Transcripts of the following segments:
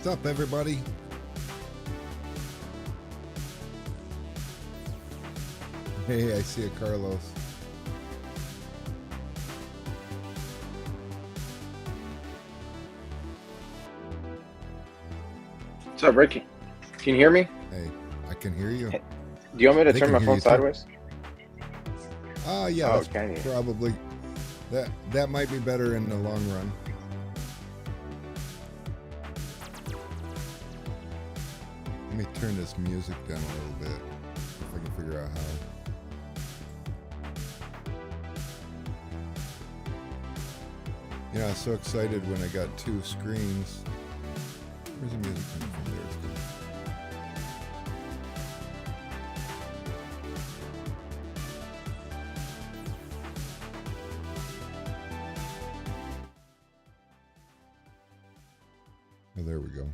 What's up, everybody? Hey, I see a Carlos. What's up, Ricky? Can you hear me? Hey, I can hear you. Do you want me to They turn can my hear phone you too. sideways? Yeah, Oh, that's can you? probably that might be better in the long run. Let me turn this music down a little bit if I can figure out how. Yeah, I was so excited when I got two screens. Where's the music coming from? There it's good. Oh, there we go.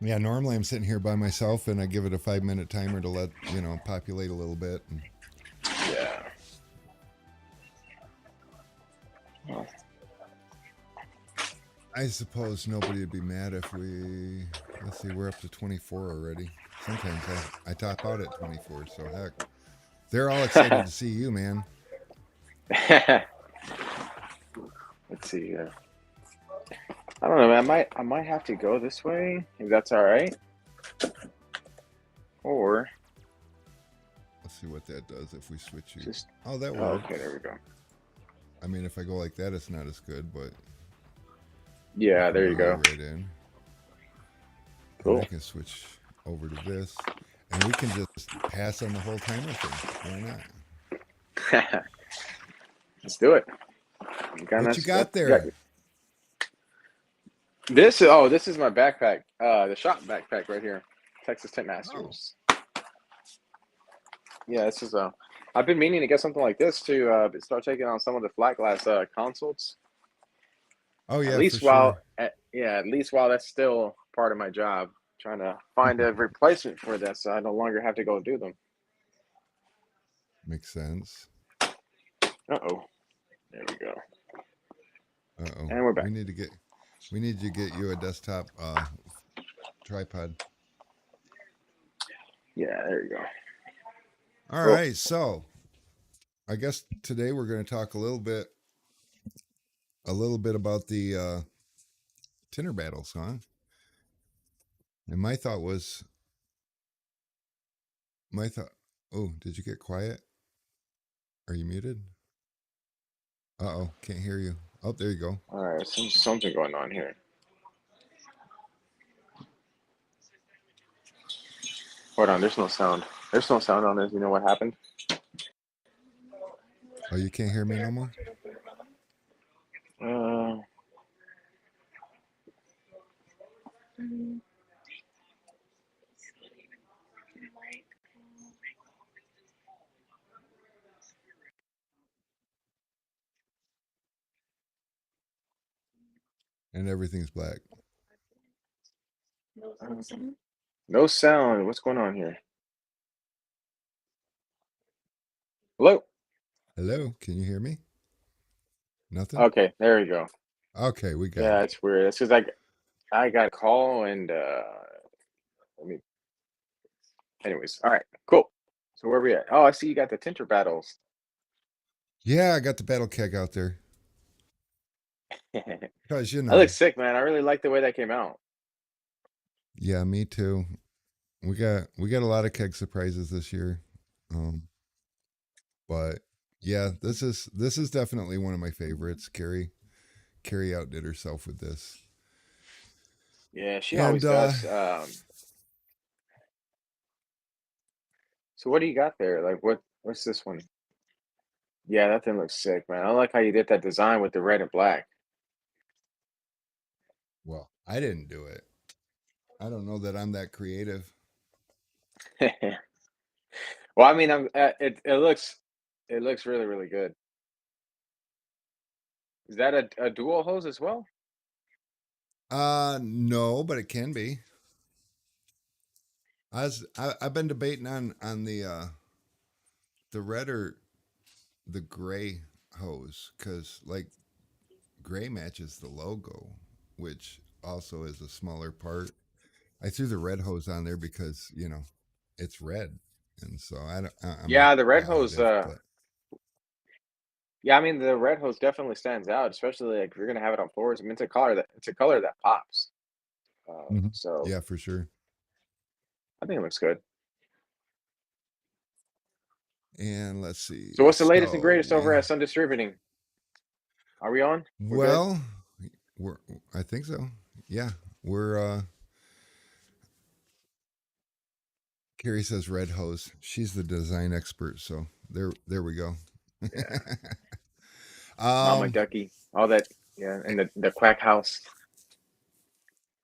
Yeah, normally I'm sitting here by myself and I give it a 5-minute timer to let, populate a little bit. And Yeah. Oh. I suppose nobody would be mad if let's see, we're up to 24 already. Sometimes I top out at 24, so heck. They're all excited to see you, man. Let's see here. I don't know, man. I might have to go this way, if that's all right. Or Let's see what that does if we switch you. just That works. okay, there we go. I mean, if I go like that, it's not as good, but yeah, there you go. Right in. Cool. And I can switch over to this, and we can just pass on the whole timer thing. Why not? Let's do it. What you got there? This is my backpack. The shop backpack right here, Texas Tent Masters. Oh. Yeah, this is I've been meaning to get something like this to start taking on some of the flat glass consults. Oh yeah, at least for while sure. at least while that's still part of my job, trying to find a replacement for this, so I no longer have to go do them. Makes sense. Uh-oh. There we go. Uh-oh. And we're back. We need to get you a desktop tripod. Yeah, there you go. All right, so I guess today we're going to talk a little bit about the Tinter Battles, huh? And my thought, oh, did you get quiet? Are you muted? Uh-oh, can't hear you. Oh, there you go. All right, something going on here. Hold on, there's no sound. There's no sound on this. You know what happened? Oh, you can't hear me no more? And everything's black. No sound. What's going on here? Hello? Hello, can you hear me? Nothing? Okay, there we go. Okay, we got it. Yeah, it's weird. It's because I got a call and anyways, all right, cool. So where are we at? Oh, I see you got the Tinter Battles. Yeah, I got the battle keg out there. Because That looks sick, man. I really like the way that came out. Yeah, me too. We got a lot of keg surprises this year. But yeah, this is definitely one of my favorites. Carrie outdid herself with this. Yeah, she always does. So what do you got there? Like what's this one? Yeah, that thing looks sick, man. I like how you did that design with the red and black. Well, I didn't do it. I don't know that I'm that creative. Well, I mean, it looks really, really good. Is that a dual hose as well? No, but it can be. I've been debating on the red or the gray hose, because like gray matches the logo, which also is a smaller part. I threw the red hose on there because it's red, and so I'm not Yeah, the red hose. positive, but Yeah, I mean the red hose definitely stands out, especially like if you're gonna have it on floors. I mean, it's a color that pops. Mhm. So Yeah, for sure. I think it looks good. And let's see. So what's the latest and So greatest over we at Sun Distributing? Are we on? We're good. well, we're I think so. Yeah, we're Carrie says red hose. She's the design expert, so there we go. Yeah, Mama um Ducky, all that. Yeah, and the Quack House.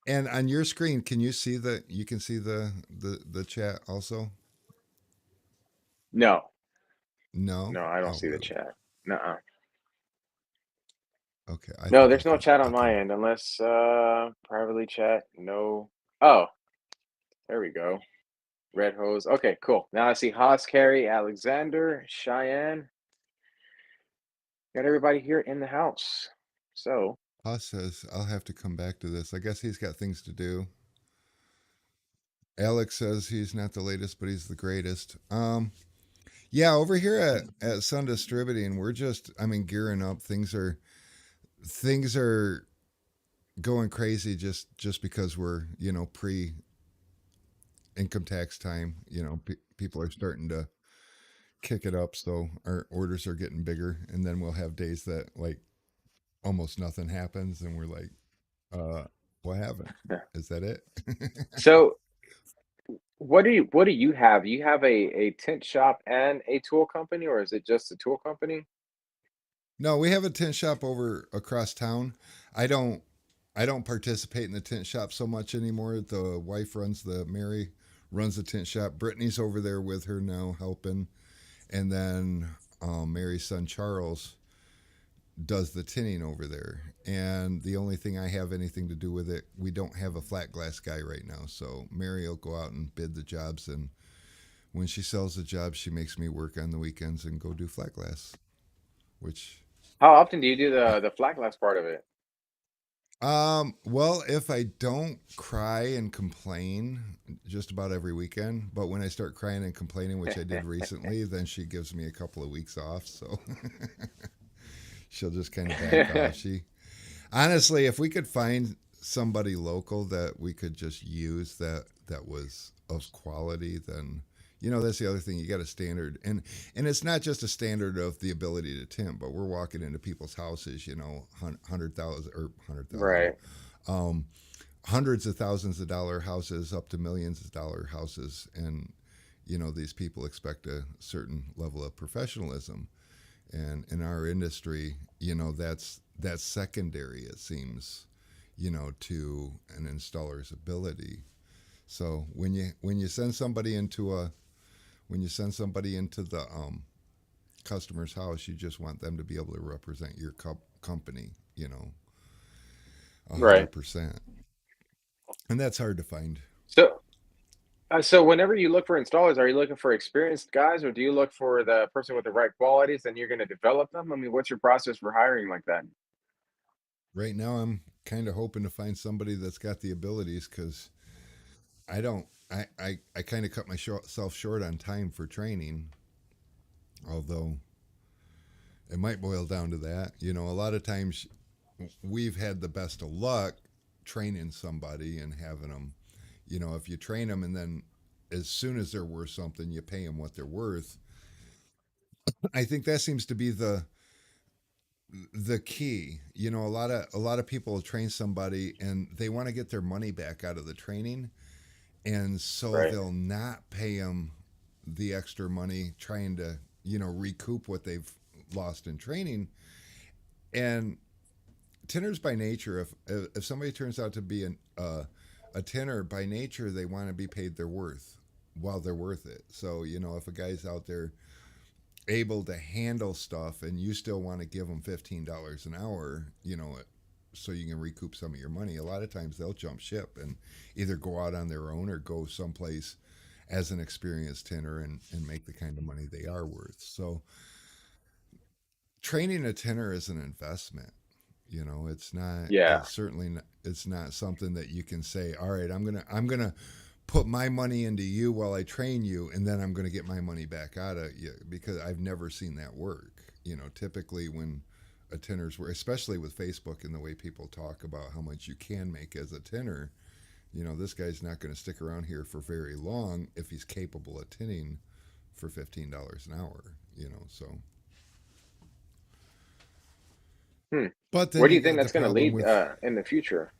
and on your screen, can you see you can see the chat also? No, No? no, I don't Oh see the really? chat. Nuh-uh. Okay, I No, think I there's no can chat I on my can end unless privately chat. No. Oh, there we go. Red hose. Okay, cool. Now I see Haas, Carrie, Alexander, Cheyenne. Got everybody here in the house. So, Haas says I'll have to come back to this. I guess he's got things to do. Alex says he's not the latest, but he's the greatest. Yeah, over here at Sun Distributing, we're just I mean gearing up. Things are going crazy just because we're pre income tax time. People are starting to kick it up, so our orders are getting bigger, and then we'll have days that like almost nothing happens, and we're like, uh, what happened? yeah. Is that it? So what do you have? You have a tint shop and a tool company, or is it just a tool company? No, we have a tent shop over across town. I don't I don't participate in the tent shop so much anymore. The wife runs the Mary runs the tent shop. Brittany's over there with her now helping, and then Mary's son Charles does the tinning over there. And the only thing I have anything to do with it, we don't have a flat glass guy right now. So Mary will go out and bid the jobs, and when she sells the job, she makes me work on the weekends and go do flat glass, which How often do you do I, the flat glass part of it? well, if I don't cry and complain just about every weekend, but when I start crying and complaining, which I did recently, then she gives me a couple of weeks off. So she'll just kind of back off. She honestly, if we could find somebody local that we could just use that was of quality, then that's the other thing. You got a standard, and it's not just a standard of the ability to tint, but we're walking into people's houses, 100,000 or 100,000, Right. um, hundreds of thousands of dollar houses up to millions of dollar houses, and these people expect a certain level of professionalism, and in our industry, that's secondary. It seems, to an installer's ability. So when you send somebody into a when you send somebody into the customer's house, you just want them to be able to represent your company, 100%, and that's hard to find. So, so whenever you look for installers, are you looking for experienced guys, or do you look for the person with the right qualities and you're going to develop them? I mean, what's your process for hiring like that? Right now, I'm kind of hoping to find somebody that's got the abilities because I don't. I kind of cut myself short on time for training, although it might boil down to that. A lot of times we've had the best of luck training somebody and having them, if you train them and then as soon as they're worth something, you pay them what they're worth. I think that seems to be the key. A lot of people train somebody and they want to get their money back out of the training, and so Right. they'll not pay them the extra money trying to recoup what they've lost in training. And tenors by nature, if somebody turns out to be a tenor by nature, they want to be paid their worth while they're worth it. So if a guy's out there able to handle stuff and you still want to give them $15 an hour, so you can recoup some of your money, a lot of times they'll jump ship and either go out on their own or go someplace as an experienced tenor and make the kind of money they are worth. So training a tenor is an investment. You know, it's not. Yeah. It's certainly. Not, it's not something that you can say. All right, I'm gonna put my money into you while I train you, and then I'm gonna get my money back out of you, because I've never seen that work. You know, typically when a tenors work, especially with Facebook and the way people talk about how much you can make as a tenor, you know, this guy's not going to stick around here for very long if he's capable of tinning for $15 an hour, you know, so. Hmm. But Where then do you you think got the that's going to problem lead with, in the future?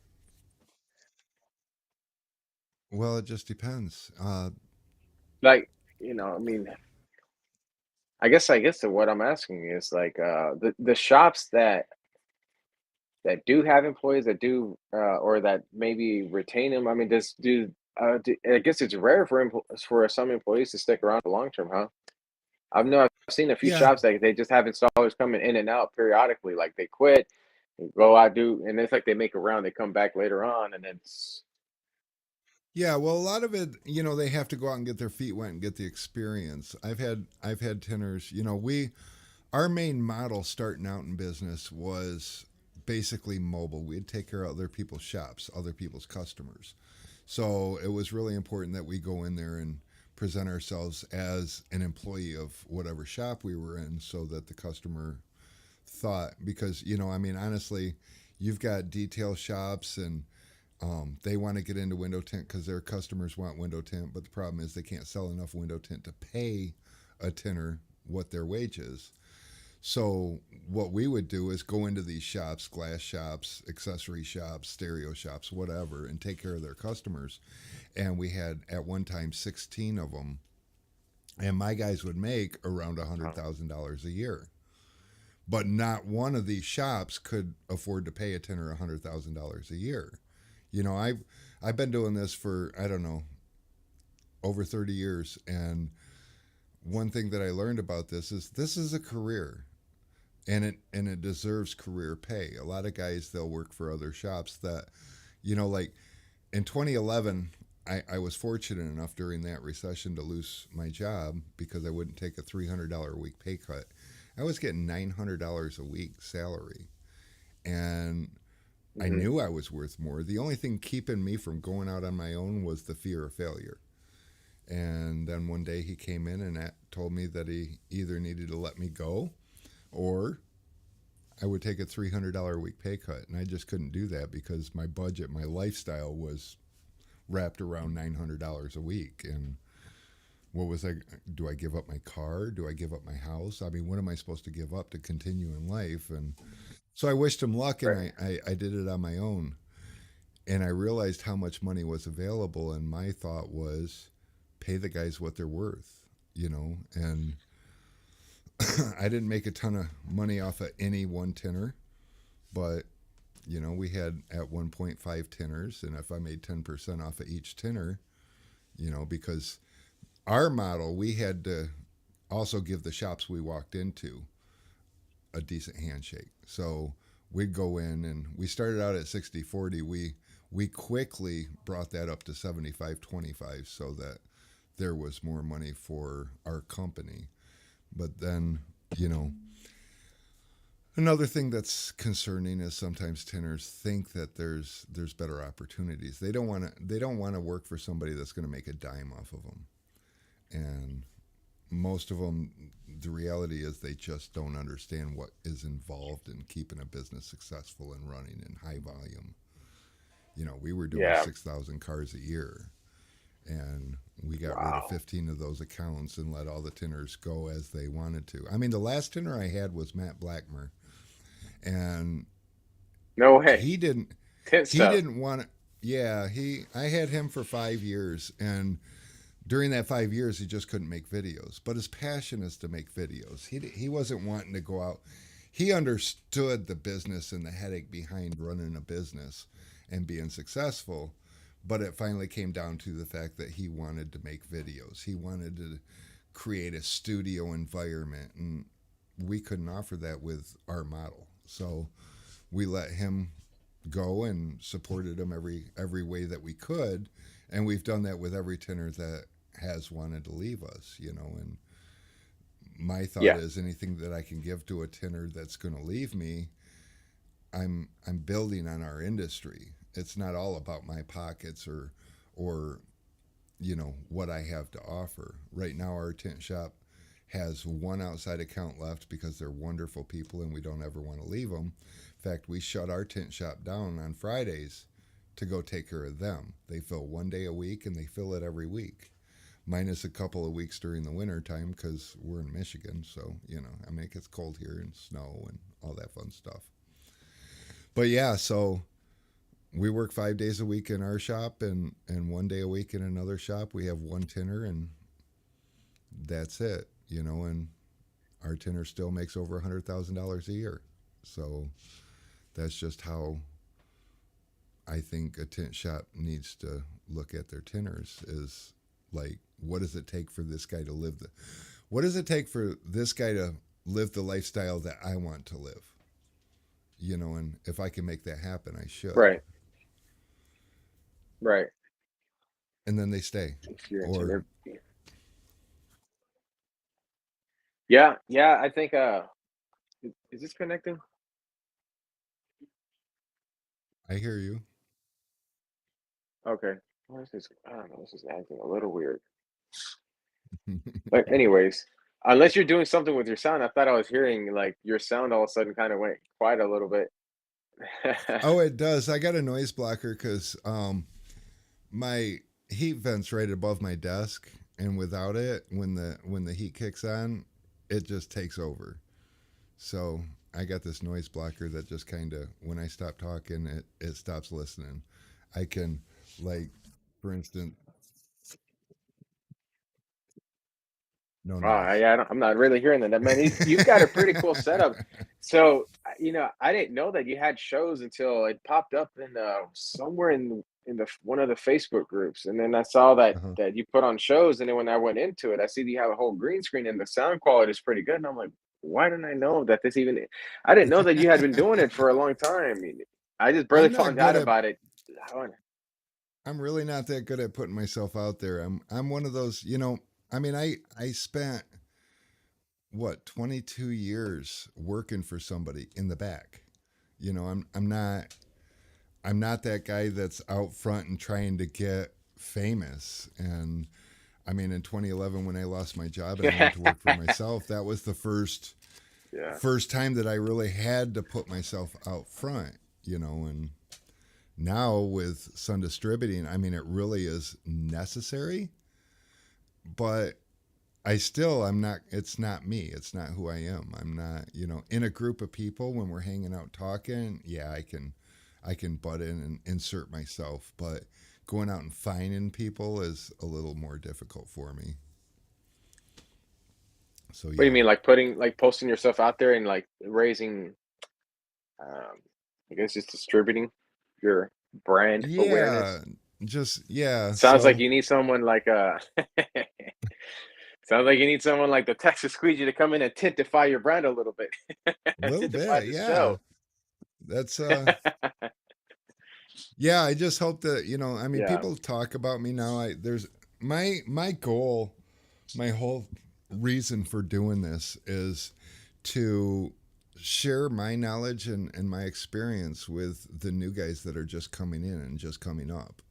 well, it just depends. Like, I mean, I guess what I'm asking is like the shops that do have employees that do or that maybe retain them. I mean, I guess it's rare for for some employees to stick around for long term, huh? I've seen a few Yeah, shops that they just have installers coming in and out periodically. Like they quit, they go out do, and it's like they make a round, they come back later on, and it's yeah, well, a lot of it, you know, they have to go out and get their feet wet and get the experience. I've had tenors, you know, our main model starting out in business was basically mobile. We'd take care of other people's shops, other people's customers. So it was really important that we go in there and present ourselves as an employee of whatever shop we were in, so that the customer thought, because, you know, I mean, honestly, you've got detail shops, and they want to get into window tint because their customers want window tint, but the problem is they can't sell enough window tint to pay a tinner what their wage is. So what we would do is go into these shops, glass shops, accessory shops, stereo shops, whatever, and take care of their customers. And we had at one time 16 of them, and my guys would make around $100,000 a year. But not one of these shops could afford to pay a tenor $100,000 a year. You know, I've been doing this for, I don't know, over 30 years, and one thing that I learned about this is a career, and it deserves career pay. A lot of guys, they'll work for other shops that, you know, like in 2011, I was fortunate enough during that recession to lose my job because I wouldn't take a $300 a week pay cut. I was getting $900 a week salary, and I mhm, knew I was worth more. The only thing keeping me from going out on my own was the fear of failure. And then one day he came in and told me that he either needed to let me go, or I would take a $300 a week pay cut. And I just couldn't do that because my budget, my lifestyle was wrapped around $900 a week. And what was I? Do I give up my car? Do I give up my house? I mean, what am I supposed to give up to continue in life? And so I wished him luck, and right, I did it on my own. And I realized how much money was available. And my thought was, pay the guys what they're worth, you know? And I didn't make a ton of money off of any one tenor, but you know, we had at 1.5 tenors, and if I made 10% off of each tenor, you know, because our model, we had to also give the shops we walked into a decent handshake. So we'd go in, and we started out at 60/40. We quickly brought that up to 75/25 so that there was more money for our company. But then, you know, another thing that's concerning is sometimes tenors think that there's better opportunities. They don't want to work for somebody that's going to make a dime off of them. And most of them, the reality is they just don't understand what is involved in keeping a business successful and running in high volume. You know, we were doing yeah, 6,000 cars a year, and we got rid of wow, 15 of those accounts and let all the tenors go as they wanted to. I mean, the last tenor I had was Matt Blackmer, and no way, he didn't tint he stuff, didn't want to. Yeah, he I had him for 5 years, and during that 5 years, he just couldn't make videos. But his passion is to make videos. He wasn't wanting to go out. He understood the business and the headache behind running a business and being successful. But it finally came down to the fact that he wanted to make videos. He wanted to create a studio environment, and we couldn't offer that with our model. So we let him go and supported him every way that we could, and we've done that with every tenor that has wanted to leave us, you know. And my thought yeah, is anything that I can give to a tenor that's going to leave me, I'm building on our industry. It's not all about my pockets or what I have to offer. Right now, our tint shop has one outside account left because they're wonderful people and we don't ever want to leave them. In fact, we shut our tint shop down on Fridays to go take care of them. They fill one day a week and they fill it every week, minus a couple of weeks during the winter time because we're in Michigan. So, I mean, it gets cold here and snow and all that fun stuff. But yeah, so we work 5 days a week in our shop and one day a week in another shop. We have one tinner and that's it, and our tinner still makes over $100,000 a year. So that's just how I think a tint shop needs to look at their tinners is like, what does it take for this guy to live what does it take for this guy to live the lifestyle that I want to live? And if I can make that happen, I should. Right. Right. And then they stay. Experiencing Or it. Yeah. Yeah. I think. Is this connecting? I hear you. Okay. Why is this? I don't know. This is acting a little weird. But anyways, unless you're doing something with your sound, I thought I was hearing like your sound all of a sudden kind of went quiet a little bit. Oh, it does. I got a noise blocker because my heat vent's right above my desk, and without it, when the heat kicks on, it just takes over. So I got this noise blocker that just kind of, when I stop talking, it stops listening. I can, like, for instance, no noise. Yeah, I'm not really hearing that. Man, you've got a pretty cool setup. So, I didn't know that you had shows until it popped up in somewhere in the one of the Facebook groups, and then I saw that Uh-huh. you put on shows, and then when I went into it, I see that you have a whole green screen, and the sound quality is pretty good. And I'm like, why didn't I know that this even? I didn't know that you had been doing it for a long time. I just barely I'm not found good out at about it. I'm really not that good at putting myself out there. I'm one of those, I mean, I spent what 22 years working for somebody in the back. I'm not that guy that's out front and trying to get famous. And I mean, in 2011 when I lost my job and I went to work for myself, that was the Yeah, first time that I really had to put myself out front, and now with Sun Distributing, I mean, it really is necessary, but I'm not, it's not me. It's not who I am. I'm not, in a group of people when we're hanging out talking, yeah, I can butt in and insert myself, but going out and finding people is a little more difficult for me. So what do you yeah. mean, like posting yourself out there and like raising? Um, I guess just distributing your brand Yeah, awareness. just yeah. Sounds like So you need someone like sounds like you need someone like the Texas Squeegee to come in and tintify your brand a little bit. a little Tintify bit, the yeah. show. That's yeah, I just hope that, I mean, Yeah, people talk about me now. There's my goal, my whole reason for doing this is to share my knowledge and my experience with the new guys that are just coming in and just coming up,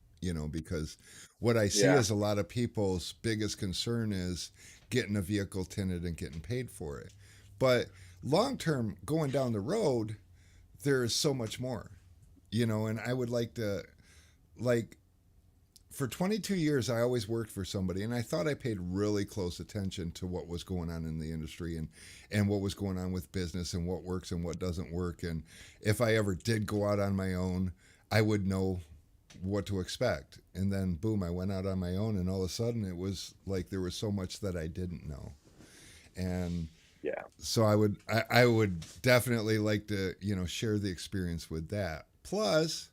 because what I see yeah, is a lot of people's biggest concern is getting a vehicle tinted and getting paid for it. But long term, going down the road, there is so much more, and I would like to, like, for 22 years I always worked for somebody and I thought I paid really close attention to what was going on in the industry and what was going on with business and what works and what doesn't work, and if I ever did go out on my own, I would know what to expect. And then boom, I went out on my own and all of a sudden it was like there was so much that I didn't know. And yeah. so I would definitely like to, share the experience with that. Plus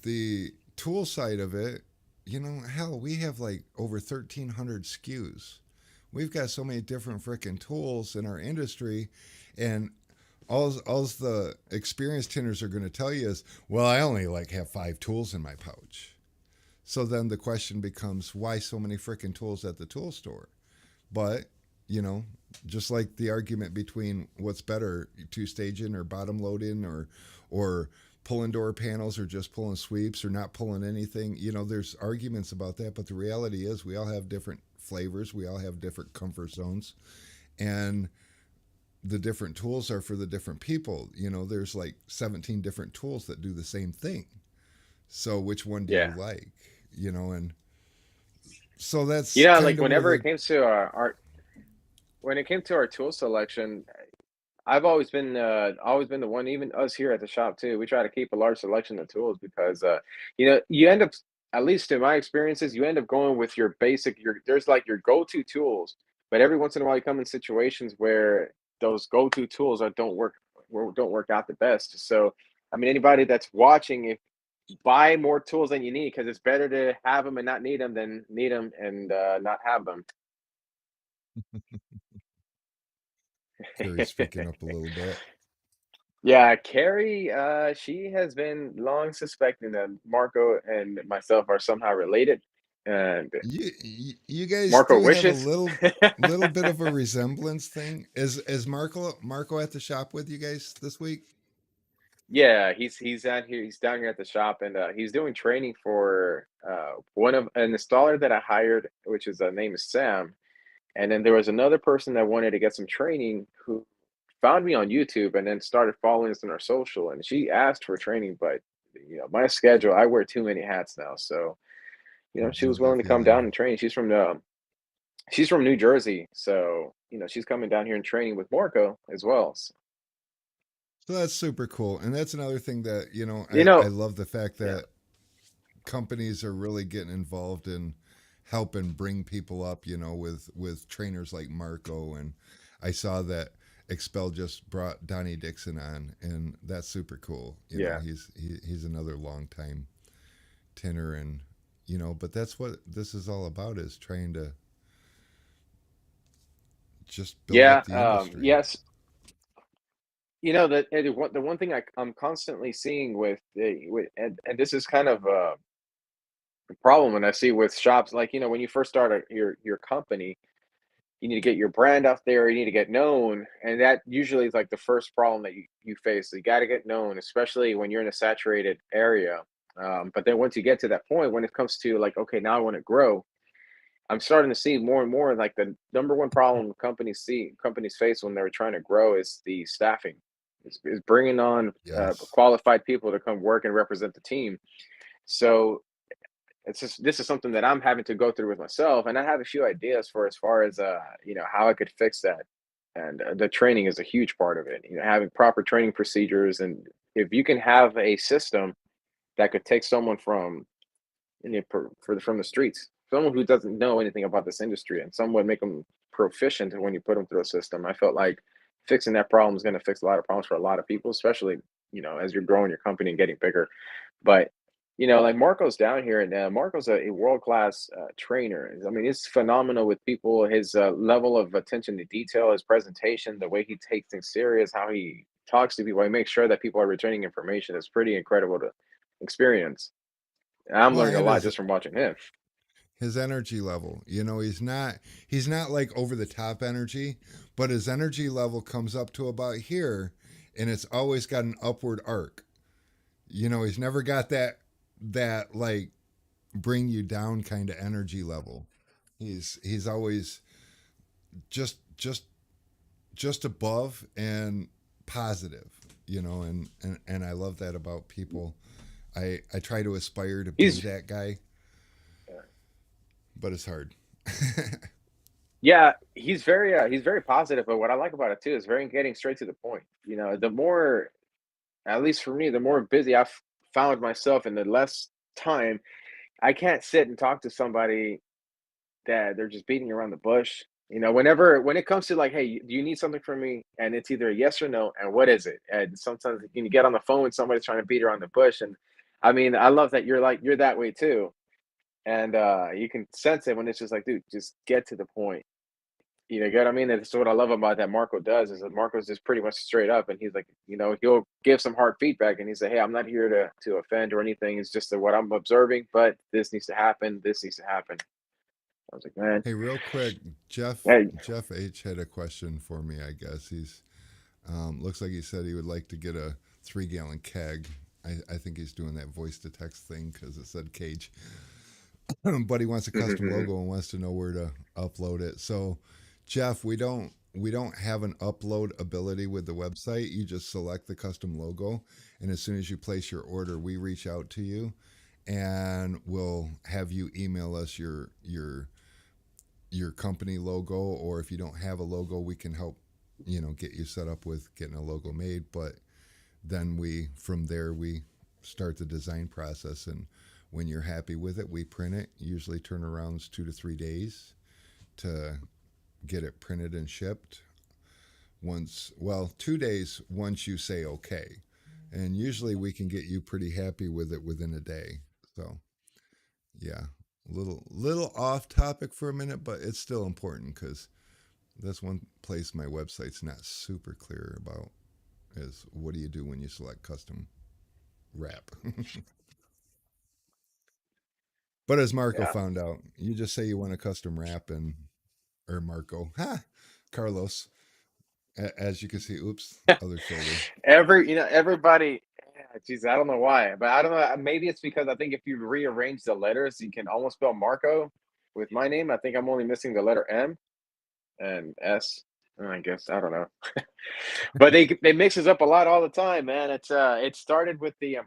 the tool side of it, hell, we have like over 1,300 SKUs. We've got so many different freaking tools in our industry, and all the experienced tinners are going to tell you is, well, I only like have 5 tools in my pouch. So then the question becomes, why so many freaking tools at the tool store? But, Just like the argument between what's better, two staging or bottom loading, or pulling door panels, or just pulling sweeps, or not pulling anything. There's arguments about that, but the reality is we all have different flavors. We all have different comfort zones, and the different tools are for the different people. There's like 17 different tools that do the same thing. So which one do you Yeah. like? And so that's kind Like of where whenever it the came to our when it came to our tool selection, I've always been the one, even us here at the shop too. We try to keep a large selection of tools because you end up, at least in my experiences, you end up going with your basic your there's like your go-to tools, but every once in a while you come in situations where those go-to tools don't work out the best. So I mean anybody that's watching, if buy more tools than you need, because it's better to have them and not need them than need them and not have them. Carrie's speaking up a little bit. Yeah, Carrie, she has been long suspecting that Marco and myself are somehow related. And You guys Marco do have a wishes. little bit of a resemblance thing. Is Marco at the shop with you guys this week? Yeah, he's out here. He's down here at the shop, and he's doing training for one of an installer that I hired, which is name is Sam. And then there was another person that wanted to get some training who found me on YouTube and then started following us on our social. And she asked for training, but my schedule, I wear too many hats now, so. I She know was that willing to come down feeling. and train. She's from New Jersey, so she's coming down here and training with Marco as well. So, So that's super cool. And that's another thing that, you I know, love the fact yeah, that companies are really getting involved in helping bring people up, with trainers like Marco. And I saw that Expel just brought Donnie Dixon on, and that's super cool. yeah, He's another long time tenor, and but that's what this is all about, is trying to just build yeah. up the industry. Yes, the one thing I'm constantly seeing and this is kind of a problem when I see with shops, like when you first start your company. You need to get your brand out there, you need to get known, and that usually is like the first problem that you face. So you got to get known, especially when you're in a saturated area. But then once you get to that point, when it comes to like, okay, now I want to grow, I'm starting to see more and more like the number one problem companies face when they're trying to grow is the staffing, is bringing on Yes. qualified people to come work and represent the team. So this is something that I'm having to go through with myself, and I have a few ideas for as far as how I could fix that. And the training is a huge part of it. Having proper training procedures, and if you can have a system that could take someone from from the streets, someone who doesn't know anything about this industry, and someone make them proficient when you put them through a system. I felt like fixing that problem is going to fix a lot of problems for a lot of people, especially as you're growing your company and getting bigger. But like Marco's down here, and Marco's a world class trainer. I mean, he's phenomenal with people. His level of attention to detail, his presentation, the way he takes things serious, how he talks to people, he makes sure that people are retaining information. Is pretty incredible to experience. And I'm Well, learning a and lot just from watching him. his energy level. He's not like over the top energy, but his energy level comes up to about here, and it's always got an upward arc. He's never got that like bring you down kind of energy level. He's always just just above and positive, and I love that about people. I try to aspire to be He's that guy, but it's hard. Yeah, he's very positive. But what I like about it too is very getting straight to the point. The more, at least for me, the more busy I've found myself, and the less time I can't sit and talk to somebody that they're just beating around the bush. When it comes to like, hey, do you need something from me? And it's either a yes or no, and what is it? And sometimes you get on the phone with somebody trying to beat around the bush, and I mean, I love that you're that way too, and you can sense it when it's just like, dude, just get to the point. You get what I mean? That's what I love about that Marco does, is that Marco's just pretty much straight up, and he's like, he'll give some hard feedback, and he say, "Hey, I'm not here to offend or anything. It's just that what I'm observing, but this needs to happen. This needs to happen." I was like, man, Hey, real quick, hey, Jeff H had a question for me. I guess he's looks like he said he would like to get a 3 gallon keg. I think he's doing that voice to text thing because it said cage, but he wants a custom logo and wants to know where to upload it. So, Jeff, we don't have an upload ability with the website. You just select the custom logo, and as soon as you place your order, we reach out to you, and we'll have you email us your company logo, or if you don't have a logo, we can help get you set up with getting a logo made. But then we from there we start the design process, and when you're happy with it, we print it. Usually turnarounds 2 to 3 days to get it printed and shipped. Once, well, 2 days once you say okay, and usually we can get you pretty happy with it within a day. So yeah, little off topic for a minute, but it's still important because that's one place my website's not super clear about is what do you do when you select custom wrap. But as Marco yeah. found out, you just say you want a custom wrap, and or Marco, ha, Carlos. As you can see, oops, other shoulder. Everybody. Geez, I don't know why, but I don't know. Maybe it's because I think if you rearrange the letters, you can almost spell Marco with my name. I think I'm only missing the letter M and S. I guess I don't know, but they mix us up a lot all the time, man. It started with the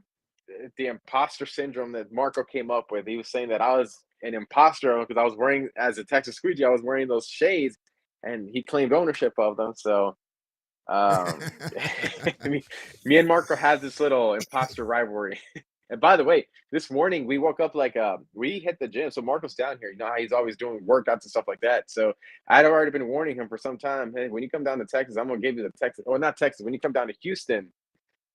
imposter syndrome that Marco came up with. He was saying that I was an imposter because I was wearing, as a Texas Squeegee, I was wearing those shades, and he claimed ownership of them. So um, me, me and Marco had this little imposter rivalry. And by the way, this morning we woke up like we hit the gym. So Marco's down here. You know how he's always doing workouts and stuff like that. So I'd already been warning him for some time. Hey, when you come down to Texas, I'm gonna give you the Texas, or not Texas. When you come down to Houston,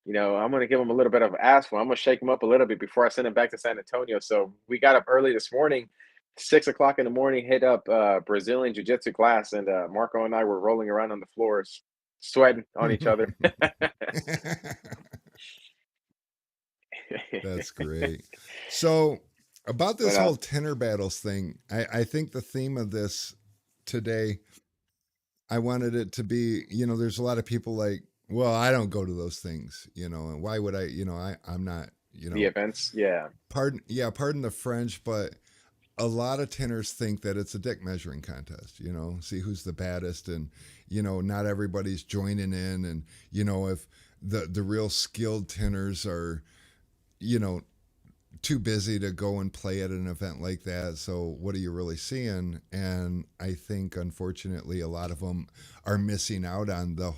I'm gonna give him a little bit of ass for. I'm gonna shake him up a little bit before I send him back to San Antonio. So we got up early this morning, 6 o'clock in the morning, hit up Brazilian jiu-jitsu class, and Marco and I were rolling around on the floors, sweating on each other. That's great. So, about But this whole tenor battles thing, I think the theme of this today, I wanted it to be, there's a lot of people like, well, I don't go to those things, and why would I, I'm not, the events, yeah, pardon the French, but a lot of tenors think that it's a dick measuring contest, see who's the baddest, and, not everybody's joining in. And, if the real skilled tenors are, you know, too busy to go and play at an event like that. So what are you really seeing? And I think unfortunately a lot of them are missing out on the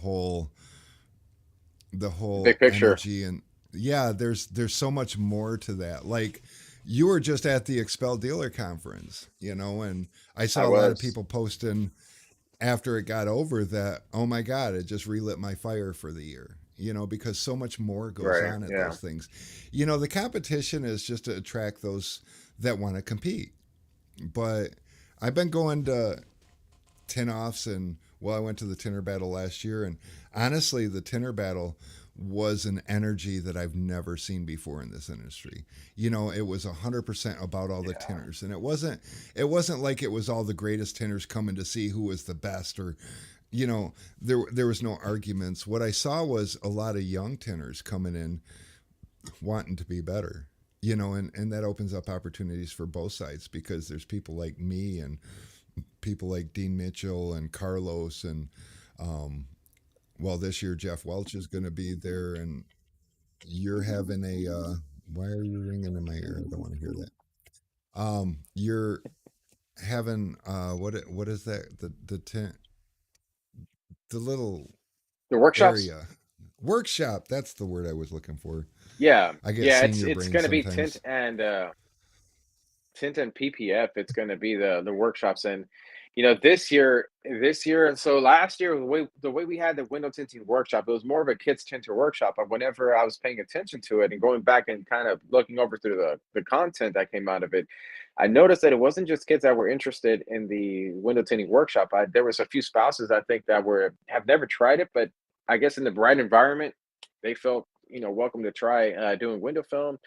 the big whole picture. energy. And yeah, there's so much more to that. Like you were just at the Expel Dealer conference, and I I saw a lot of was people posting after it got over that, oh my God, it just relit my fire for the year, because so much more goes right, on at yeah. those things. The competition is just to attract those that want to compete. But I've been going to tin offs, and well, I went to the Tinter Battle last year, and honestly, the Tinter Battle was an energy that I've never seen before in this industry. It was 100% about all the Yeah. tinners, and it wasn't like it was all the greatest tinners coming to see who was the best, or there was no arguments. What I saw was a lot of young tinners coming in wanting to be better. And that opens up opportunities for both sides because there's people like me and people like Dean Mitchell and Carlos, and well, this year Jeff Welch is going to be there, and you're having a why are you ringing in my ear? I don't want to hear that. You're having what is that, the tent, the little The workshops. area workshop, that's the word I was looking for. Yeah, I get yeah. It's senior it's brain gonna be tint sometimes. and PPF. It's going to be the workshops. And this year, and so last year, the way we had the window tinting workshop, it was more of a kids tinter workshop. But whenever I was paying attention to it and going back and kind of looking over through the content that came out of it, I noticed that it wasn't just kids that were interested in the window tinting workshop. There was a few spouses, I think, that were have never tried it, but I guess in the right environment, they felt welcome to try doing window film.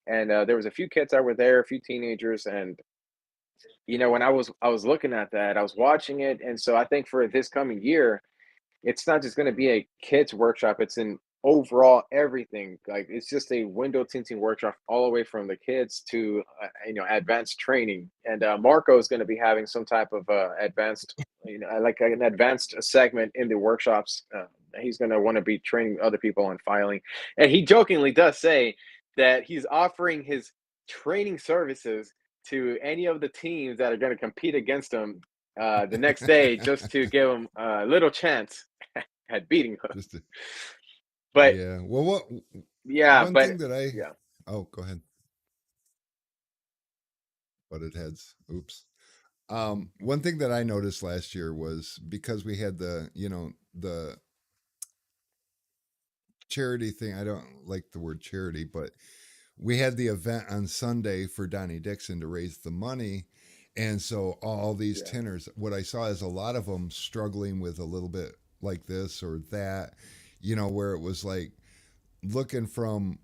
And there was a few kids that were there, a few teenagers, and when I was looking at that, I was watching it, and so I think for this coming year, it's not just gonna be a kids workshop, it's an overall everything. Like, it's just a window tinting workshop all the way from the kids to, advanced training. And, Marco is gonna be having some type of, advanced, like an advanced segment in the workshops. He's gonna wanna be training other people on filing. And he jokingly does say that he's offering his training services to any of the teams that are gonna compete against him, the next day, just to give him a little chance at beating her. Just to, But yeah. Well, what yeah, one but thing that I yeah, oh go ahead. Butted heads. Oops. One thing that I noticed last year was because we had the charity thing. I don't like the word charity, but we had the event on Sunday for Donnie Dixon to raise the money. And so all these yeah, tenors, what I saw is a lot of them struggling with a little bit like this or that, where it was like looking from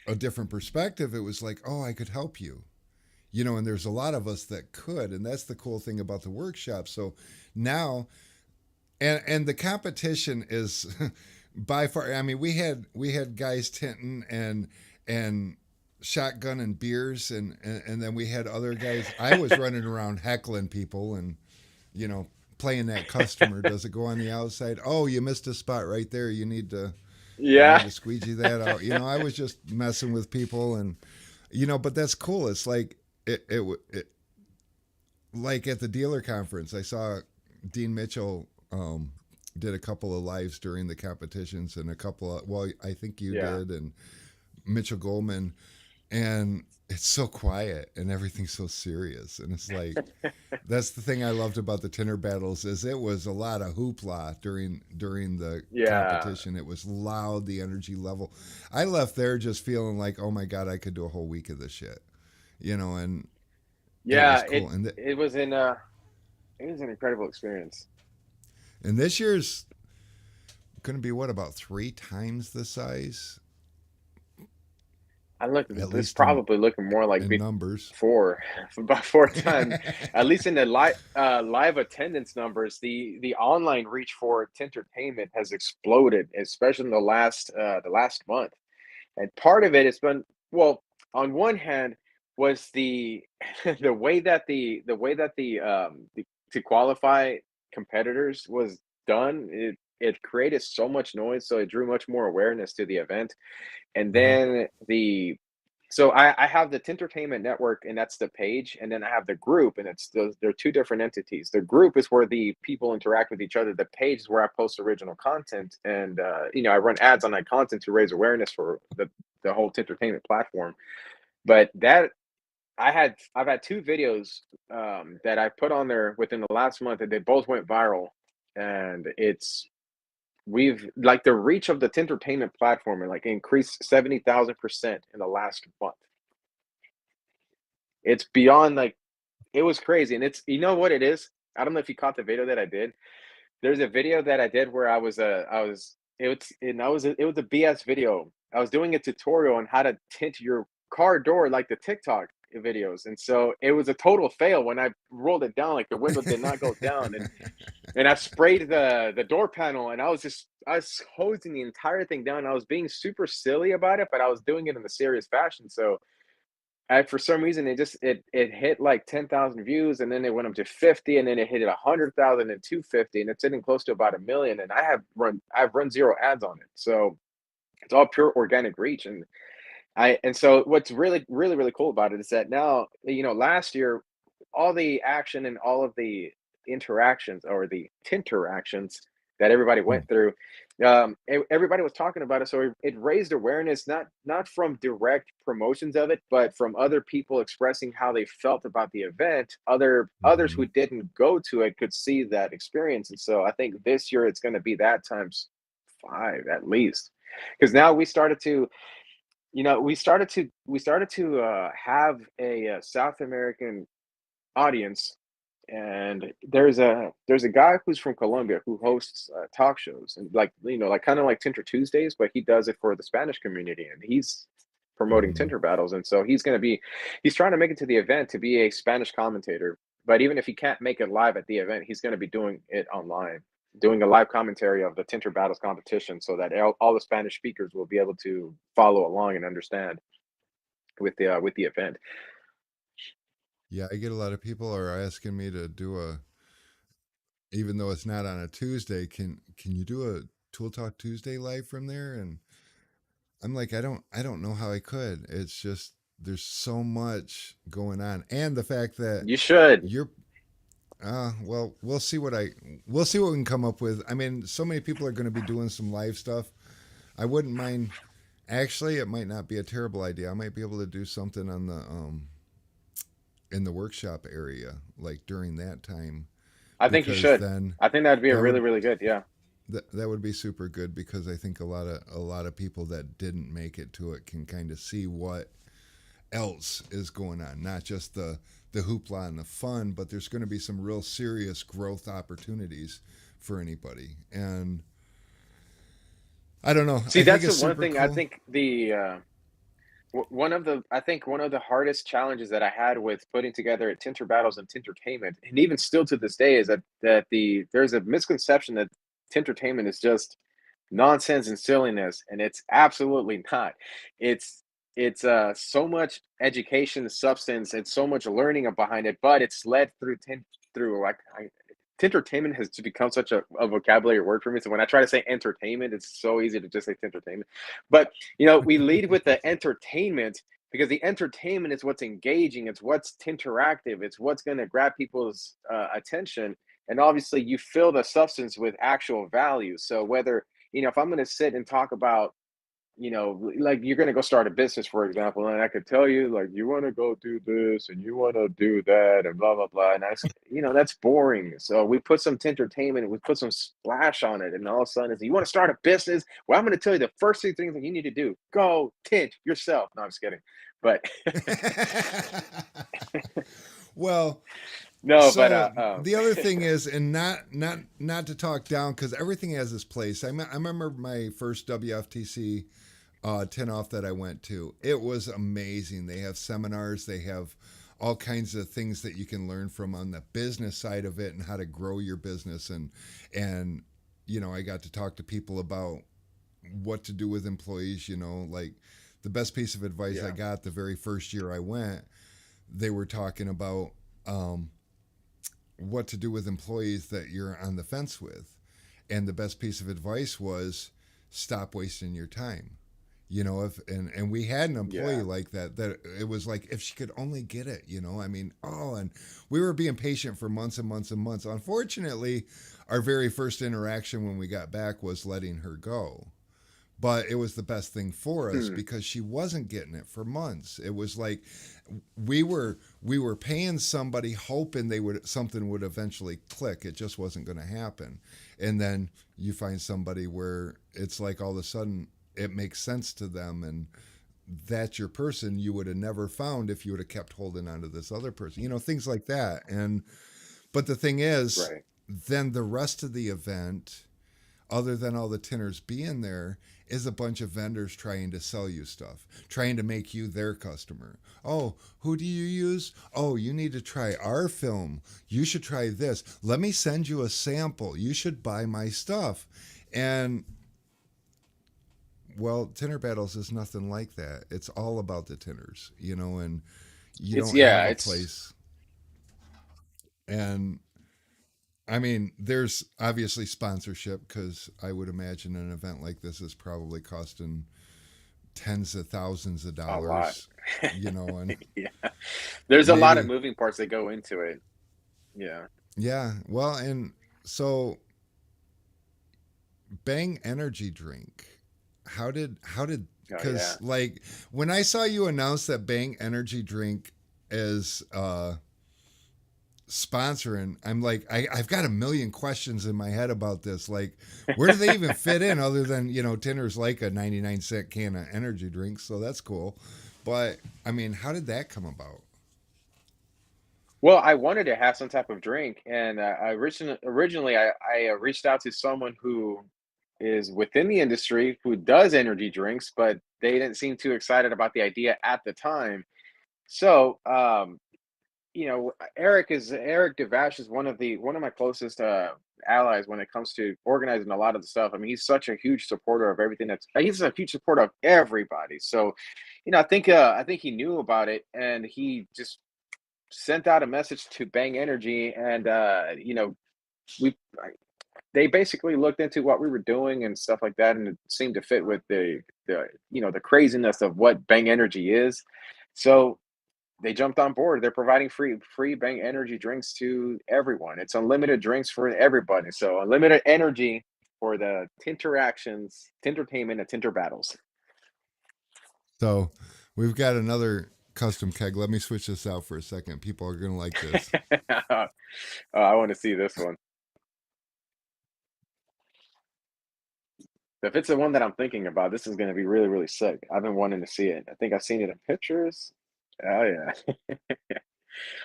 a different perspective. It was like, oh, I could help you, and there's a lot of us that could. And that's the cool thing about the workshop. So now, and the competition is by far. I mean, we had guys tinting and shotgun and beers, and then we had other guys. I was running around heckling people and you know playing that customer. Does it go on the outside? Oh, you missed a spot right there. You need yeah, to squeegee that out. I was just messing with people, and but that's cool. It's like it like at the dealer conference. I saw Dean Mitchell did a couple of lives during the competitions, and a couple of, well, I think you yeah, did, and Mitchell Goldman, and it's so quiet and everything's so serious, and it's like that's the thing I loved about the Tinter Battles is it was a lot of hoopla during the yeah, competition. It was loud, the energy level. I left there just feeling like, oh my god, I could do a whole week of this shit, and it yeah. was cool. And It was an incredible experience. this year's going to be what, about 3 times the size, I looked. at It's least in probably looking more like numbers. before, about 4 times. At least in the live attendance numbers, the online reach for entertainment has exploded, especially in the last month. And part of it has been, well, on one hand, was the the way that the to qualify competitors was done. It created so much noise, so it drew much more awareness to the event. And Uh-huh. then I have the Tintertainment Network, and that's the page, and then I have the group, and they're two different entities. The group is where the people interact with each other. The page is where I post original content, and I run ads on that content to raise awareness for the whole Tintertainment platform. But that I've had two videos that I put on there within the last month, and they both went viral. And we've like the reach of the entertainment platform and like increased 70,000% in the last month. It's beyond like it was crazy. And it's, you know what it is? I don't know if you caught the video that I did. There's a video that I did where I was it was and I was it was a BS video. I was doing a tutorial on how to tint your car door like the TikTok videos. And so it was a total fail when I rolled it down, like the window did not go down. And I sprayed the door panel, and I was hosing the entire thing down. I was being super silly about it, but I was doing it in a serious fashion. So for some reason it hit like 10,000 views, and then it went up to 50, and then it hit 100,000 and 250, and it's sitting close to about 1 million. And I've run zero ads on it, so it's all pure organic reach. And so what's really, really, really cool about it is that now, last year, all the action and all of the interactions or the tinteractions that everybody Hmm. went through, everybody was talking about it. So it raised awareness, not from direct promotions of it, but from other people expressing how they felt about the event. Others Mm-hmm. who didn't go to it could see that experience. And so I think this year it's going to be that times five at least, because now we started to have a South American audience. And there's a guy who's from Colombia who hosts talk shows, and like kind of like Tinter Tuesdays, but he does it for the Spanish community. And promoting Hmm. Tinter Battles, and so he's trying to make it to the event to be a Spanish commentator. But even if he can't make it live at the event, he's going to be doing it online, doing a live commentary of the Tinter Battles competition, so that all the Spanish speakers will be able to follow along and understand with the event. Yeah, I get a lot of people are asking me to do a, even though it's not on a Tuesday, can you do a Tool Talk Tuesday live from there? And I'm like, I don't know how I could. It's just there's so much going on, and the fact that You should. you're well, we'll see what we can come up with. I mean, so many people are going to be doing some live stuff. I wouldn't mind. Actually, it might not be a terrible idea. I might be able to do something on the in the workshop area, like during that time, I think you because should. then I think that'd be a that really, would really good. Yeah. that would be super good because I think a lot of people that didn't make it to it can kind of see what else is going on, not just the hoopla and the fun, but there's going to be some real serious growth opportunities for anybody. And I don't know. See, I think that's the it's one super thing I cool. think one of the I think one of the hardest challenges that I had with putting together Tinter Battles and Tintertainment, and even still to this day, is that there's a misconception that Tintertainment is just nonsense and silliness, and it's absolutely not. It's it's so much education, substance, and so much learning behind it, but it's led through like Tintertainment has to become such a vocabulary word for me. So when I try to say entertainment, it's so easy to just say Tintertainment. But we lead with the entertainment because the entertainment is what's engaging, it's what's interactive, it's what's going to grab people's attention, and obviously you fill the substance with actual value. So whether if I'm going to sit and talk about, like you're going to go start a business, for example, and I could tell you, like, you want to go do this and you want to do that and blah, blah, blah. And that's boring. So we put some entertainment, we put some splash on it. And all of a sudden, you want to start a business? Well, I'm going to tell you the first 3 things that you need to do: go tint yourself. No, I'm just kidding. But Well, no, but, so the other thing is, and not to talk down because everything has its place. I remember my first WFTC 10 off that I went to. It was amazing. They have seminars, they have all kinds of things that you can learn from on the business side of it and how to grow your business and I got to talk to people about what to do with employees, like the best piece of advice I yeah. got the very first year I went, they were talking about what to do with employees that you're on the fence with. And the best piece of advice was stop wasting your time. If and we had an employee Yeah. like that it was like if she could only get it, I mean, and we were being patient for months and months and months. Unfortunately, our very first interaction when we got back was letting her go, but it was the best thing for us Hmm. because she wasn't getting it for months. It was like we were paying somebody hoping they would something would eventually click. It just wasn't going to happen. And then you find somebody where it's like all of a sudden it makes sense to them, and that's your person you would have never found if you would have kept holding on to this other person. Things like that. And but the thing is, Right. then the rest of the event, other than all the tinners being there, is a bunch of vendors trying to sell you stuff, trying to make you their customer. Oh, who do you use? Oh, you need to try our film. You should try this. Let me send you a sample. You should buy my stuff. And well, Tinter Battles is nothing like that. It's all about the tinners, and you It's don't yeah, have a it's place. And I mean, there's obviously sponsorship because I would imagine an event like this is probably costing tens of thousands of a lot. dollars, and Yeah. There's a lot of maybe, moving parts that go into it. Yeah. yeah. Well, and so Bang Energy Drink. How did Oh yeah. because like when I saw you announce that Bang Energy Drink is sponsoring, I'm like, I've got a million questions in my head about this. Like, where do they even fit in other than, Tinner's like a 99-cent can of energy drink. So that's cool. But I mean, how did that come about? Well, I wanted to have some type of drink, and I originally I reached out to someone who is within the industry who does energy drinks, but they didn't seem too excited about the idea at the time. So, Eric Devash is one of my closest allies when it comes to organizing a lot of the stuff. I mean, he's such a huge supporter of everything. He's a huge supporter of everybody. So, I think he knew about it, and he just sent out a message to Bang Energy, and we they basically looked into what we were doing and stuff like that, and it seemed to fit with the craziness of what Bang Energy is. So they jumped on board. They're providing free Bang Energy drinks to everyone. It's unlimited drinks for everybody. So unlimited energy for the Tinteractions, Tintertainment, and Tinter Battles. So we've got another custom keg. Let me switch this out for a second. People are going to like this. I want to see this one. If it's the one that I'm thinking about, this is going to be really, really sick. I've been wanting to see it. I think I've seen it in pictures. Oh yeah,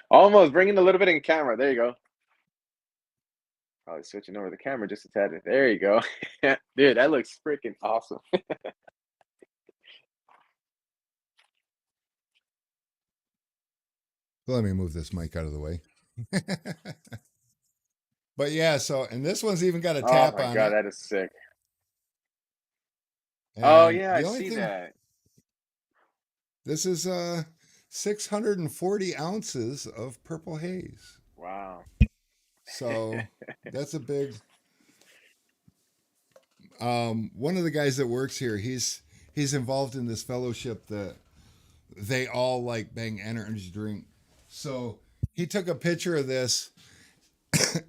almost bringing a little bit in camera. There you go. Probably switching over the camera just a tad bit. There you go. Dude, that looks freaking awesome. Let me move this mic out of the way. But yeah, so, and this one's even got a Oh tap my on god, it. that is sick. Oh And yeah, I the only see thing, that. this is 640 ounces of purple haze. Wow. So that's a big, one of the guys that works here, he's involved in this fellowship that they all like Bang Energy drink. So he took a picture of this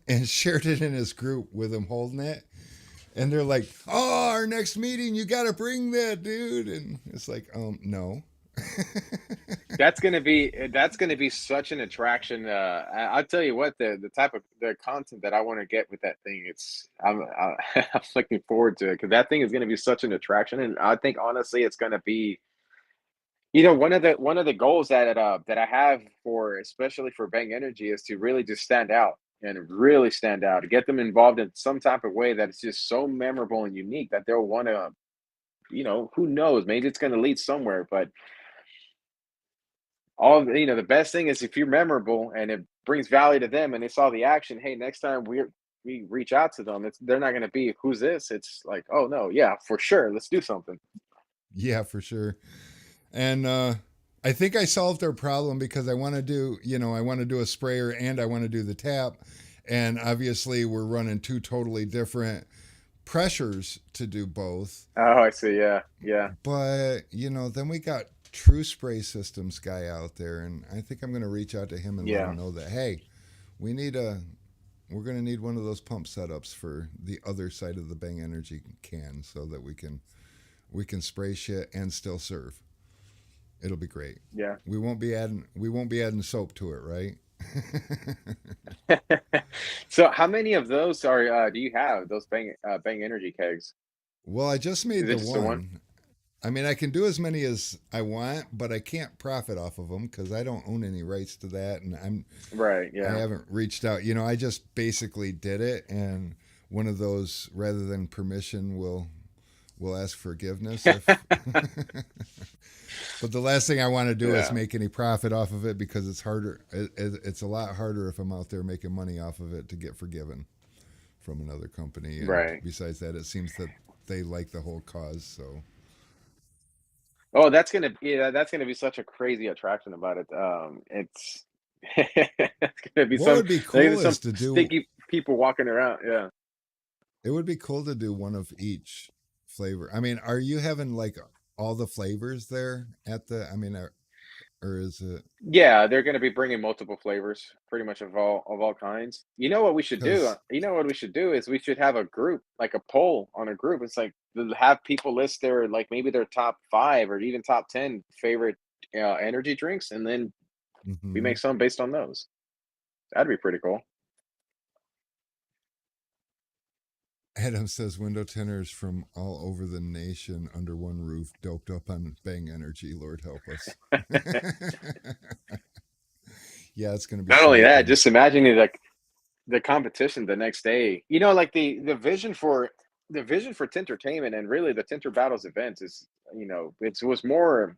and shared it in his group with him holding it. And they're like, "Oh, our next meeting, you got to bring that, dude." And it's like, no. That's gonna be such an attraction. I'll tell you what, the type of the content that I want to get with that thing, I'm looking forward to it because that thing is gonna be such an attraction, and I think honestly, it's gonna be one of the goals that I have for especially for Bang Energy is to really just stand out and really stand out to get them involved in some type of way that is just so memorable and unique that they'll want to who knows, maybe it's going to lead somewhere, but the best thing is if you're memorable and it brings value to them and they saw the action, hey, next time we reach out to them, they're not going to be who's this, it's like, oh no, yeah, for sure, let's do something. Yeah, for sure. And I think I solved their problem because I want to do a sprayer and I want to do the tap. And obviously, we're running two totally different pressures to do both. Oh, I see. Yeah, yeah, But, then we got True Spray Systems guy out there. And I think I'm going to reach out to him and let yeah, him know that, hey, we need we're going to need one of those pump setups for the other side of the Bang Energy can so that we can spray shit and still serve. It'll be great. yeah. We won't be adding soap to it, right? So how many of those are do you have, those Bang Energy kegs? Well, I just Is made it the just the one? one. I mean, I can do as many as I want, but I can't profit off of them because I don't own any rights to that, and Right, I yeah. haven't reached out. I just basically did it, and one of those rather than permission will ask forgiveness if. But the last thing I want to do is Yeah, make any profit off of it because it's harder. It's a lot harder if I'm out there making money off of it to get forgiven from another company. And right. besides that, it seems that they like the whole cause. So Oh, that's gonna be such a crazy attraction about it. It's it's gonna be what some would be there's cool some is to do. sticky people walking around. Yeah. It would be cool to do one of each flavor. I mean, are you having like all the flavors there at the? I mean, or is it Yeah, they're gonna be bringing multiple flavors, pretty much of all kinds. You know what we should do? because? You know what we should do is we should have a group, like a poll on a group. It's like have people list their like maybe their top 5 or even top 10 favorite energy drinks, and then we Mm-hmm. make some based on those. That'd be pretty cool. Adam says window tenors from all over the nation under one roof, doped up on Bang Energy. Lord help us. Yeah, it's going to be Not only sweet. that, And just imagining like the competition the next day. Like the vision for the vision for Tintertainment and really the Tinter Battles events is, it was more,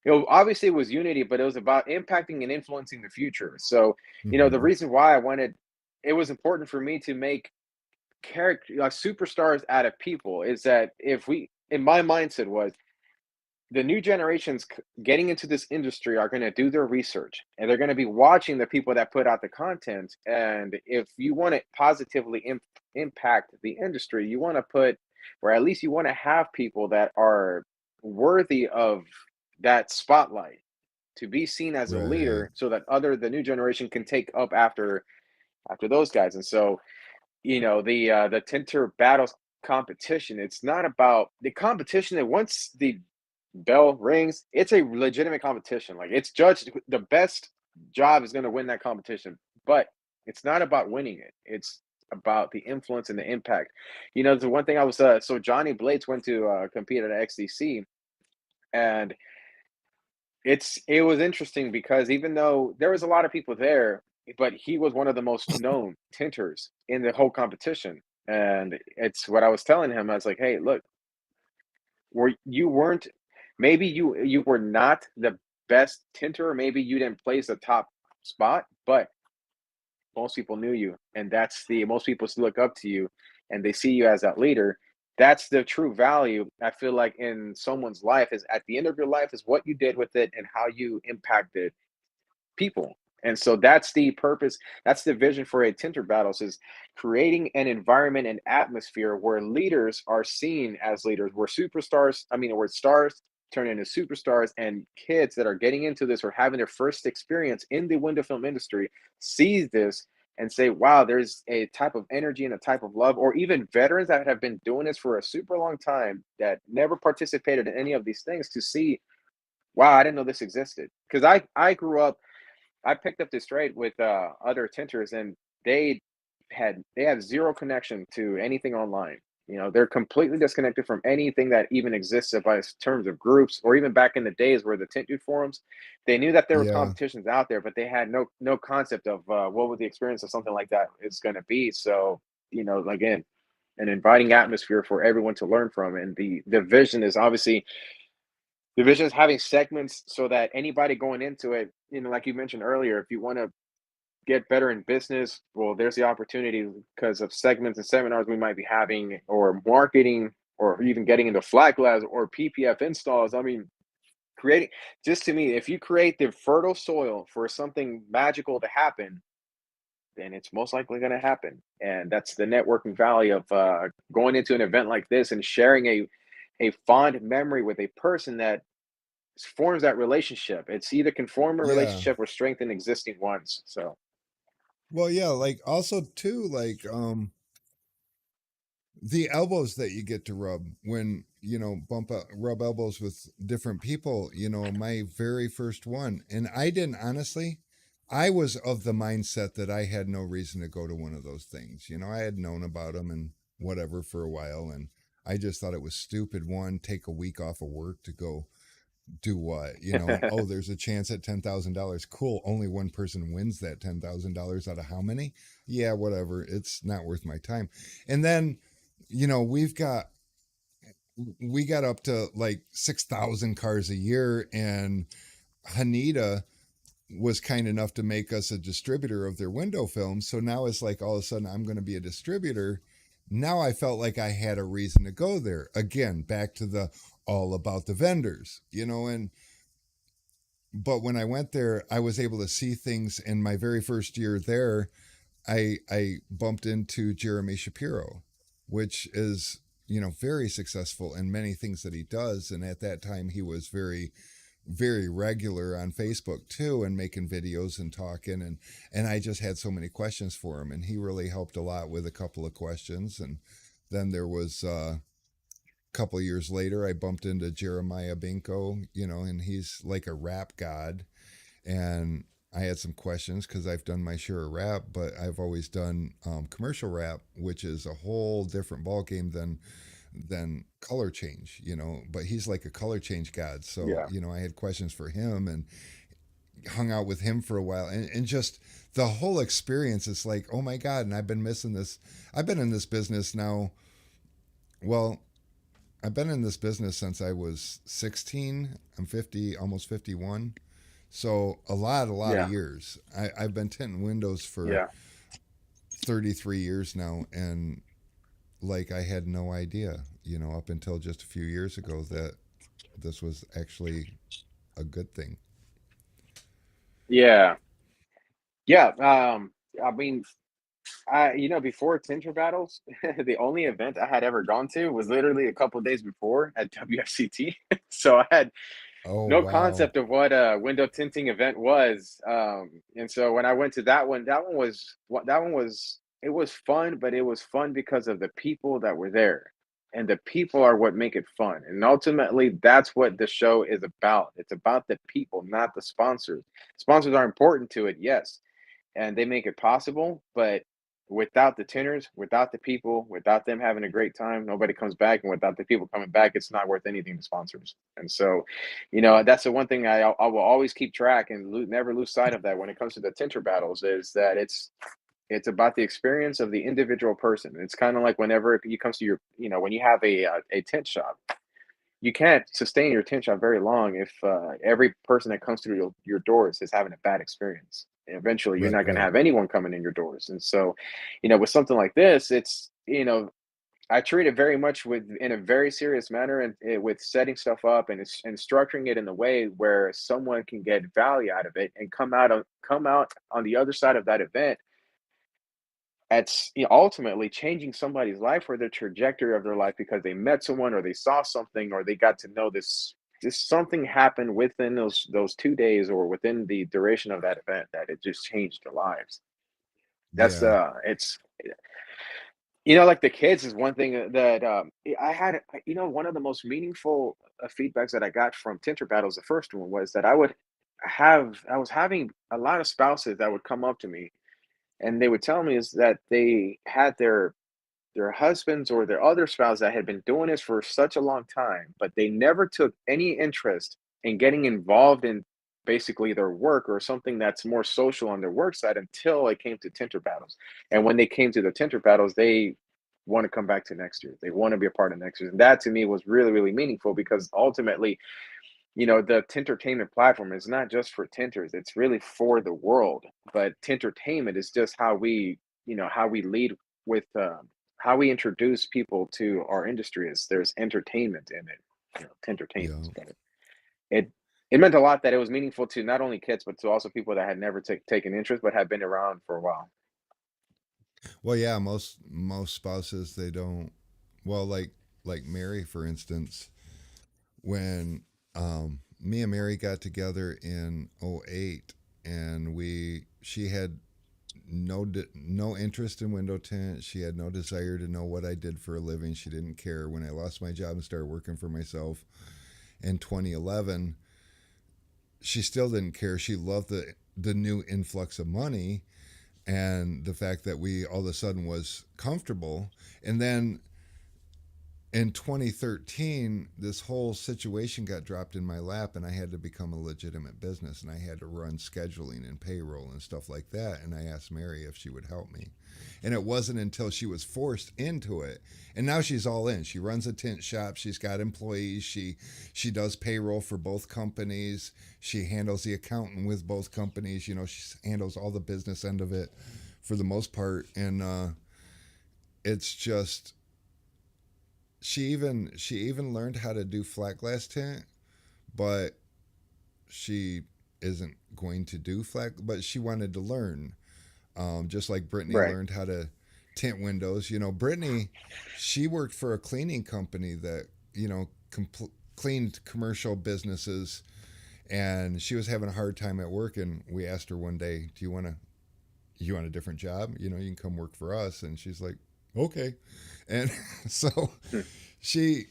obviously it was unity, but it was about impacting and influencing the future. So, the Hmm. reason why it was important for me to make character like superstars out of people is that if we, in my mindset was the new generations getting into this industry are going to do their research and they're going to be watching the people that put out the content. And if you want to positively impact the industry, you want to put, or at least you want to have people that are worthy of that spotlight to be seen as a Right. leader so that the new generation can take up after those guys. And so, the Tinter Battles competition, it's not about the competition. That once the bell rings, it's a legitimate competition. Like, it's judged, the best job is going to win that competition, but it's not about winning it. It's about the influence and the impact. The one thing I was so Johnny Blades went to compete at XDC, and it was interesting because even though there was a lot of people there, but he was one of the most known tinters in the whole competition. And it's what I was telling him. I was like, "Hey, look, you weren't, maybe you were not the best tinter, or maybe you didn't place the top spot, but most people knew you, and that's the most people look up to you, and they see you as that leader. That's the true value I feel like in someone's life, is at the end of your life is what you did with it and how you impacted people. And so that's the purpose, that's the vision for a Tinter Battles, is creating an environment and atmosphere where leaders are seen as leaders, where superstars, I mean, where stars turn into superstars, and kids that are getting into this or having their first experience in the window film industry sees this and say, wow, there's a type of energy and a type of love, or even veterans that have been doing this for a super long time that never participated in any of these things to see, wow, I didn't know this existed. Because I grew up, I picked up this trade with other tinters, and they they have zero connection to anything online. They're completely disconnected from anything that even exists by terms of groups, or even back in the days where the tint dude forums, they knew that there were Yeah. competitions out there, but they had no concept of what would the experience of something like that is going to be. So, again, an inviting atmosphere for everyone to learn from, and the vision is obviously, divisions having segments so that anybody going into it, like you mentioned earlier, if you want to get better in business, well, there's the opportunity because of segments and seminars we might be having, or marketing, or even getting into flat glass or PPF installs. I mean, creating, just to me, if you create the fertile soil for something magical to happen, then it's most likely going to happen. And that's the networking value of going into an event like this and sharing a fond memory with a person that forms that relationship. It's either can form a Yeah. relationship or strengthen existing ones. So Well, yeah, like also too, like the elbows that you get to rub when rub elbows with different people. My very first one, and I didn't honestly. I was of the mindset that I had no reason to go to one of those things. I had known about them and whatever for a while, and I just thought it was stupid. One, take a week off of work to go do what, and oh, there's a chance at $10,000. Cool. Only one person wins that $10,000 out of how many? Yeah, whatever. It's not worth my time. And then, we've got we got up to like 6,000 cars a year, and Haneda was kind enough to make us a distributor of their window films. So now it's like all of a sudden I'm going to be a distributor. Now I felt like I had a reason to go there. Again, back to the all about the vendors, and but when I went there, I was able to see things. In my very first year there, I bumped into Jeremy Shapiro, which is very successful in many things that he does. And at that time, he was very regular on Facebook too, and making videos and talking. And I just had so many questions for him, and he really helped a lot with a couple of questions. And then there was couple of years later, I bumped into Jeremiah Binko, and he's like a rap god. And I had some questions because I've done my share of rap, but I've always done commercial rap, which is a whole different ballgame than color change, But he's like a color change god, so yeah, I had questions for him and hung out with him for a while, and just the whole experience is like, oh my god! And I've been missing this. I've been in this business now Well, I've been in this business since I was 16. I'm 50, almost 51. So a lot of Yeah, years. I've been tinting windows for yeah, 33 years now, and like I had no idea, up until just a few years ago that this was actually a good thing. yeah, yeah. I mean, before Tinter Battles, the only event I had ever gone to was literally a couple of days before at WFCT. So I had Oh, no wow. concept of what a window tinting event was. And so when I went to that one was it was fun, but it was fun because of the people that were there. And the people are what make it fun. And ultimately, that's what the show is about. It's about the people, not the sponsors. Sponsors are important to it, yes, and they make it possible. But without the tenors, without the people, without them having a great time, nobody comes back. And without the people coming back, it's not worth anything to sponsors. And so, that's the one thing I will always keep track and never lose sight of that when it comes to the Tinter battles is that it's about the experience of the individual person. It's kind of like whenever it comes to when you have a tent shop, you can't sustain your attention very long if every person that comes through your doors is having a bad experience. Eventually, you're Right, not going to right. have anyone coming in your doors. And so, with something like this, I treat it very much with in a very serious manner and with setting stuff up and structuring it in a way where someone can get value out of it and come out on the other side of that event ultimately changing somebody's life or the trajectory of their life because they met someone or they saw something or they got to know this something happened within those 2 days or within the duration of that event that it just changed their lives. That's Yeah. it's like the kids is one thing that I had. One of the most meaningful feedbacks that I got from Tinter Battles, the first one, was that I was having a lot of spouses that would come up to me and they would tell me is that they had their husbands or their other spouse that had been doing this for such a long time, but they never took any interest in getting involved in basically their work or something that's more social on their work side until it came to Tinter Battles. And when they came to the Tinter Battles, they want to come back to next year. They want to be a part of next year. And that to me was really, really meaningful because ultimately, the Tintertainment platform is not just for tinters, it's really for the world. But Tintertainment is just how we lead with how we introduce people to our industry is there's entertainment in it, Tintertainment. Yeah. But it it meant a lot that it was meaningful to not only kids but to also people that had never taken interest but had been around for a while. Well, yeah, most spouses they don't. Well, like Mary, for instance, when me and Mary got together in '08, and she had no interest in window tint. She had no desire to know what I did for a living. She didn't care. When I lost my job and started working for myself in 2011, she still didn't care. She loved the new influx of money and the fact that we all of a sudden was comfortable. And then in 2013, this whole situation got dropped in my lap, and I had to become a legitimate business, and I had to run scheduling and payroll and stuff like that. And I asked Mary if she would help me, and it wasn't until she was forced into it. And now she's all in. She runs a tint shop. She's got employees. She does payroll for both companies. She handles the accountant with both companies. She handles all the business end of it for the most part. And it's just she even learned how to do flat glass tint, but she isn't going to do flat. But she wanted to learn, just like Brittany Right. learned how to tint windows. Brittany, she worked for a cleaning company that cleaned commercial businesses, and she was having a hard time at work. And we asked her one day, "Do you want a different job? You can come work for us." And she's like, "Okay." And so Hmm. she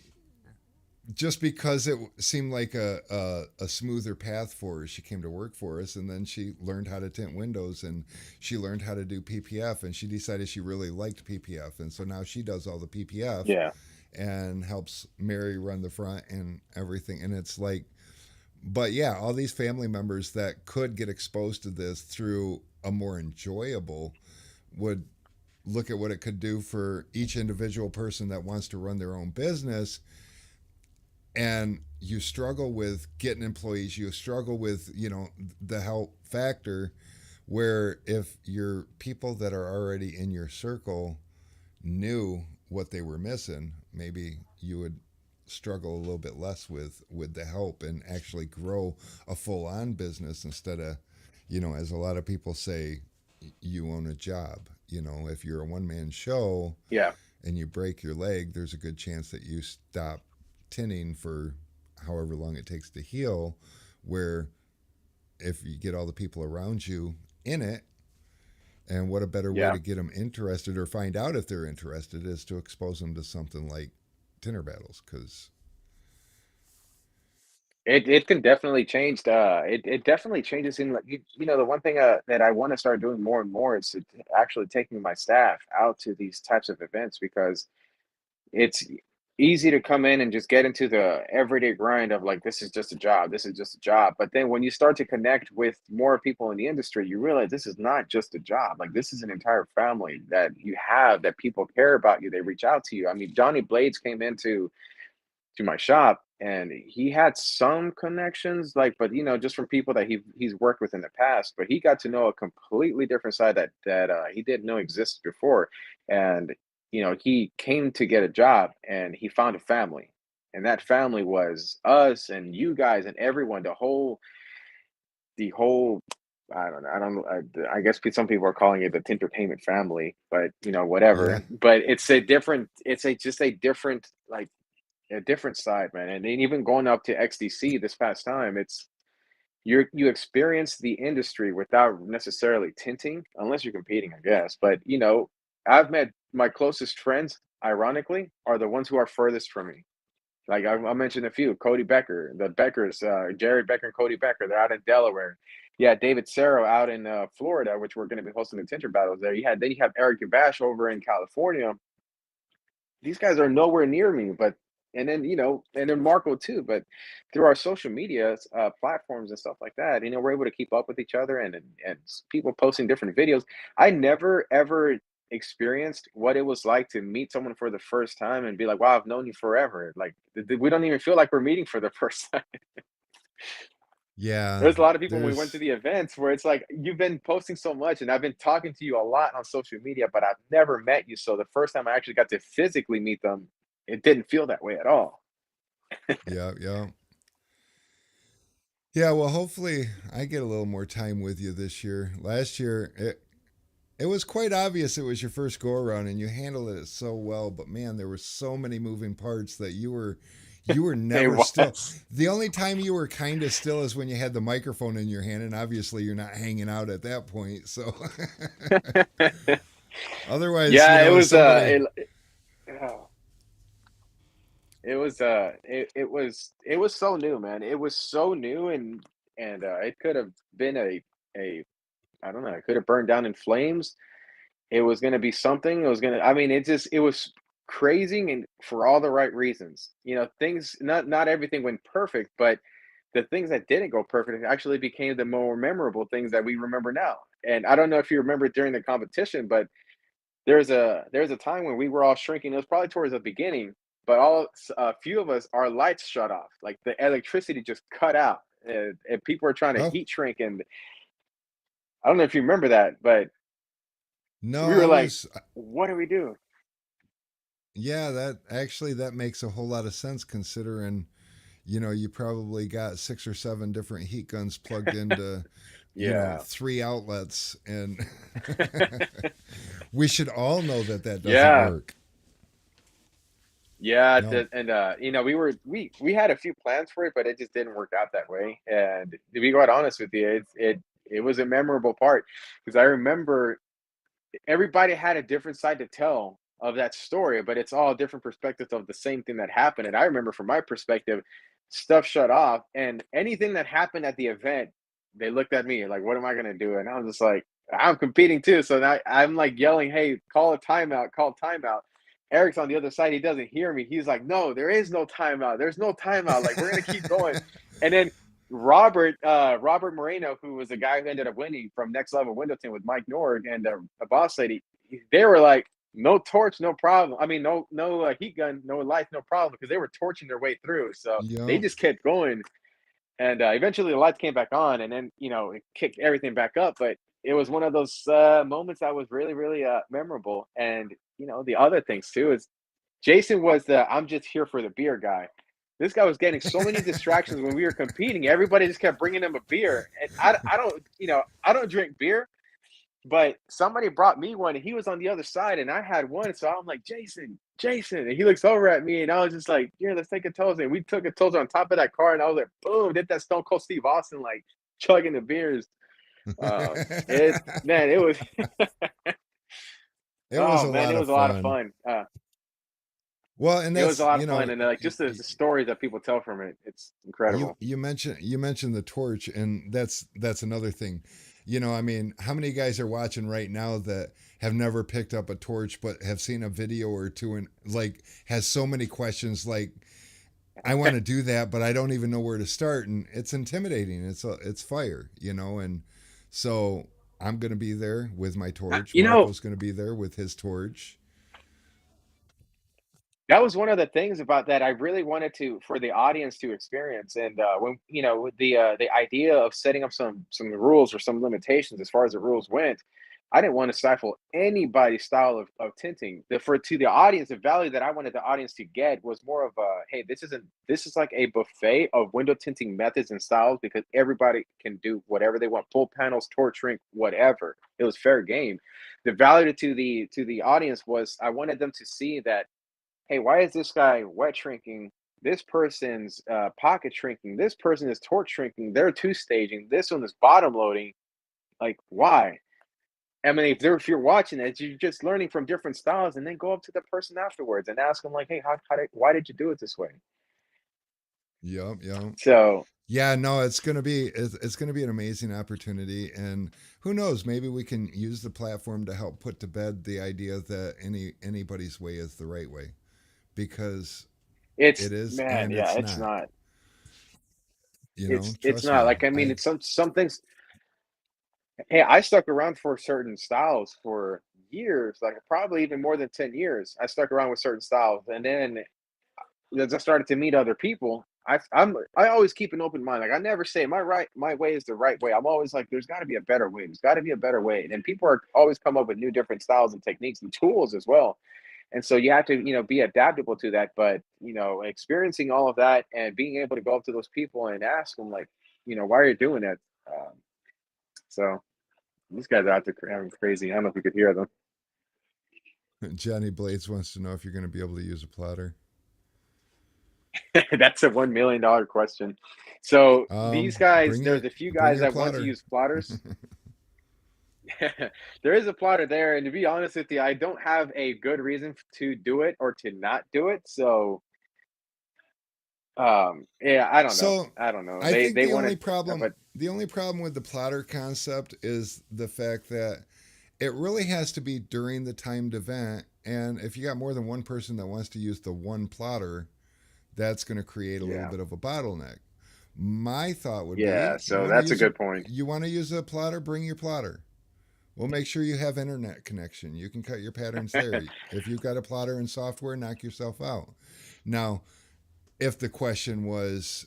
just because it seemed like a smoother path for her, she came to work for us, and then she learned how to tint windows, and she learned how to do PPF, and she decided she really liked PPF, and so now she does all the PPF Yeah. and helps Mary run the front and everything. And it's like, but yeah, all these family members that could get exposed to this through a more enjoyable would look at what it could do for each individual person that wants to run their own business, and you struggle with getting employees, you struggle with, the help factor, where if your people that are already in your circle knew what they were missing, maybe you would struggle a little bit less with the help and actually grow a full on business instead of, as a lot of people say, you own a job. If you're a one man show Yeah. and you break your leg, there's a good chance that you stop tinning for however long it takes to heal. Where if you get all the people around you in it, and what a better way Yeah. to get them interested or find out if they're interested is to expose them to something like Tinter Battles, because It can definitely change it definitely changes in, like, the one thing that I want to start doing more and more is actually taking my staff out to these types of events, because it's easy to come in and just get into the everyday grind of, like, this is just a job, this is just a job. But then when you start to connect with more people in the industry, you realize this is not just a job. Like, this is an entire family that you have, that people care about you. They reach out to you. I mean, Johnny Blades came into my shop, and he had some connections, like, but just from people that he's worked with in the past. But he got to know a completely different side that he didn't know existed before. And he came to get a job, and he found a family, and that family was us and you guys and everyone, the whole I guess some people are calling it the Tintertainment family, but yeah, whatever. But just a different, like, a different side, man. And then even going up to XDC this past time, you experience the industry without necessarily tinting, unless you're competing, I guess. But I've met my closest friends, ironically, are the ones who are furthest from me. Like, I mentioned a few: Cody Becker, the Beckers, Jared Becker and Cody Becker. They're out in Delaware. Yeah, David Serro out in Florida, which we're going to be hosting the Tinter Battles there. You have Eric Gabash over in California. These guys are nowhere near me, but and then and then Marco too. But through our social media platforms and stuff like that, we're able to keep up with each other, and people posting different videos. I never ever experienced what it was like to meet someone for the first time and be like, wow, I've known you forever. Like, we don't even feel like we're meeting for the first time. yeah. There's a lot of people when we went to There's the events where it's like, you've been posting so much and I've been talking to you a lot on social media, but I've never met you. So the first time I actually got to physically meet them, it didn't feel that way at all. yeah, yeah, yeah. Well, hopefully, I get a little more time with you this year. Last year, it was quite obvious it was your first go around, and you handled it so well. But man, there were so many moving parts that you were It never still. was. The only time you were kind of still is when you had the microphone in your hand, and obviously you're not hanging out at that point. So otherwise, Yeah, it was somebody. oh, it was so new, man. It was so new, and it could have been a I don't know, it could have burned down in flames. It was gonna be something. It was gonna. I mean, it was crazy, and for all the right reasons. Things, not everything went perfect, but the things that didn't go perfect actually became the more memorable things that we remember now. And I don't know if you remember during the competition, but there's a time when we were all shrinking. It was probably towards the beginning, but a few of us, our lights shut off. Like, the electricity just cut out, and people were trying to Oh heat shrink. And I don't know if you remember that, but no, we I were like, was. "What do we do?" Yeah, that makes a whole lot of sense considering you probably got 6 or 7 different heat guns plugged into Yeah. 3 outlets, and we should all know that that doesn't Yeah. work. Yeah, No. and we had a few plans for it, but it just didn't work out that way. And to be quite honest with you, it was a memorable part, because I remember everybody had a different side to tell of that story, but it's all different perspectives of the same thing that happened. And I remember, from my perspective, stuff shut off, and anything that happened at the event, they looked at me like, "What am I gonna do?" And I was just like, "I'm competing too." So now I'm like yelling, "Hey, call a timeout! Call timeout!" Eric's on the other side. He doesn't hear me. He's like, "No, there is no timeout. There's no timeout. Like, we're gonna keep going." And then Robert Moreno, who was the guy who ended up winning from Next Level Windowton with Mike Nord and a boss lady, they were like, no torch, no problem. I mean, no heat gun, no light, no problem, because they were torching their way through. So they Yep. just kept going, and eventually the lights came back on, and then it kicked everything back up. But it was one of those moments that was really, really memorable. And the other things too is Jason was the I'm just here for the beer guy. This guy was getting so many distractions when we were competing. Everybody just kept bringing him a beer, and I don't drink beer, but somebody brought me one, and he was on the other side, and I had one. So I'm like, Jason, and he looks over at me, and I was just like, here, let's take a toast. And we took a toast on top of that car, and I was like, boom, did that Stone Cold Steve Austin like chugging the beers. It man, it was It was oh a man, lot it of was a lot of fun. fun. Well, and It was a that's, lot of fun, and like just the stories that people tell from it, it's you incredible. mentioned the torch, and that's another thing. I mean, how many guys are watching right now that have never picked up a torch but have seen a video or two and like has so many questions like I want to do that but I don't even know where to start, and it's intimidating. It's fire, and so I'm going to be there with my torch. You know, Marco's going to be there with his torch. that was one of the things about that I really wanted to for the audience to experience. And when with the idea of setting up some rules or some limitations as far as the rules went, I didn't want to stifle anybody's style of tinting. For to the audience, the value that I wanted the audience to get was more of a hey, this is like a buffet of window tinting methods and styles, because everybody can do whatever they want, pull panels, torch shrink, whatever. It was fair game. The value to the audience was I wanted them to see that hey, why is this guy wet shrinking? This person's pocket shrinking. This person is torch shrinking. They're two staging. This one is bottom loading. Like, why? I mean, if you're watching it, you're just learning from different styles, and then go up to the person afterwards and ask them like, hey, why did you do it this way? Yep, yep. So Yeah, no, it's going to be an amazing opportunity, and who knows, maybe we can use the platform to help put to bed the idea that anybody's way is the right way, because it's it is man, and yeah, it's it's not. not. It's Trust not me. like I mean, I it's some things. Hey, I stuck around for certain styles for years, like probably even more than 10 years. I stuck around with certain styles, and then as I started to meet other people, I always keep an open mind. Like I never say my way is the right way. I'm always like, there's got to be a better way. There's got to be a better way. And people are always come up with new different styles and techniques and tools as well. And so you have to be adaptable to that. But experiencing all of that and being able to go up to those people and ask them like, why are you doing that? So these guys are out there having crazy. I don't know if you could hear them. Johnny Blades wants to know if you're going to be able to use a plotter. That's a $1 million question. So these guys, there's a few Bring guys your that want to plotter. use plotters. There is a plotter there, and to be honest with you, I don't have a good reason to do it or to not do it. So, yeah, I don't know. So I don't know. I They think they wanted, but the only problem with the plotter concept is the fact that it really has to be during the timed event, and if you got more than one person that wants to use the one plotter, that's going to create a little yeah, bit of a bottleneck. My thought would yeah. be So that's a good point. you want to use a plotter, bring your plotter. We'll make sure you have internet connection. You can cut your patterns there. If you've got a plotter in software, knock yourself out. Now, if the question was,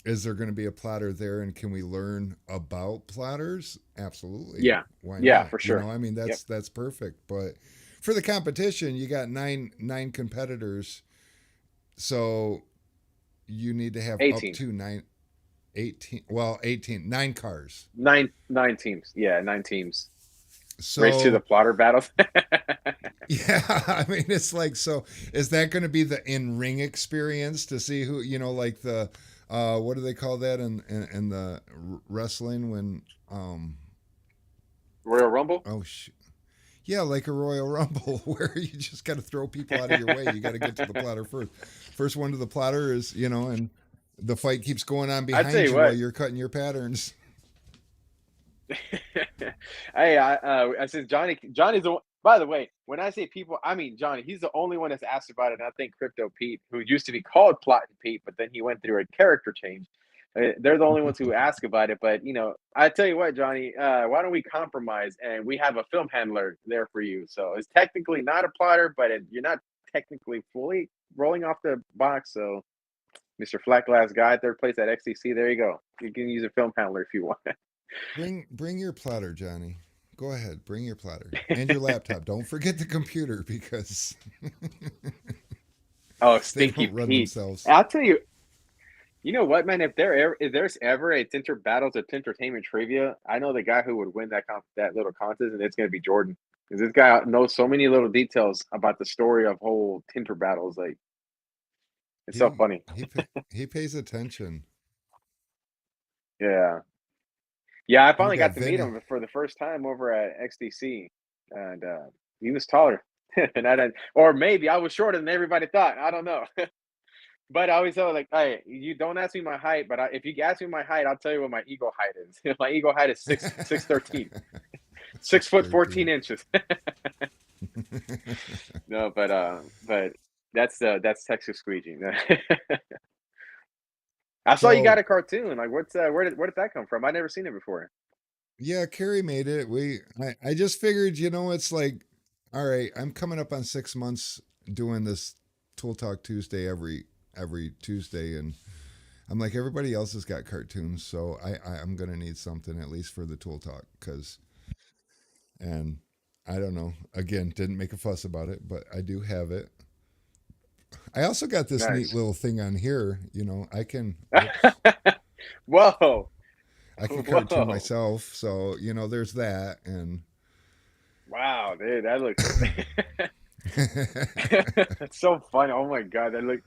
is there going to be a plotter there and can we learn about plotters? Absolutely. Yeah, Why yeah, not? for sure. I mean, Yep, that's perfect. But for the competition, you got nine competitors, so you need to have up 18, to 18, well, 18, nine cars. nine teams. Yeah, 9 teams. Race to the So plotter battles. yeah, I mean, it's like, so is that going to be the in ring experience to see who, like the, what do they call that in the wrestling when, Royal Rumble. oh, yeah, like a Royal Rumble where you just got to throw people out of your way. You got to get to the plotter first. First one to the plotter is, and the fight keeps going on I tell behind you you while what. you're cutting your patterns. Hey, I said Johnny's the one. By the way, when I say people, I mean Johnny. He's the only one that's asked about it. And I think Crypto Pete, who used to be called Plot and Pete, but then he went through a character change. They're the only ones who ask about it. But I tell you what, Johnny, why don't we compromise and we have a film handler there for you? So it's technically not a plotter, but you're not technically fully rolling off the box. So Mr. Flat Glass Guy, third place at XTC. There you go. You can use a film handler if you want. Bring your platter, Johnny. Go ahead, bring your platter and your laptop. Don't forget the computer because Oh, they Stinky don't run Pete. themselves. I'll tell you, you know what, man? If there's ever a Tinter Battles or Tintertainment trivia, I know the guy who would win that little contest, and it's gonna be Jordan. Because this guy knows so many little details about the story of whole Tinter Battles. Like, it's so He funny. he he pays attention. Yeah. Yeah, I We finally got got to meet Vinny. him for the first time over at XDC, and he was taller, and I didn't, or maybe I was shorter than everybody thought. I don't know, but I always tell like, hey, you don't ask me my height, but if you ask me my height, I'll tell you what my ego height is. My ego height is 6'13", 6 foot 14 6'13". inches. No, but that's Texas Squeegee. I saw you got So a cartoon. Like, where did that come from? I never seen it before. yeah, Carrie made it. I just figured, it's like, all right, I'm coming up on 6 months doing this Tool Talk Tuesday every Tuesday, and I'm like, everybody else has got cartoons, so I'm gonna need something at least for the Tool Talk, and I don't know. Again, didn't make a fuss about it, but I do have it. I also got this neat Nice. little thing on here. I can, whoops, Whoa, I can cartoon whoa. myself, so there's that, and Wow, dude, that looks that's so funny. Oh my god, that look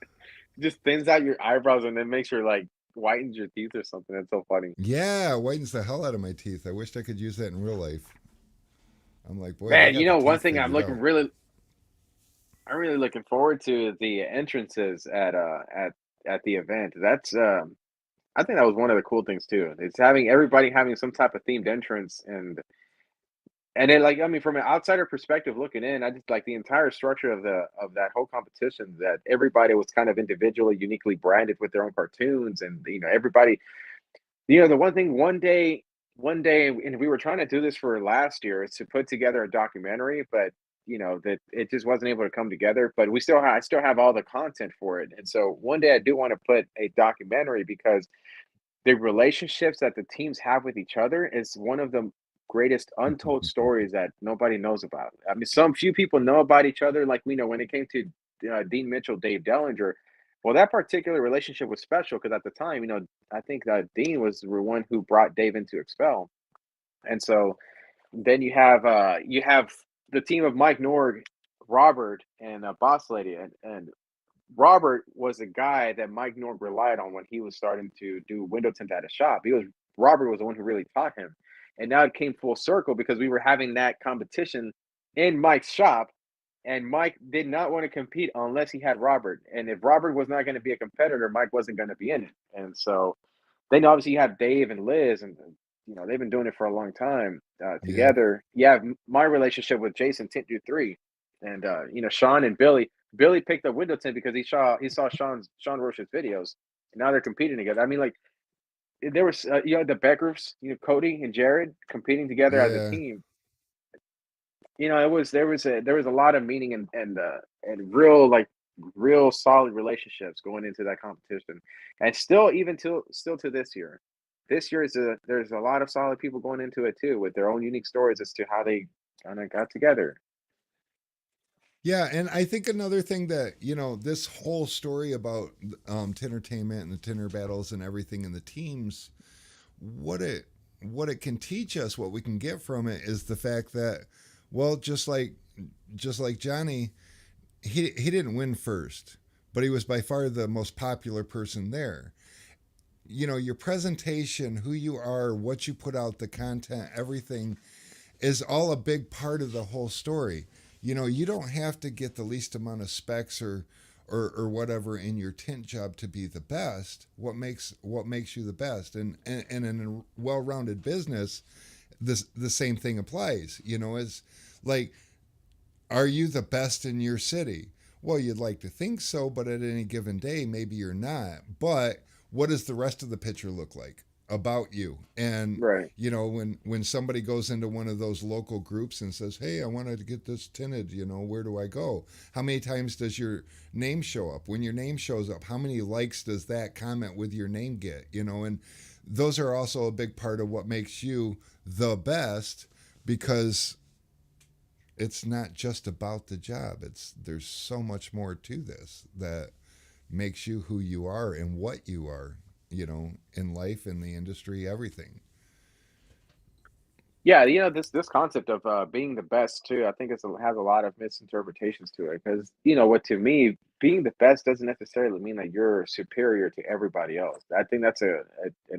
just thins out your eyebrows and then makes your like whitens your teeth or something. That's so funny. yeah, whitens the hell out of my teeth. I wished I could use that in real life. I'm like, boy, they Man, got the one teeth thing figured out. I'm really looking forward to is the entrances at the event. That's I think that was one of the cool things too. It's having everybody having some type of themed entrance and then, like, I mean, from an outsider perspective looking in, I just like the entire structure of that whole competition. That everybody was kind of individually, uniquely branded with their own cartoons, and everybody. The one thing, one day, and we were trying to do this for last year, is to put together a documentary, but that it just wasn't able to come together. But I still have all the content for it, and so one day I do want to put a documentary because the relationships that the teams have with each other is one of the greatest untold stories that nobody knows about. I mean, some few people know about each other, like we know when it came to Dean Mitchell, Dave Dellinger. Well, that particular relationship was special because at the time, I think that Dean was the one who brought Dave into Expel, and so then you have the team of Mike Norg, Robert, and Boss Lady, and Robert was a guy that Mike Norg relied on when he was starting to do window tint at a shop. Robert was the one who really taught him. And now it came full circle because we were having that competition in Mike's shop, and Mike did not want to compete unless he had Robert. And if Robert was not going to be a competitor, Mike wasn't going to be in it. And so then obviously you have Dave and Liz, and they've been doing it for a long time Yeah, together. Yeah, my relationship with Jason Tint do three, and Sean and Billy. Billy picked up window tint because he saw Sean Roche's videos, and now they're competing together. I mean, like there was the Beckers, Cody and Jared competing together as a yeah, team. There was a lot of meaning and real real solid relationships going into that competition, and still to this year. This year there's a lot of solid people going into it too with their own unique stories as to how they kind of got together. yeah. And I think another thing that this whole story about entertainment and the Tinter Battles and everything in the teams, what it what it can teach us, what we can get from it, is the fact that, well, just like Johnny, he didn't win first, but he was by far the most popular person there. Your presentation, who you are, what you put out, the content, everything is all a big part of the whole story. You don't have to get the least amount of specs or whatever in your tint job to be the best. What makes you the best? And in a well-rounded business, the same thing applies. As like, are you the best in your city? Well, you'd like to think so, but at any given day, maybe you're not. But what does the rest of the picture look like about you? And Right. when somebody goes into one of those local groups and says, "Hey, I wanted to get this tinted, where do I go?" How many times does your name show up? When your name shows up, how many likes does that comment with your name get? And those are also a big part of what makes you the best, because it's not just about the job. There's so much more to this that makes you who you are and what you are, in life, in the industry, everything. Yeah, this concept of being the best too, I think has a lot of misinterpretations to it because what to me being the best doesn't necessarily mean that you're superior to everybody else. I think that's an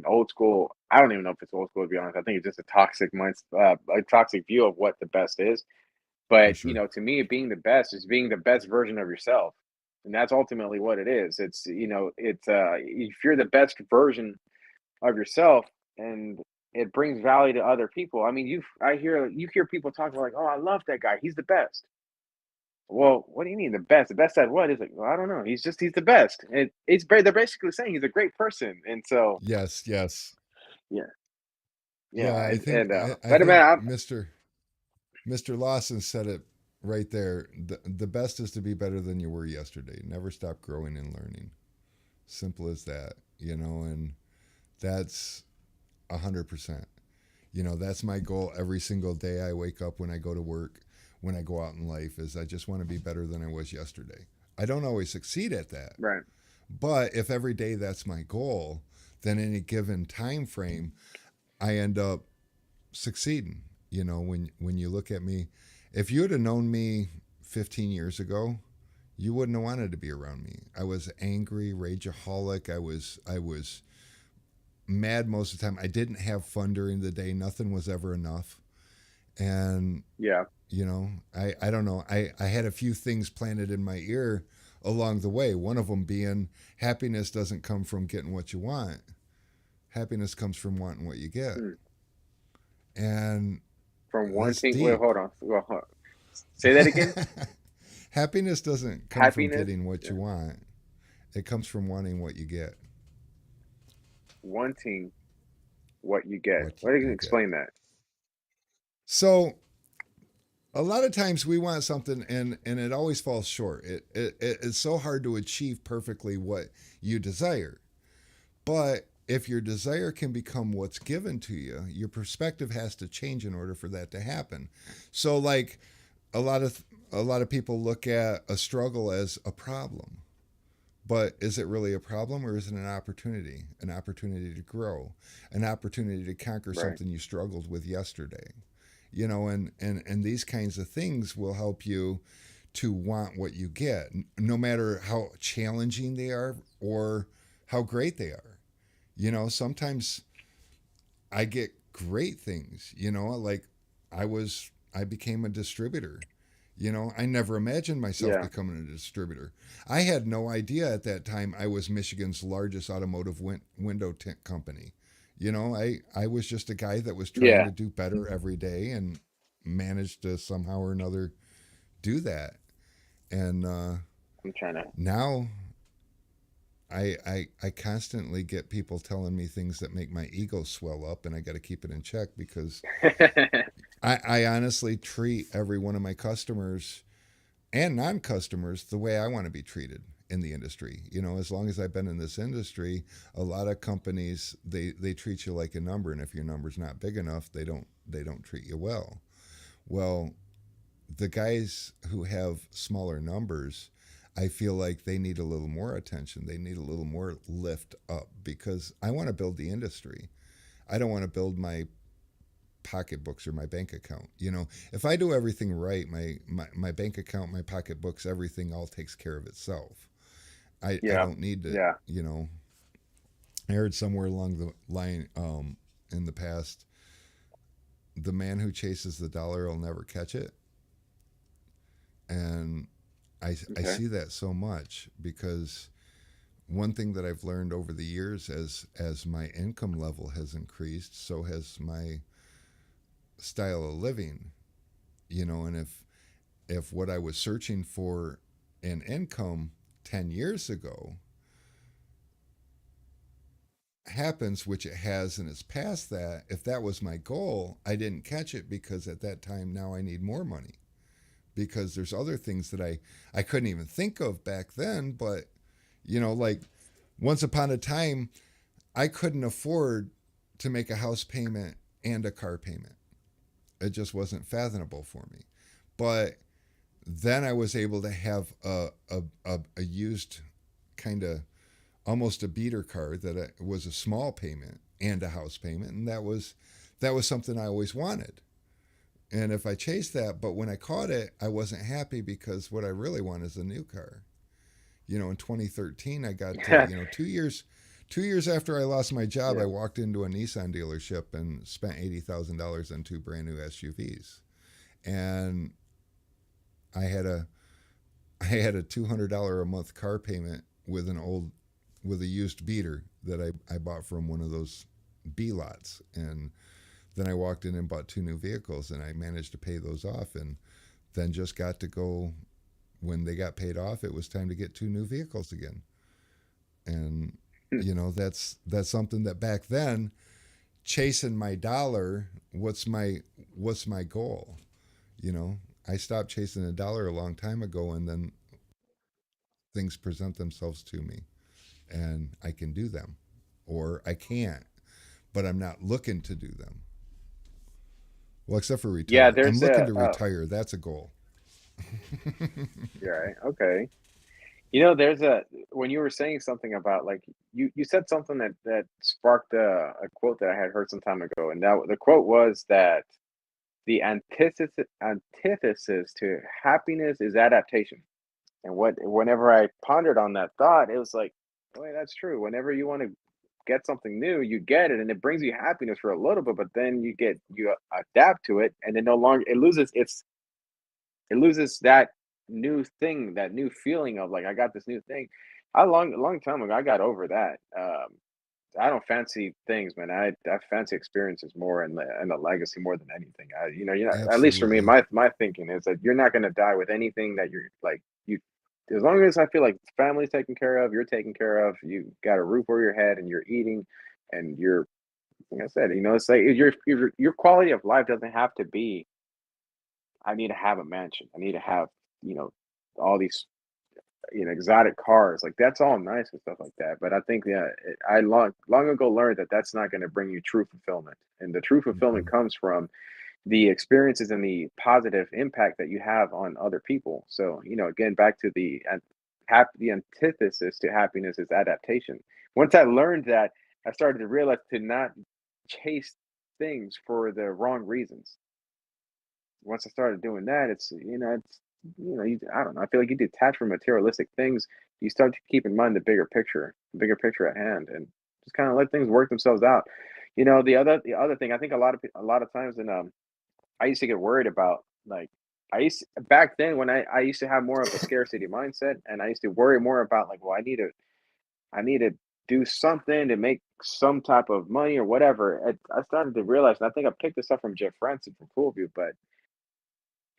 old school. I don't even know if it's old school to be honest. I think it's just a toxic view of what the best is. For But sure. to me, being the best is being the best version of yourself, and that's ultimately what it is. It's if you're the best version of yourself and it brings value to other people. I mean, you hear people talking like, "Oh, I love that guy. He's the best." Well, what do you mean the best? The best at what? Is like, well, I don't know. He's the best. They're basically saying he's a great person. And so, Yes, yes. yeah, Yeah, yeah, I think I but man, think Mr. Lawson said it right there. The best is to be better than you were yesterday. Never stop growing and learning. Simple as that, and that's 100%. That's my goal every single day I wake up, when I go to work, when I go out in life, is I just want to be better than I was yesterday. I don't always succeed at that. right, But if every day that's my goal, then in a given time frame, I end up succeeding. When you look at me, if you would have known me 15 years ago, you wouldn't have wanted to be around me. I was angry, rageaholic. I was mad most of the time. I didn't have fun during the day. Nothing was ever enough. And yeah, I don't know. I had a few things planted in my ear along the way. One of them being, happiness doesn't come from getting what you want. Happiness comes from wanting what you get. mm. And From that's wanting. Wait, deep. hold on. Say that again. Happiness doesn't come from Happiness, getting what you yeah, want. It comes from wanting what you get. wanting what you get. What What do you you get. explain that? So a lot of times we want something, and it always falls short. It's so hard to achieve perfectly what you desire. But if your desire can become what's given to you, your perspective has to change in order for that to happen. So like a lot of a lot of people look at a struggle as a problem. But is it really a problem, or is it an opportunity? An opportunity to grow, an opportunity to conquer Right. something you struggled with yesterday. And these kinds of things will help you to want what you get, no matter how challenging they are or how great they are. Sometimes I get great things, like I became a distributor. I never imagined myself Yeah. becoming a distributor. I had no idea at that time I was Michigan's largest automotive window tint company. I was just a guy that was trying Yeah. to do better every day and managed to somehow or another do that. And I'm trying to. now I constantly get people telling me things that make my ego swell up, and I got to keep it in check, because I honestly treat every one of my customers and non-customers the way I want to be treated in the industry. As long as I've been in this industry, a lot of companies, they treat you like a number, and if your number's not big enough, they don't treat you well. Well, the guys who have smaller numbers, I feel like they need a little more attention. They need a little more lift up, because I want to build the industry. I don't want to build my pocketbooks or my bank account. If I do everything right, my bank account, my pocketbooks, everything all takes care of itself. I Yeah. don't need to, Yeah. I heard somewhere along the line, in the past, the man who chases the dollar will never catch it. And I Okay. see that so much, because one thing that I've learned over the years, as my income level has increased, so has my style of living. And if what I was searching for in income 10 years ago happens, which it has and it's past that, if that was my goal, I didn't catch it because at that time now I need more money because there's other things that I couldn't even think of back then. But like once upon a time, I couldn't afford to make a house payment and a car payment. It just wasn't fathomable for me. But then I was able to have a used kind of almost a beater car that was a small payment and a house payment, and that was something I always wanted. And if I chased that, but when I caught it, I wasn't happy because what I really want is a new car. In 2013, I got Yeah. 2 years after I lost my job, I Yeah. walked into a Nissan dealership and spent $80,000 on two brand new SUVs, and I had a I had a $200 a month car payment with a used beater that I bought from one of those B lots, and then I walked in and bought two new vehicles, and I managed to pay those off, and then just got to go when they got paid off. It was time to get two new vehicles again, and that's something that back then chasing my dollar. What's my goal? You know, I stopped chasing a dollar a long time ago, and then things present themselves to me, and I can do them, or I can't, but I'm not looking to do them. Well, except for Yeah, retire. I'm there's looking a to retire. That's a goal. you're right. Okay. There's a when you were saying something about like you said something that sparked a quote that I had heard some time ago, and that the quote was that the antithesis to happiness is adaptation. And whenever I pondered on that thought, it was like, boy, that's true. Whenever you want to get something new, you get it, and it brings you happiness for a little bit, but then you adapt to it, and then no longer it loses that new thing, that new feeling of like I got this new thing. A long time ago, I got over that. I don't fancy things, man. I fancy experiences more and the legacy more than anything. At least for me, Absolutely. my thinking is that you're not gonna die with anything that you're like you. As long as I feel like family's taken care of, you're taken care of, you got a roof over your head, and you're eating, and you're like I said, it's like your quality of life doesn't have to be. I need to have a mansion. I need to have you know all these exotic cars. Like that's all nice and stuff like that. But I think yeah, I long ago learned that that's not going to bring you true fulfillment. And the true fulfillment Mhm. comes from the experiences and the positive impact that you have on other people. So again, back to the antithesis to happiness is adaptation. Once I learned that, I started to realize to not chase things for the wrong reasons. Once I started doing that, I don't know. I feel like you detach from materialistic things. You start to keep in mind the bigger picture at hand, and just kind of let things work themselves out. The other thing, I think a lot of times, and I used to get worried about like back then when I used to have more of a scarcity mindset, and I used to worry more about like, well, I need to do something to make some type of money or whatever. I started to realize, and I think I picked this up from Jeff Francis from Coolview, but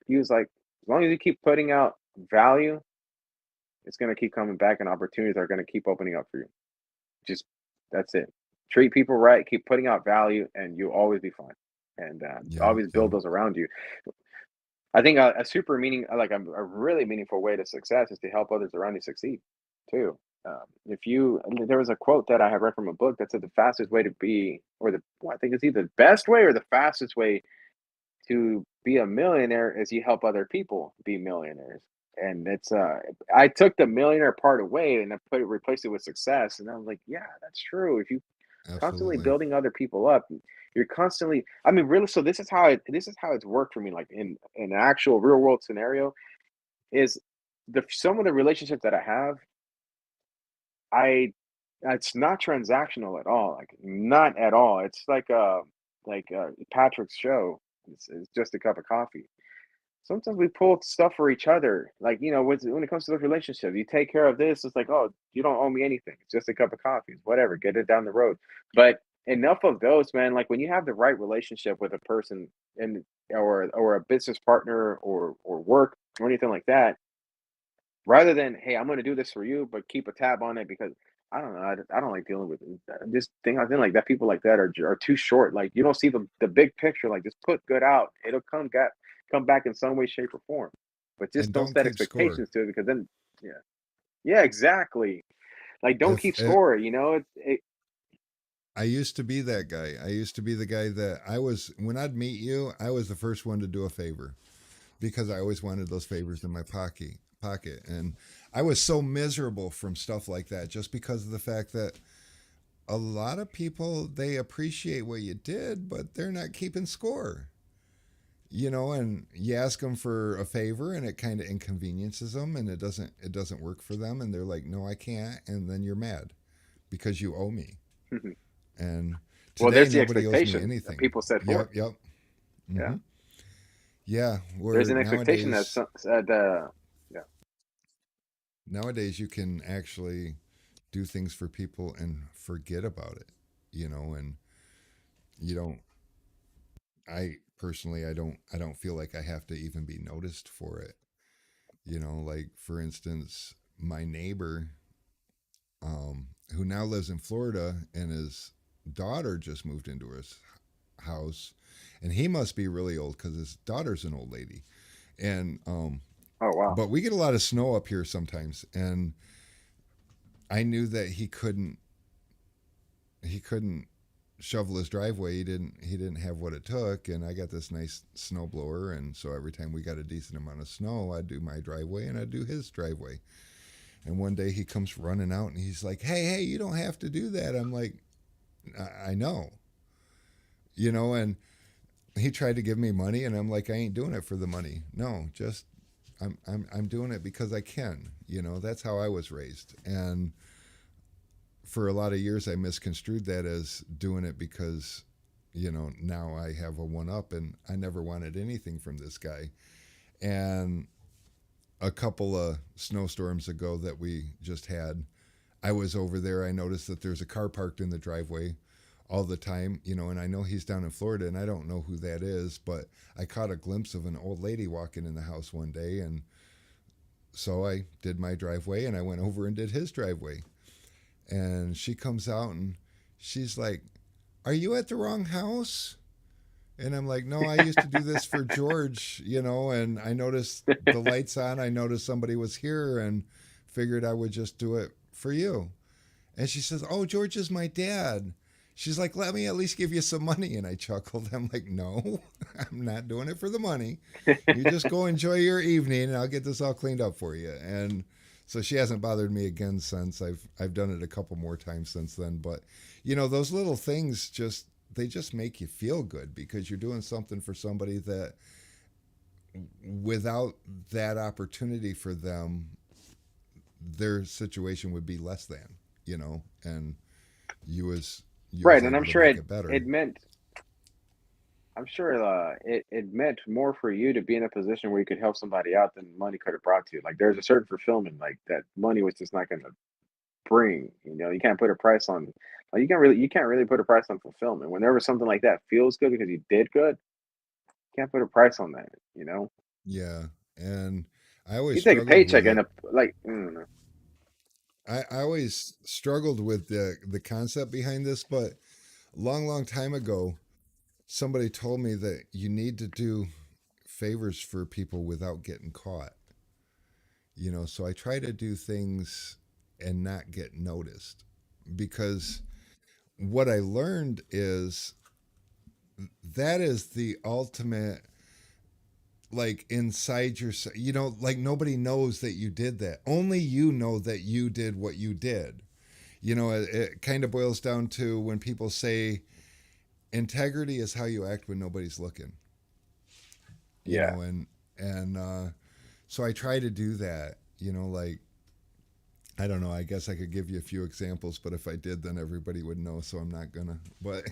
he was like, as long as you keep putting out value, it's going to keep coming back and opportunities are going to keep opening up for you. Just that's it. Treat people right, keep putting out value, and you'll always be fine. And Yeah, always yeah, build those around you. I think a super like a really meaningful way to success is to help others around you succeed too. If you, there was a quote that I have read from a book that said the fastest way to be, or well, I think it's either the best way or the fastest way to be a millionaire is you help other people be millionaires. And I took the millionaire part away and I replaced it with success. And I was like, yeah, that's true. If you constantly absolutely. building other people up, you're constantly, I mean, really, so this is how it's worked for me, like in an actual real world scenario, is some of the relationships that I have, I it's not transactional at all, like not at all. It's like Patrick's show. It's just a cup of coffee. Sometimes we pull stuff for each other. Like, when it comes to the relationship, you take care of this. It's like, oh, you don't owe me anything. It's just a cup of coffee. It's whatever. Get it down the road. But enough of those, man. Like when you have the right relationship with a person and or a business partner or work or anything like that, rather than, hey, I'm going to do this for you, but keep a tab on it because I don't know. I don't like dealing with this thing. I think like that people like that are too short. Like you don't see the big picture. Like just put good out. It'll come back in some way, shape, or form. But just And don't don't set keep score. expectations to it because then yeah. Yeah, exactly. Like don't If keep score, you know? I used to be that guy. I used to be the guy that I was when I'd meet you, I was the first one to do a favor because I always wanted those favors in my pocket. And I was so miserable from stuff like that just because of the fact that a lot of people they appreciate what you did, but they're not keeping score. And you ask them for a favor and it kind of inconveniences them and it doesn't work for them and they're like, "No, I can't." And then you're mad because you owe me. And Well, today there's the nobody owes me expectation that anything. people set forth. Yep, yep. Yeah. hmm Yeah, There's where an expectation that yeah. nowadays you can actually do things for people and forget about it, and you don't I personally I don't feel like I have to even be noticed for it. Like for instance, my neighbor who now lives in Florida and his daughter just moved into his house and he must be really old cuz his daughter's an old lady. And Oh wow. but we get a lot of snow up here sometimes and I knew that he couldn't shovel his driveway. He didn't have what it took, and I got this nice snow blower, and so every time we got a decent amount of snow, I'd do my driveway and I'd do his driveway. And one day he comes running out and he's like, "Hey, you don't have to do that." I'm like, I know, and he tried to give me money, and I'm like, I ain't doing it for the money. No, just I'm doing it because I can. That's how I was raised, and for a lot of years I misconstrued that as doing it because now I have a one up and I never wanted anything from this guy. And a couple of snowstorms ago that we just had, I was over there. I noticed that there's a car parked in the driveway all the time, and I know he's down in Florida and I don't know who that is, but I caught a glimpse of an old lady walking in the house one day. And so I did my driveway and I went over and did his driveway. And she comes out and she's like, "Are you at the wrong house?" And I'm like, "No, I used to do this for George, and I noticed the lights on. I noticed somebody was here and figured I would just do it for you." And she says, "Oh, George is my dad." She's like, "Let me at least give you some money." And I chuckled. I'm like, "No, I'm not doing it for the money. You just go enjoy your evening and I'll get this all cleaned up for you." And so she hasn't bothered me again since. I've done it a couple more times since then. But those little things just make you feel good because you're doing something for somebody that without that opportunity for them, their situation would be less than, and you Right, was and I'm able to sure make it better. it meant I'm sure it meant more for you to be in a position where you could help somebody out than money could have brought to you. Like there's a certain fulfillment like that money was just not gonna bring. You can't put a price on like you can't really put a price on fulfillment. Whenever something like that feels good because you did good, you can't put a price on that. Yeah. And I always You take a struggled with paycheck and it. I always struggled with the concept behind this, but a long, long time ago, somebody told me that you need to do favors for people without getting caught. So I try to do things and not get noticed because what I learned is that is the ultimate, like inside your, like nobody knows that you did that. Only you know that you did what you did. It kind of boils down to when people say integrity is how you act when nobody's looking. yeah. And so I try to do that. Like I don't know. I guess I could give you a few examples, but if I did, then everybody would know. So I'm not gonna. But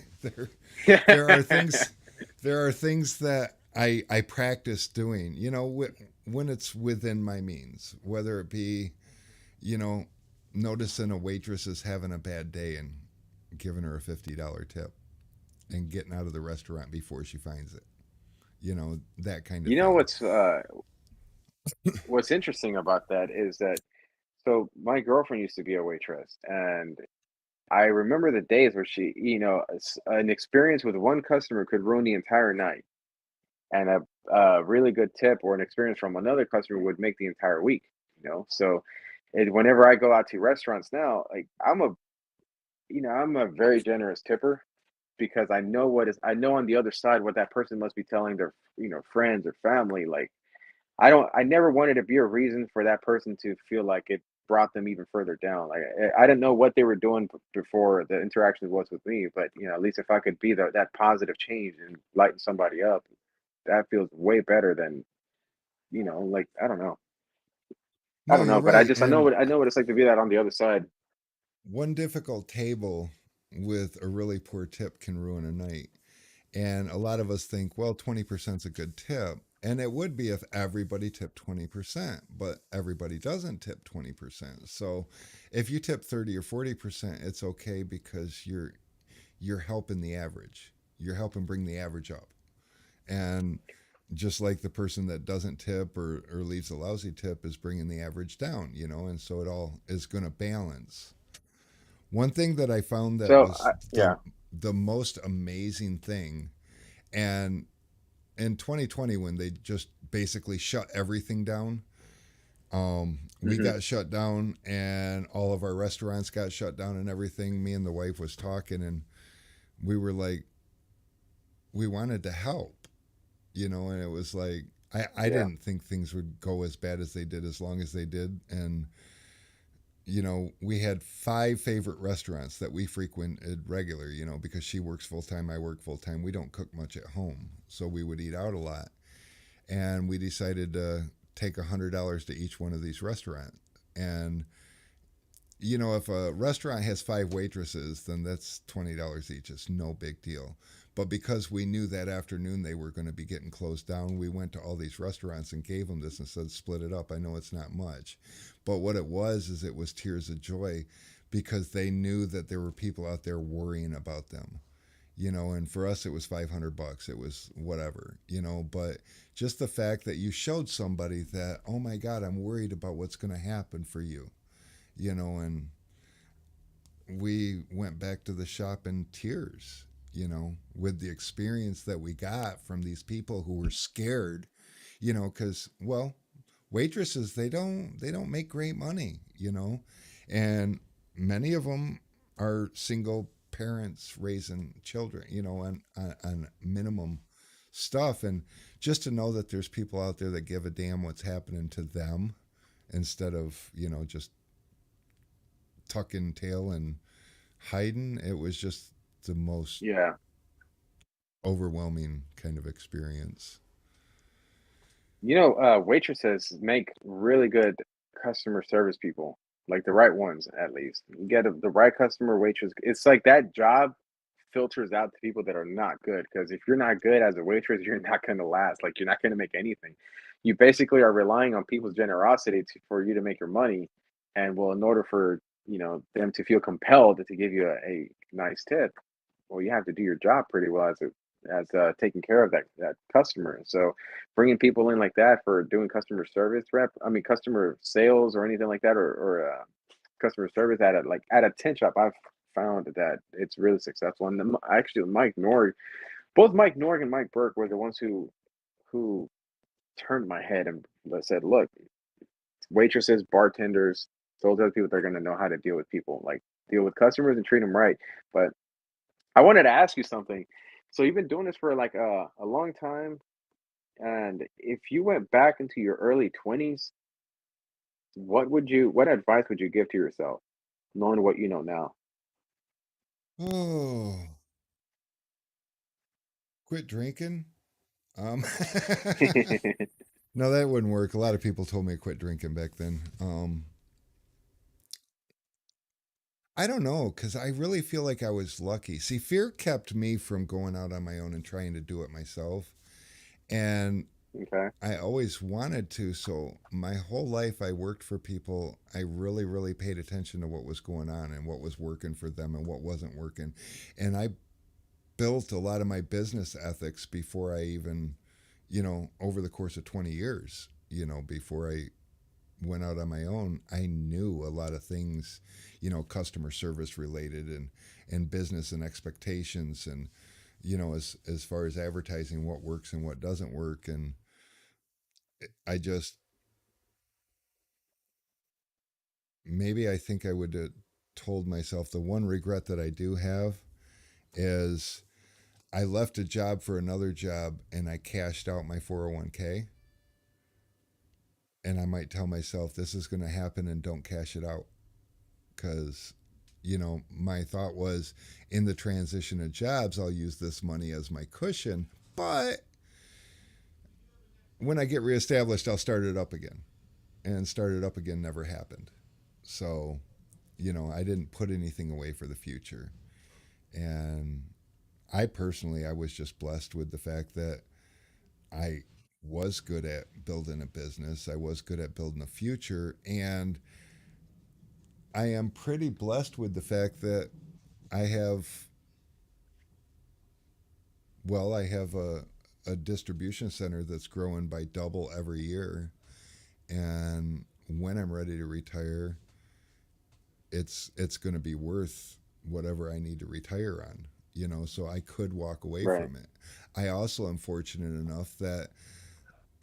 there are things, there are things that I practice doing. When it's within my means, whether it be, you know, noticing a waitress is having a bad day and giving her a $50 tip and getting out of the restaurant before she finds it. That kind of You know thing. what's interesting about that is that So my girlfriend used to be a waitress, and I remember the days where she, an experience with one customer could ruin the entire night, and a really good tip or an experience from another customer would make the entire week. So whenever I go out to restaurants now, like I'm a very generous tipper because I know on the other side what that person must be telling their friends or family. Like I never wanted to be a reason for that person to feel like it brought them even further down. Like I didn't know what they were doing before the interactions was with me, but at least if I could be that positive change and lighten somebody up, that feels way better than like I No, don't you're know, but right. I know what it's like to be that on the other side. One difficult table with a really poor tip can ruin a night. And a lot of us think, well, 20% is a good tip. And it would be if everybody tipped 20%, but everybody doesn't tip 20%. So if you tip 30 or 40%, it's okay because you're helping the average. You're helping bring the average up. And just like the person that doesn't tip or leaves a lousy tip is bringing the average down, and so it all is going to balance. One thing that I found that So was yeah. the most amazing thing, and in 2020 when they just basically shut everything down, we Hmm. got shut down and all of our restaurants got shut down and everything. Me and the wife was talking and we were like, we wanted to help, and it was like I Yeah. didn't think things would go as bad as they did as long as they did. And we had five favorite restaurants that we frequented regular, because she works full time, I work full time. We don't cook much at home, so we would eat out a lot. And we decided to take $100 to each one of these restaurants. And if a restaurant has five waitresses, then that's $20 each. It's no big deal. But because we knew that afternoon they were going to be getting closed down, we went to all these restaurants and gave them this and said, split it up. I know it's not much. But what it was is it was tears of joy because they knew that there were people out there worrying about them. And for us it was $500. It was whatever, but just the fact that you showed somebody that, oh my God, I'm worried about what's going to happen for you, and we went back to the shop in tears, with the experience that we got from these people who were scared, because, well, waitresses, they don't make great money, and many of them are single parents raising children, on minimum stuff. And just to know that there's people out there that give a damn what's happening to them instead of, just tucking tail and hiding, it was just the most Yeah. overwhelming kind of experience. Waitresses make really good customer service people, like the right ones at least. You get the right customer waitress. It's like that job filters out the people that are not good. Because if you're not good as a waitress, you're not going to last. Like you're not going to make anything. You basically are relying on people's generosity for you to make your money. And well, in order for them to feel compelled to give you a nice tip, well, you have to do your job pretty well as taking care of that customer. So bringing people in like that for doing customer sales or anything like that, or customer service at a tin shop, I've found that it's really successful. And actually, both Mike Norg and Mike Burke were the ones who turned my head and said, "Look, waitresses, bartenders, those are the people that are going to know how to deal with people, like deal with customers and treat them right." But I wanted to ask you something. So you've been doing this for like a long time, and if you went back into your early 20s, what advice would you give to yourself, knowing what you know now? Oh, quit drinking. Um, no, that wouldn't work. A lot of people told me to quit drinking back then. I don't know, because I really feel like I was lucky. See, fear kept me from going out on my own and trying to do it myself. And Okay. I always wanted to. So my whole life, I worked for people. I really, really paid attention to what was going on and what was working for them and what wasn't working. And I built a lot of my business ethics before I even, over the course of 20 years, before I went out on my own, I knew a lot of things, customer service related and business and expectations and as far as advertising what works and what doesn't work. And I just maybe I think I would have told myself the one regret that I do have is I left a job for another job and I cashed out my 401k. And I might tell myself this is going to happen and don't cash it out because my thought was in the transition of jobs I'll use this money as my cushion, but when I get reestablished I'll start it up again. And start it up again never happened. So I didn't put anything away for the future. And I personally, I was just blessed with the fact that I was good at building a business. I was good at building a future. And I am pretty blessed with the fact that I have, I have a distribution center that's growing by double every year. And when I'm ready to retire, it's going to be worth whatever I need to retire on, so I could walk away Right. from it. I also am fortunate enough that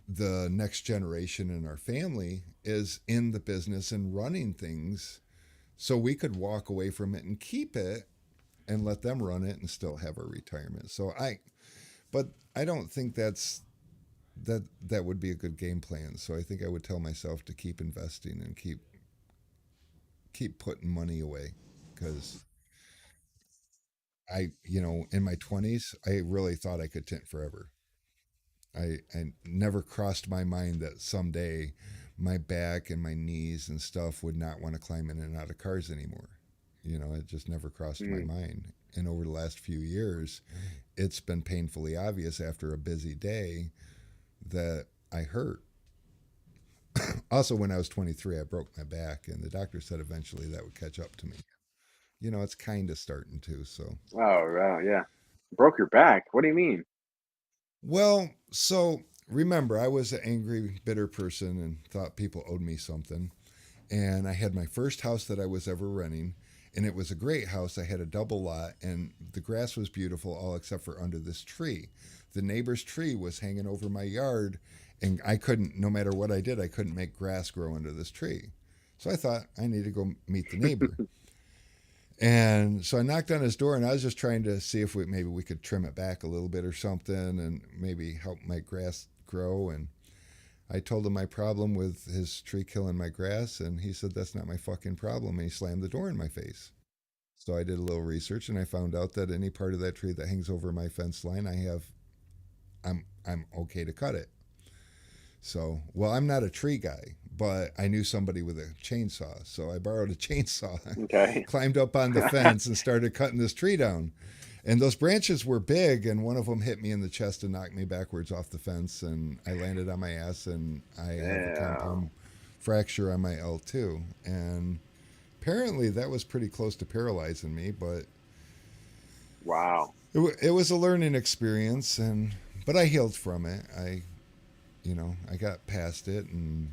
the next generation in our family is in the business and running things, so we could walk away from it and keep it and let them run it and still have our retirement. But I don't think that would be a good game plan. So I think I would tell myself to keep investing and keep putting money away because in my 20s, I really thought I could tint forever. I never crossed my mind that someday my back and my knees and stuff would not want to climb in and out of cars anymore. It just never crossed my Mm, mind. And over the last few years, it's been painfully obvious after a busy day that I hurt. Also, when I was 23, I broke my back, and the doctor said eventually that would catch up to me. It's kind of starting to. So, oh, wow, yeah. Broke your back? What do you mean? so remember, I was an angry, bitter person and thought people owed me something. And I had my first house that I was ever renting, and it was a great house. I had a double lot, and the grass was beautiful, all except for under this tree. The neighbor's tree was hanging over my yard, and I couldn't, no matter what I did, I couldn't make grass grow under this tree. So I thought I need to go meet the neighbor. And so I knocked on his door, and I was just trying to see if maybe we could trim it back a little bit or something, and maybe help my grass grow. And I told him my problem with his tree killing my grass, and he said that's not my fucking problem. And he slammed the door in my face. So I did a little research, and I found out that any part of that tree that hangs over my fence line, I'm okay to cut it. So, I'm not a tree guy, but I knew somebody with a chainsaw. So I borrowed a chainsaw, Okay. climbed up on the fence, and started cutting this tree down. And those branches were big, and one of them hit me in the chest and knocked me backwards off the fence. And I landed on my ass, and I have a Damn. compound fracture on my L2. And apparently that was pretty close to paralyzing me, but Wow. it was a learning experience. But I healed from it. I got past it, and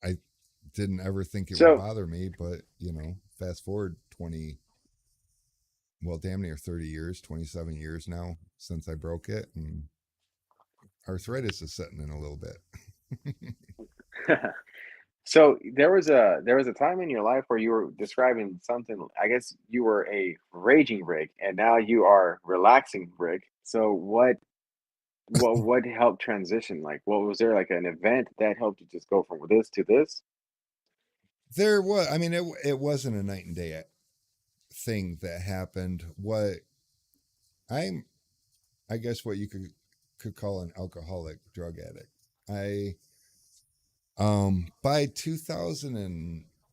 I didn't ever think it would So, bother me. But fast forward 20, damn near 30 years, 27 years now since I broke it, and arthritis is setting in a little bit. so there was a time in your life where you were describing something. I guess you were a raging rig, and now you are relaxing rig. So what helped transition? Like, what was there like an event that helped you just go from this to this? There was, I mean, it wasn't a night and day thing that happened. I'm, I guess, what you could call an alcoholic drug addict. I, by 2008,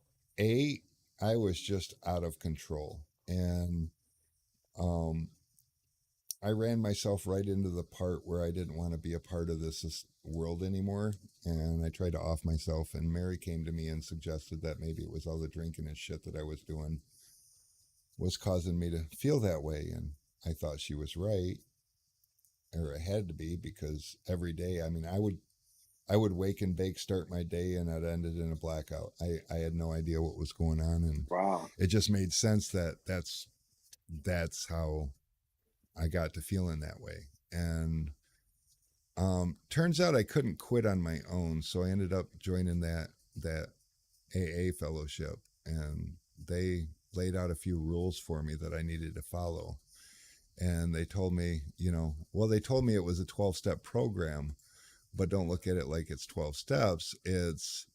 I was just out of control, and um, I ran myself right into the part where I didn't want to be a part of this world anymore. And I tried to off myself. And Mary came to me and suggested that maybe it was all the drinking and shit that I was doing was causing me to feel that way. And I thought she was right, or it had to be, because every day, I mean, I would wake and bake, start my day, and it ended in a blackout. I had no idea what was going on, and Wow. it just made sense that that's how I got to feeling that way. And turns out I couldn't quit on my own, so I ended up joining that AA fellowship, and they laid out a few rules for me that I needed to follow. And they told me, they told me it was a 12-step program, but don't look at it like it's 12 steps. It's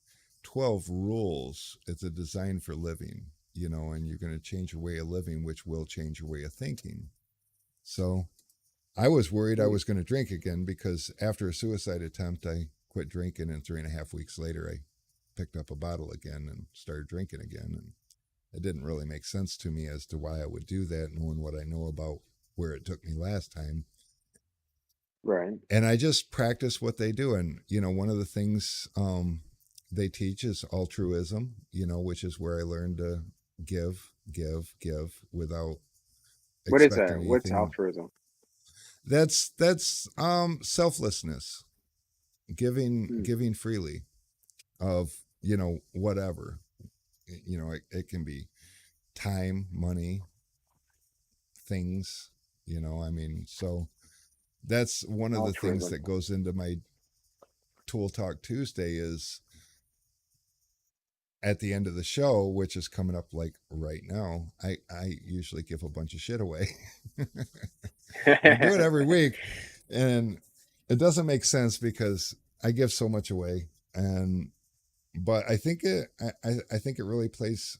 12 rules. It's a design for living, and you're going to change your way of living, which will change your way of thinking. So I was worried I Hmm. was going to drink again because after a suicide attempt, I quit drinking, and 3.5 weeks later, I picked up a bottle again and started drinking again. And it didn't really make sense to me as to why I would do that, knowing what I know about where it took me last time. Right. And I just practice what they do. And, one of the things they teach is altruism, which is where I learned to give without What is expecting that? What's anything. altruism? That's selflessness, giving Hmm. giving freely of, whatever. It can be time, money, things, so that's one of the things Altruism. that goes into my Tool Talk Tuesday is at the end of the show, which is coming up like right now. I usually give a bunch of shit away. I do it every week, and it doesn't make sense because I give so much away, and but I think it really plays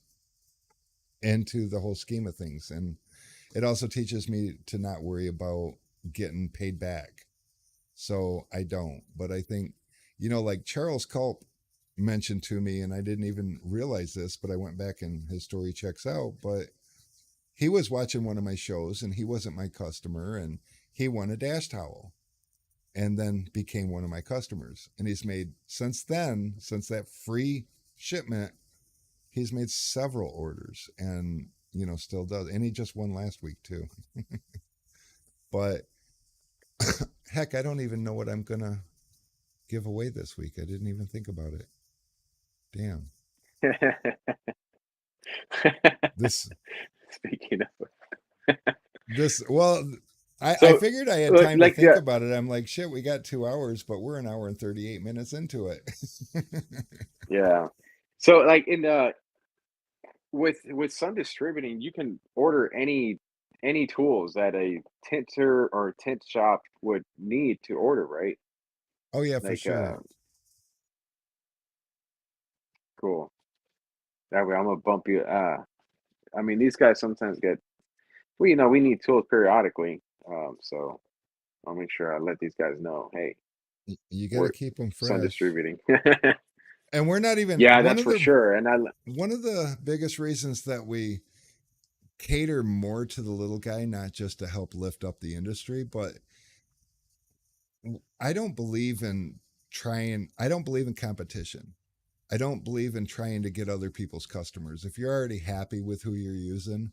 into the whole scheme of things, and it also teaches me to not worry about getting paid back. So I don't. But I think, like Charles Culp mentioned to me, and I didn't even realize this, but I went back and his story checks out. But he was watching one of my shows and he wasn't my customer, and he won a dash towel and then became one of my customers. And he's made since then, since that free shipment, he's made several orders and, still does. And he just won last week too. But heck, I don't even know what I'm going to give away this week. I didn't even think about it. Damn. This Speaking of, well, I so figured I had time to like think about it. I'm like, shit, we got 2 hours, but we're an hour and 38 minutes into it. yeah. So like in the with Sun Distributing, you can order any tools that a tinter or tint shop would need to order, right? Oh yeah, for Like sure. cool. That way I'm gonna bump you I mean these guys sometimes get well, we need tools periodically. So I'll make sure I let these guys know, hey, You got to we're keep them Sun fresh. Distributing. And we're not even Yeah, that's for sure. And I one of the biggest reasons that we cater more to the little guy, not just to help lift up the industry, but I don't believe in I don't believe in competition. I don't believe in trying to get other people's customers. If you're already happy with who you're using,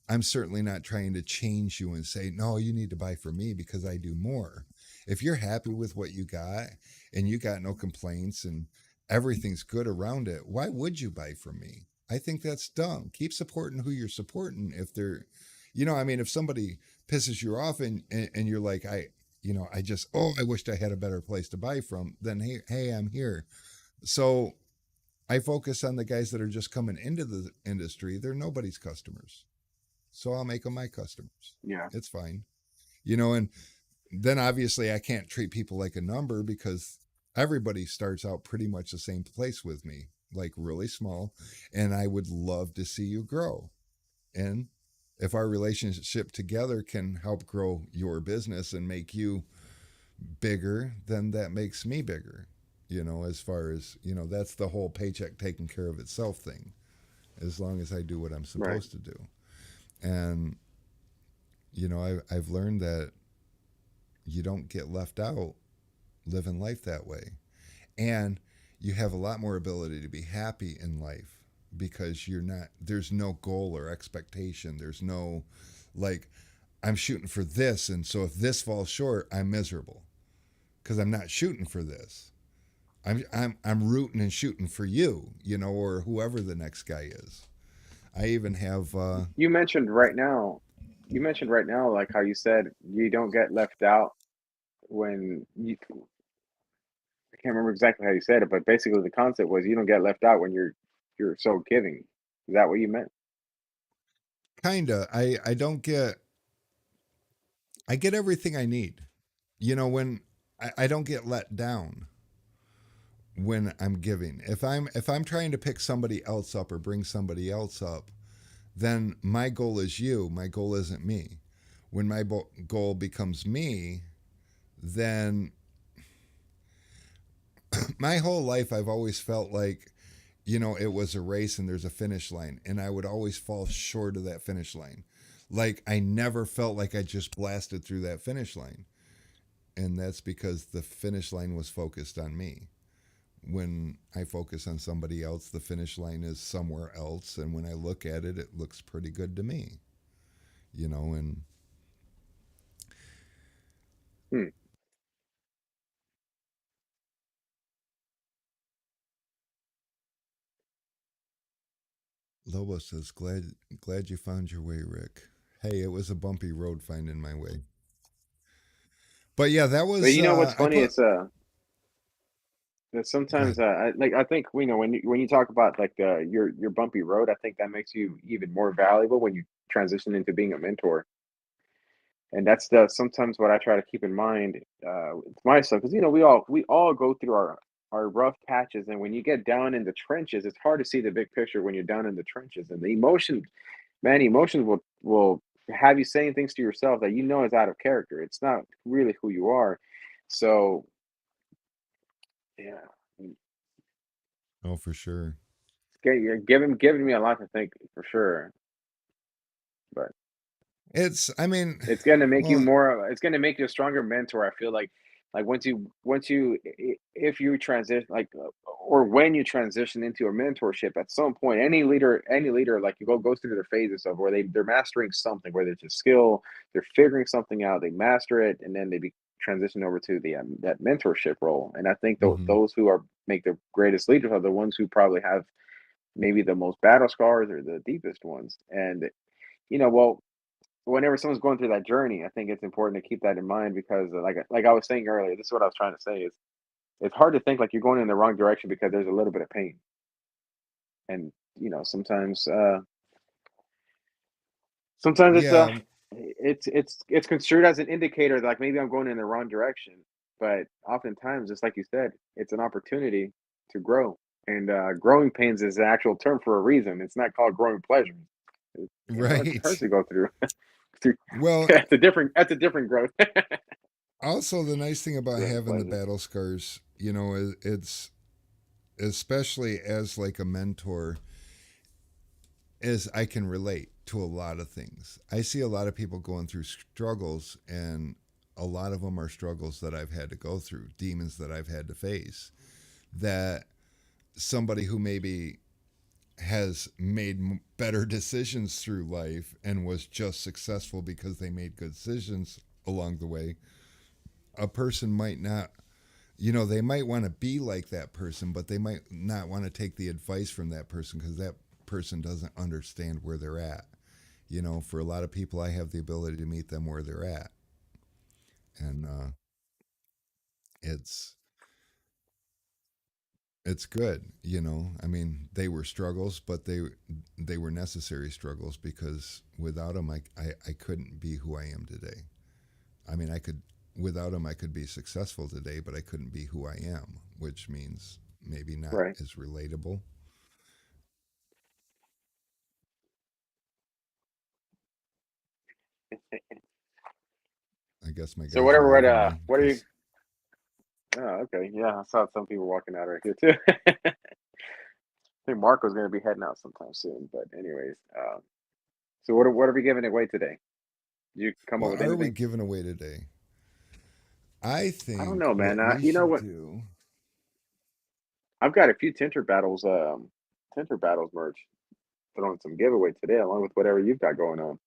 I'm certainly not trying to change you and say, no, you need to buy from me because I do more. If you're happy with what you got and you got no complaints and everything's good around it, why would you buy from me? I think that's dumb. Keep supporting who you're supporting. If they're, if somebody pisses you off and you're like, I just, oh, I wished I had a better place to buy from, then hey, I'm here. So I focus on the guys that are just coming into the industry. They're nobody's customers. So I'll make them my customers. yeah, It's fine. And then obviously I can't treat people like a number because everybody starts out pretty much the same place with me, like really small. And I would love to see you grow. And if our relationship together can help grow your business and make you bigger, then that makes me bigger. As far as, that's the whole paycheck taking care of itself thing, as long as I do what I'm right. supposed to do. And, I've learned that you don't get left out living life that way. And you have a lot more ability to be happy in life because there's no goal or expectation. There's no, like, I'm shooting for this. And so if this falls short, I'm miserable because I'm not shooting for this. I'm rooting and shooting for you, or whoever the next guy is. I even have You mentioned right now, like how you said you don't get left out when you. I can't remember exactly how you said it, but basically the concept was you don't get left out when you're so giving. Is that what you meant? kinda. I don't get. I get everything I need. When I don't get let down when I'm giving. If I'm trying to pick somebody else up or bring somebody else up, then my goal is you. My goal isn't me. When my goal becomes me, then my whole life I've always felt like, it was a race and there's a finish line, and I would always fall short of that finish line. Like I never felt like I just blasted through that finish line. And that's because the finish line was focused on me. When I focus on somebody else, the finish line is somewhere else. And when I look at it, it looks pretty good to me, and Hmm. Lobo says, glad you found your way, Rick. Hey, it was a bumpy road finding my way. But yeah, that But was you know what's I funny? put It's that go sometimes ahead. I think when you talk about like your bumpy road, I think that makes you even more valuable when you transition into being a mentor. And that's the sometimes what I try to keep in mind with myself, because we all go through our rough patches, and when you get down in the trenches, it's hard to see the big picture when you're down in the trenches, and the emotions, man, emotions will have you saying things to yourself that you know is out of character. It's not really who you are. So yeah, Oh, for sure. you're giving me a lot to think for sure, but I mean, it's gonna make you well, more. It's gonna make you a stronger mentor. I feel like if you transition or when you transition into a mentorship at some point, any leader like you goes through their phases of where they're mastering something, whether it's a skill, they're figuring something out, they master it, and then transition over to the that mentorship role. And I think hmm those who are make the greatest leaders are the ones who probably have maybe the most battle scars or the deepest ones. And well, whenever someone's going through that journey, I think it's important to keep that in mind because, like I was saying earlier, this is what I was trying to say is it's hard to think like you're going in the wrong direction because there's a little bit of pain, and sometimes yeah, it's construed as an indicator that like maybe I'm going in the wrong direction, but oftentimes, just like you said, it's an opportunity to grow, and growing pains is the actual term for a reason. It's not called growing pleasures. It hurts right. to go through. through Well, that's a different growth. also the nice thing about Growing having the pleasure. battle scars, it's especially as like a mentor, is I can relate to a lot of things. I see a lot of people going through struggles, and a lot of them are struggles that I've had to go through, demons that I've had to face. That somebody who maybe has made better decisions through life and was just successful because they made good decisions along the way, a person might not, they might want to be like that person, but they might not want to take the advice from that person because that person doesn't understand where they're at. For a lot of people, I have the ability to meet them where they're at. And it's it's good. I mean, they were struggles, but they were necessary struggles because without them, I couldn't be who I am today. I mean, without them, I could be successful today, but I couldn't be who I am, which means maybe not Right. as relatable. I guess my So guys are whatever. leaving me What are you? because Oh, okay. Yeah, I saw some people walking out right here too. I think Marco's going to be heading out sometime soon. But anyways, so what are we giving away today? Did you come up what with are we anything? giving away today? I I don't think know, man. what we You know should what? do. I've got a few Tinter Battles merch. Throwing some giveaway today, along with whatever you've got going on.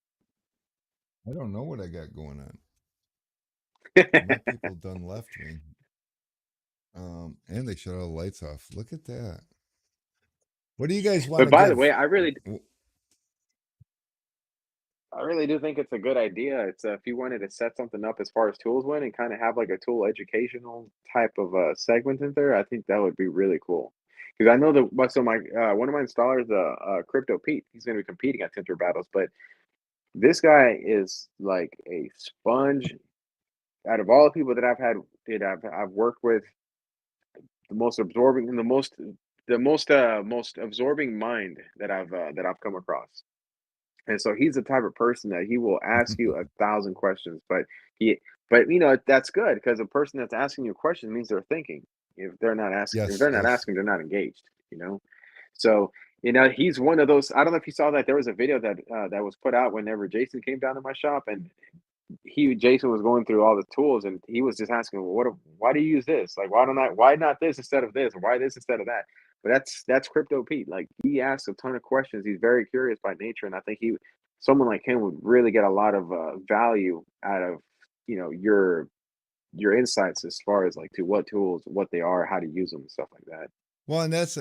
I don't know what I got going on. My people done left me. And they shut all the lights off. Look at that. What do you guys want But to by the way, give? I really do think it's a good idea. It's if you wanted to set something up as far as tools went and kind of have like a tool educational type of segment in there, I think that would be really cool. Because I know that so my one of my installers, Crypto Pete, he's going to be competing at Tinter Battles, but this guy is like a sponge. Out of all the people that I've worked with, the most absorbing and most absorbing mind that I've come across. And so he's the type of person that he will ask you 1,000 questions, he but that's good because a person that's asking you a question means they're thinking. If Yes, they're not yes. asking, they're not engaged, you know. So, he's one of those. I don't know if you saw that there was a video that was put out whenever Jason came down to my shop, and Jason was going through all the tools, and he was just asking, well, why do you use this? Like, why not this instead of this, or why this instead of that? But that's Crypto Pete. Like, he asks a ton of questions. He's very curious by nature, and I think someone like him would really get a lot of value out of your insights as far as like to what tools, what they are, how to use them, and stuff like that. Well, and that's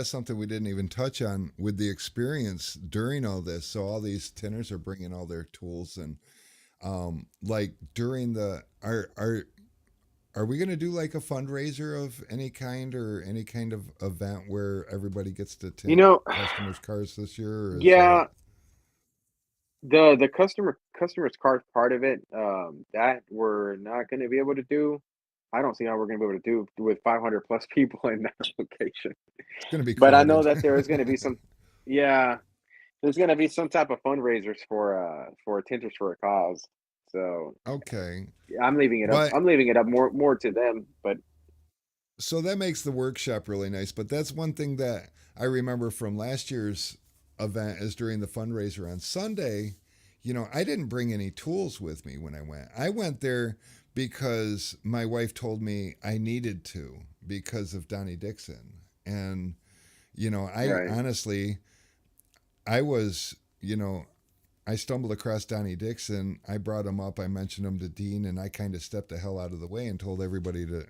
something we didn't even touch on with the experience during all this. So all these tenors are bringing all their tools, and like during the are we going to do like a fundraiser of any kind or any kind of event where everybody gets to You tint know, customers' cars this year? Or is that yeah, the customers card part of it, that we're not going to be able to do. I don't see how we're going to be able to do with 500 plus people in that location. it's going to be But I know crowded? that there is going to be yeah, there's going to be some type of fundraisers for Tinters for a Cause. So Okay, yeah, I'm leaving it up. but I'm leaving it up more to them. But so that makes the workshop really nice. But that's one thing that I remember from last year's event is during the fundraiser on Sunday. I didn't bring any tools with me when I went. I went there because my wife told me I needed to because of Donnie Dixon. And, I right, honestly, I was, I stumbled across Donnie Dixon. I brought him up. I mentioned him to Dean, and I kind of stepped the hell out of the way and told everybody to,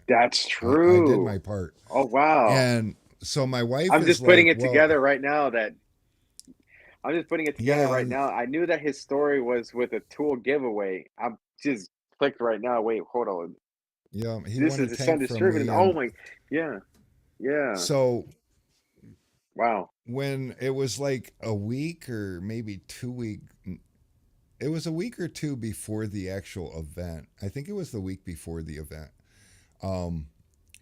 that's I did my true. part. Oh wow. And so my wife I'm is just putting like, it well, together right now that I'm just putting it together yeah, right now. I knew that his story was with a tool giveaway. I'm just clicked right now. Wait, hold on. yeah, he This won a is the Sun tank from Distributed. me. Oh And my, yeah, yeah. so Wow. when it was like a week or maybe 2 week, it was a week or two before the actual event. I think it was the week before the event. Um,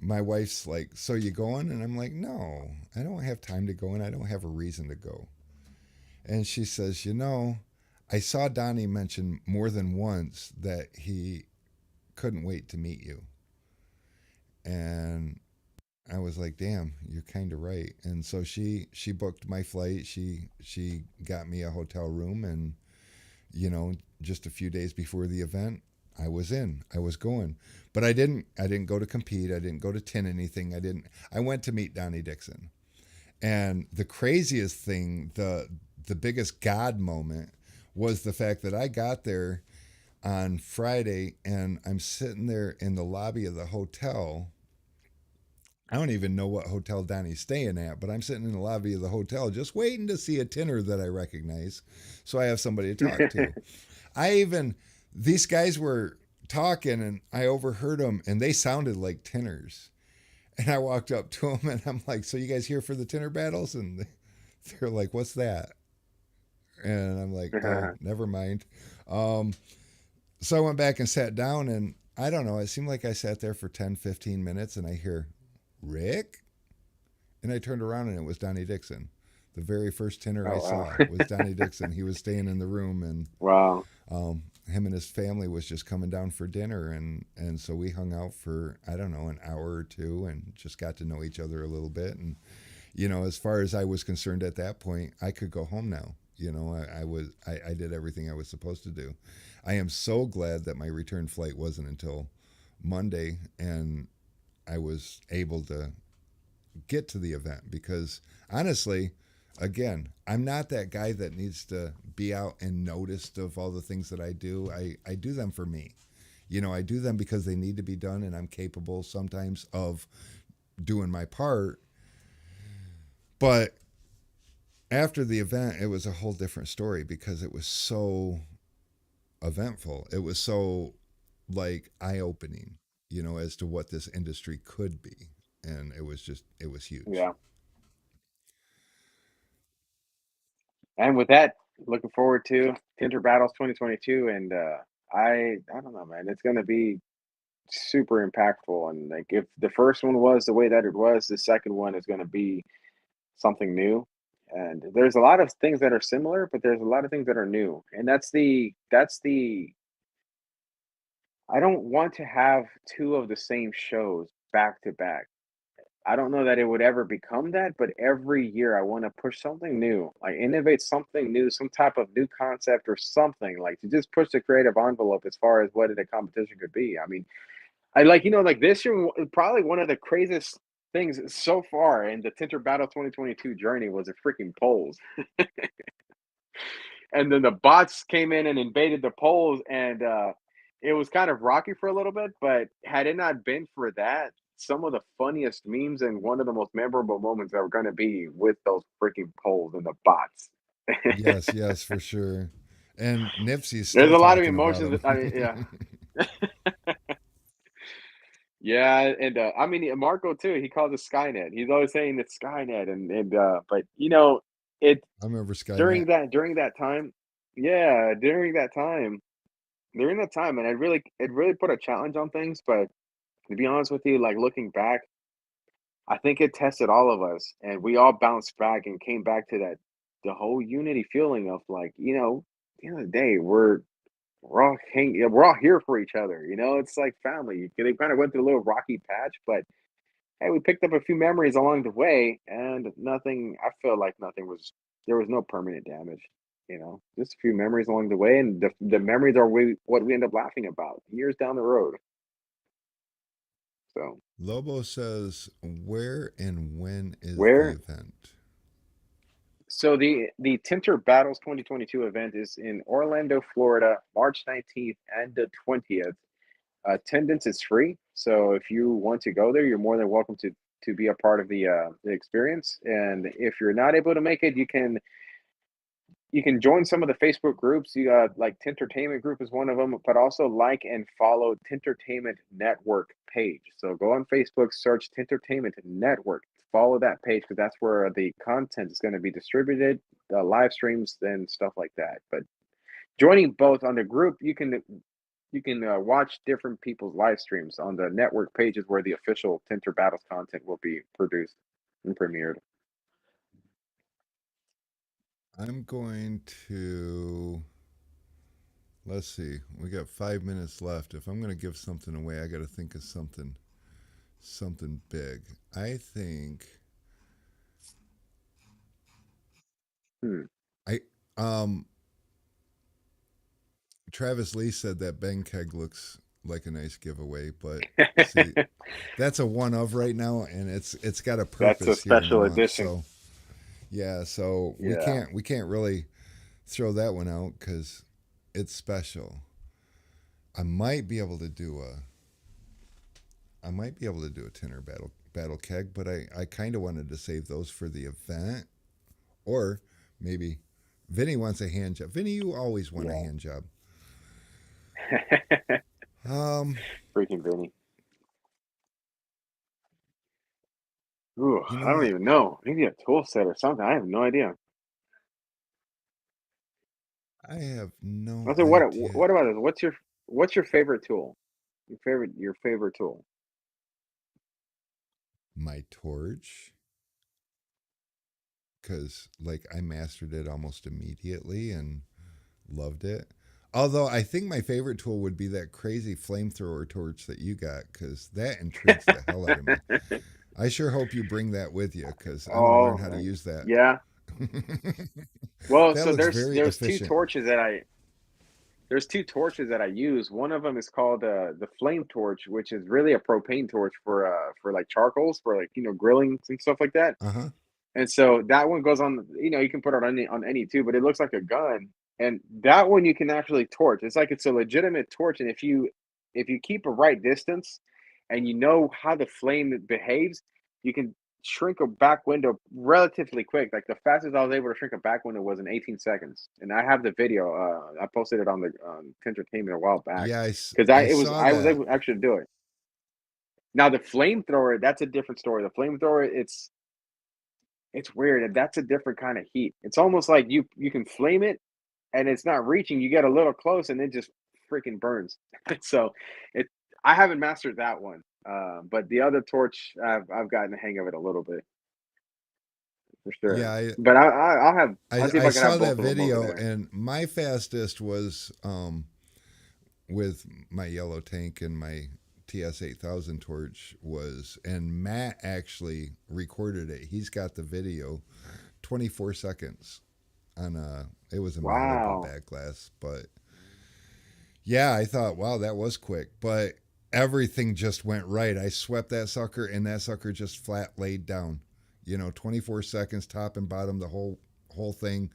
my wife's like, "So you going?" And I'm like, "No, I don't have time to go, and I don't have a reason to go." And she says, I saw Donnie mention more than once that he couldn't wait to meet you." And I was like, "Damn, you're kind of right." And so she booked my flight. She got me a hotel room, and just a few days before the event, I was in. I was going, but I didn't go to compete. I didn't go to tin anything. I went to meet Donnie Dixon. And the craziest thing, the biggest God moment, was the fact that I got there on Friday, and I'm sitting there in the lobby of the hotel. I don't even know what hotel Donnie's staying at, but I'm sitting in the lobby of the hotel just waiting to see a tinner that I recognize, so I have somebody to talk to. I even These guys were talking, and I overheard them, and they sounded like tinners. And I walked up to them, and I'm like, "So you guys here for the Tinter Battles?" And they're like, "What's that?" And I'm like, "Oh, never mind." Um, so I went back and sat down, and I don't know. It seemed like I sat there for 10, 15 minutes, and I hear, "Rick?" And I turned around, and it was Donnie Dixon. The very first tenor I Oh wow. saw was Donnie Dixon. He was staying in the room, and Wow. him and his family was just coming down for dinner, and so we hung out for, I don't know, an hour or two, and just got to know each other a little bit. And as far as I was concerned at that point, I could go home now. I did everything I was supposed to do. I am so glad that my return flight wasn't until Monday, and I was able to get to the event, because honestly, again, I'm not that guy that needs to be out and noticed of all the things that I do. I do them for me. I do them because they need to be done, and I'm capable sometimes of doing my part. But after the event, it was a whole different story because it was so eventful. It was so like eye opening, as to what this industry could be. And it was huge. Yeah. And with that, looking forward to Tinter Battles 2022, and I don't know, man, it's gonna be super impactful. And like, if the first one was the way that it was, the second one is gonna be something new. And there's a lot of things that are similar, but there's a lot of things that are new. And that's the I don't want to have two of the same shows back to back. I don't know that it would ever become that, but every year I want to push something new, like innovate something new, some type of new concept or something, like to just push the creative envelope as far as what the competition could be. I mean, I like, like this year, probably one of the craziest things so far in the Tinter Battle 2022 journey was the freaking polls. And then the bots came in and invaded the polls, and it was kind of rocky for a little bit. But had it not been for that, some of the funniest memes and one of the most memorable moments are going to be with those freaking polls and the bots. Yes, yes, for sure. And Nipsey's There's still a lot of talking about emotions. I mean, yeah, him. yeah, and I mean Marco too. He calls it Skynet. He's always saying it's Skynet, and but it I remember during Skynet. that time, yeah, during that time, and it really put a challenge on things. But to be honest with you, like looking back, I think it tested all of us, and we all bounced back and came back to that the whole unity feeling of like, at the end of the day, we're all here for each other. It's like family. They kind of went through a little rocky patch, but hey, we picked up a few memories along the way, and nothing. I feel like nothing was. There was no permanent damage. Just a few memories along the way, and the memories are what we end up laughing about years down the road. So Lobo says, "Where and when is the where? event?" So the Tinter Battles 2022 event is in Orlando, Florida, March 19th and the 20th. Attendance is free, so if you want to go there, you're more than welcome to be a part of the experience. And if you're not able to make it, you can join some of the Facebook groups. You got like Tintertainment group is one of them, but also like and follow Tintertainment Network page. So go on Facebook, search Tintertainment Network, follow that page because that's where the content is going to be distributed, the live streams and stuff like that. But joining both on the group, you can watch different people's live streams on the network pages where the official Tinter Battles content will be produced and premiered. I'm going to. Let's see. We got 5 minutes left. If I'm going to give something away, I got to think of something big. I think Hmm. I um Travis Lee said that Ben Keg looks like a nice giveaway, but see, that's a one of right now, and it's got a That's a purpose here in the special month. edition. So yeah, so we Yeah. can't really throw that one out because it's special. I might be able to do a I might be able to do a Tenor battle keg, but I kind of wanted to save those for the event, or maybe Vinny wants a hand job. Vinny, you always want a Yeah. hand job. Um, Freaking Vinny. Ooh, you know I don't what? even know. Maybe a tool set or something. I have no idea. I have no I said, what idea. what about this? What's your favorite tool? Your favorite tool. My torch, because like I mastered it almost immediately and loved it. Although I think my favorite tool would be that crazy flamethrower torch that you got, because that intrigues the hell out of me. I sure hope you bring that with you, because I want to learn Oh, how to use that. yeah. Well, That so looks there's very there's two efficient. torches that I there's two torches that I use. One of them is called the flame torch, which is really a propane torch for like charcoals for like grilling and stuff like that. Uh huh. And so that one goes on. You can put it on any too, but it looks like a gun. And that one you can actually torch. It's like it's a legitimate torch. And if you keep a right distance and you know how the flame behaves, you can shrink a back window relatively quick. Like the fastest I was able to shrink a back window was in 18 seconds, and I have the video. I posted it on the Entertainment a while back Yeah, because I saw I was that. able actually to do it. Now the flamethrower, that's a different story. The flamethrower, it's weird. That's a different kind of heat. It's almost like you can flame it and it's not reaching. You get a little close and it just freaking burns. So it I haven't mastered that one. But the other torch, I've gotten the hang of it a little bit for sure. Yeah, But I'll see if I I can saw have that both of them over video, there. and my fastest was with my yellow tank and my TS 8000 torch was, and Matt actually recorded it. He's got the video, 24 seconds on it was a Malibu Wow. back glass, but yeah, I thought, wow, that was quick, but everything just went right. I swept that sucker, and that sucker just flat laid down. 24 seconds, top and bottom, the whole thing,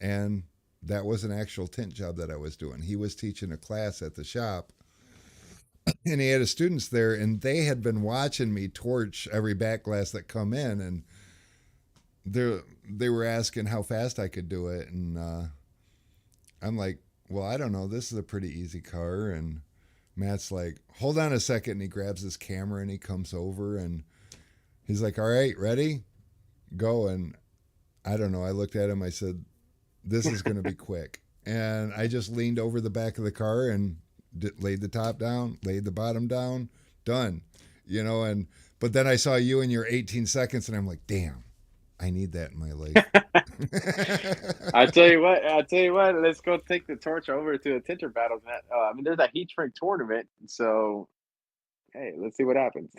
and that was an actual tint job that I was doing. He was teaching a class at the shop, and he had his students there, and they had been watching me torch every back glass that come in, and they were asking how fast I could do it, and I'm like, well, I don't know. This is a pretty easy car, and Matt's like, hold on a second, and he grabs his camera and he comes over and he's like, all right, ready, go. And I don't know. I looked at him. I said, this is going to be quick. And I just leaned over the back of the car and laid the top down, laid the bottom down, done. And but then I saw you in your 18 seconds, and I'm like, damn, I need that in my life. I tell you what, let's go take the torch over to a Tinter Battles, man. I mean, there's a heat shrink tournament, so hey, let's see what happens.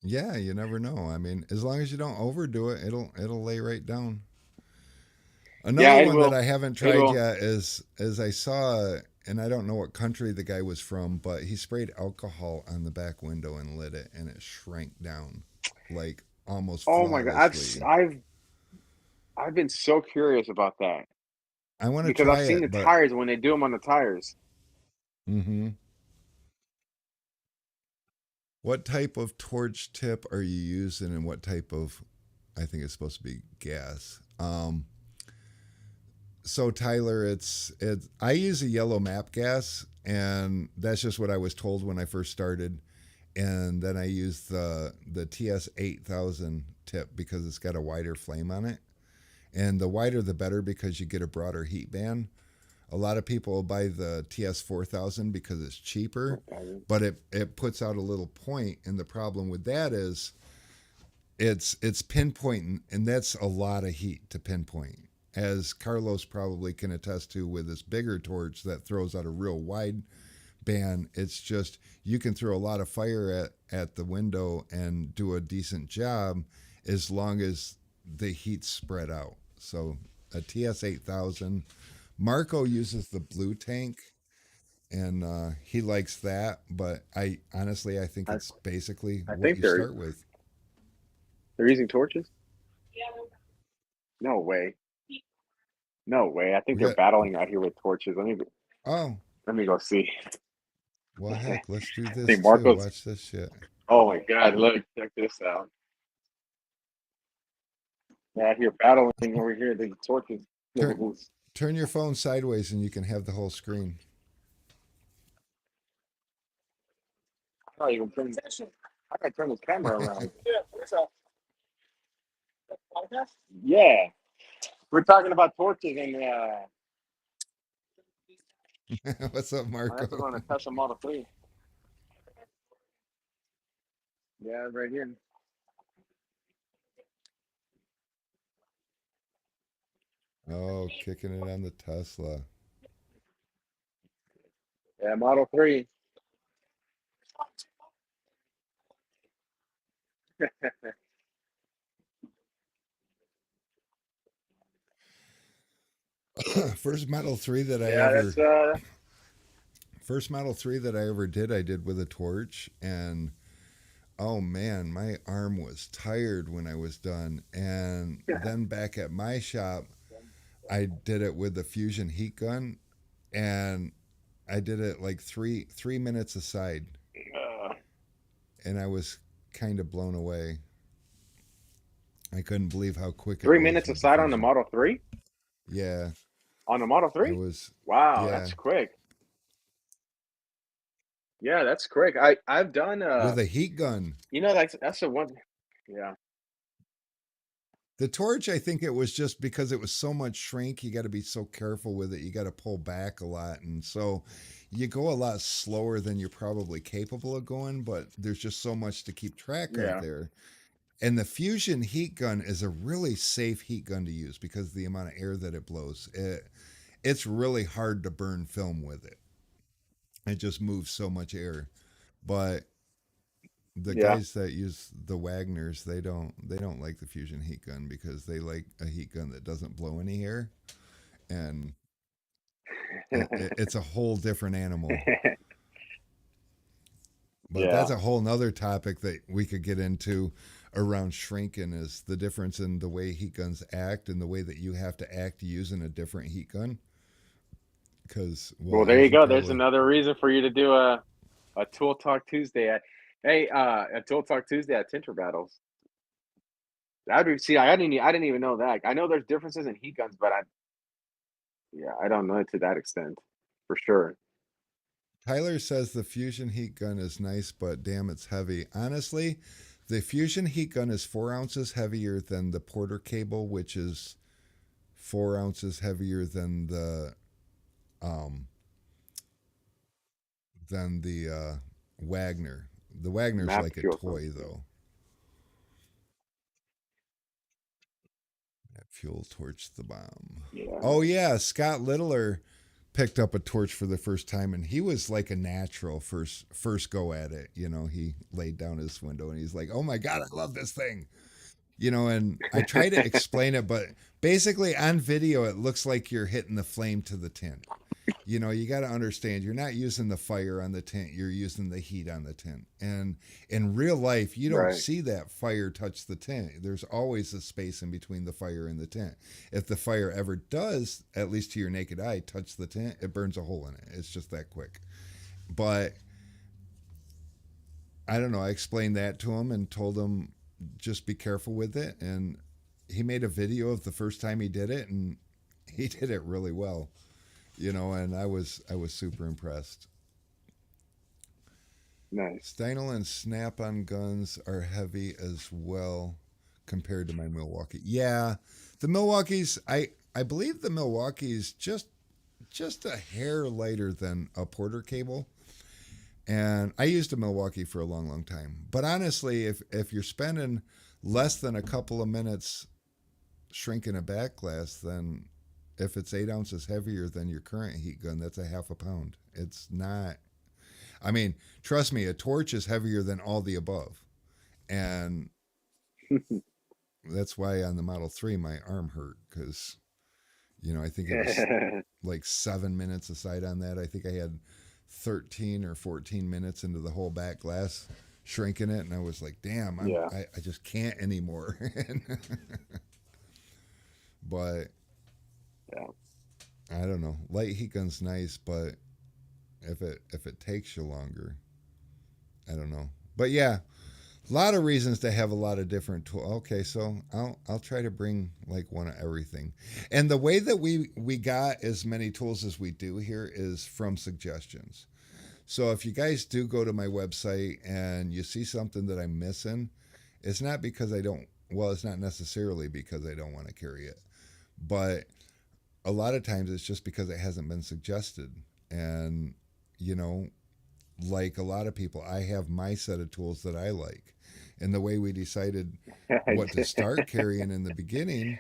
Yeah, you never know. I mean, as long as you don't overdo it, it'll lay right down. Yeah, Another it one that will. I haven't It tried will. yet is I saw, and I don't know what country the guy was from, but he sprayed alcohol on the back window and lit it, and it shrank down like almost Oh my God, flawlessly. I've been so curious about that I want to because I've try seen the it, but tires when they do them on the tires. hmm what type of torch tip are you using, and what type of? I think it's supposed to be gas. So Tyler, it's I use a yellow map gas, and that's just what I was told when I first started. And then I use the TS 8000 tip because it's got a wider flame on it, and the wider the better because you get a broader heat band. A lot of people will buy the TS 4000 because it's cheaper, but it puts out a little point, and the problem with that is it's pinpointing, and that's a lot of heat to pinpoint. As Carlos probably can attest to with this bigger torch that throws out a real wide band, it's just you can throw a lot of fire at the window and do a decent job as long as the heat's spread out. So a TS 8000. Marco uses the blue tank, and he likes that, but I think I it's basically I what think you start with. they're using torches. No way. No way. I think We they're got battling out here with torches. oh Let me go see. well, I heck, let's do this think too. Marco's. Watch this shit. Oh my God! Look, check this out. They're out here battling over here. The torches. Look at Turn this. turn your phone sideways and you can have the whole screen. Oh, you can turn. I gotta turn this camera around. Yeah, we're talking about torches, and What's up, I have to Marco? run a custom Model 3. Yeah, right here. Oh, kicking it on the Tesla. Yeah, Model 3. First Model 3 that I Yeah, ever that's first Model 3 that I did with a torch, and oh man, my arm was tired when I was done. And then back at my shop, I did it with the Fusion heat gun, and I did it like three minutes aside, Uh, and I was kind of blown away. I couldn't believe how quick it three was minutes with the aside on the fusion. Model 3? Yeah, On the Model I 3? was. Wow, Yeah, that's quick. Yeah, that's quick. I've done with a heat gun. that's the one. Yeah. The torch, I think it was just because it was so much shrink. You got to be so careful with it. You got to pull back a lot, and so you go a lot slower than you're probably capable of going. But there's just so much to keep track of Yeah. there. And the fusion heat gun is a really safe heat gun to use because of the amount of air that it blows. It's really hard to burn film with it. It just moves so much air. But the Yeah. guys that use the Wagners, they don't like the fusion heat gun because they like a heat gun that doesn't blow any air, and it's a whole different animal. But that's Yeah. a whole nother topic that we could get into around shrinking is the difference in the way heat guns act and the way that you have to act using a different heat gun. Because, well, Well, there as you you go. There's probably, another reason for you to do a Tool Talk Tuesday at a Tool Talk Tuesday at Tinter Battles. That'd be see, I didn't even know that. I know there's differences in heat guns, but I don't know it to that extent for sure. Tyler says the fusion heat gun is nice, but damn, it's heavy. Honestly, the fusion heat gun is 4 ounces heavier than the Porter cable, which is 4 ounces heavier um than the Wagner. The Wagner's Map like a fuel toy source. though. That fuel torch the bomb. Yeah. Oh yeah, Scott Littler picked up a torch for the first time, and he was like a natural first go at it. He laid down his window and he's like, "Oh my god, I love this thing." And I try to explain it, but basically on video, it looks like you're hitting the flame to the tint. You got to understand you're not using the fire on the tint, you're using the heat on the tint. And in real life, you don't Right. see that fire touch the tint. There's always a space in between the fire and the tint. If the fire ever does, at least to your naked eye, touch the tint, it burns a hole in it. It's just that quick. But I don't know. I explained that to him and told him just be careful with it. And he made a video of the first time he did it, and he did it really well. And I was super impressed. Nice. Steinel and Snap-on guns are heavy as well compared to my Milwaukee. Yeah, the Milwaukee's I believe the Milwaukee's just a hair lighter than a Porter cable. And I used a Milwaukee for a long, long time. But honestly, if you're spending less than a couple of minutes shrinking a back glass, then if it's 8 ounces heavier than your current heat gun, that's a half a pound. It's not. I mean, trust me, a torch is heavier than all the above, and that's why on the Model 3 my arm hurt because I think it was like 7 minutes aside on that. I think I had 13 or 14 minutes into the whole back glass shrinking it, and I was like, damn, Yeah. I just can't anymore. But Yeah. I don't know. Light heat gun's nice, but if it takes you longer, I don't know. But yeah, a lot of reasons to have a lot of different tools. Okay, so I'll try to bring like one of everything. And the way that we got as many tools as we do here is from suggestions. So if you guys do go to my website and you see something that I'm missing, it's not because I don't. Well, it's not necessarily because I don't want to carry it, but a lot of times it's just because it hasn't been suggested. And you know, like a lot of people, I have my set of tools that I like. And the way we decided what to start carrying in the beginning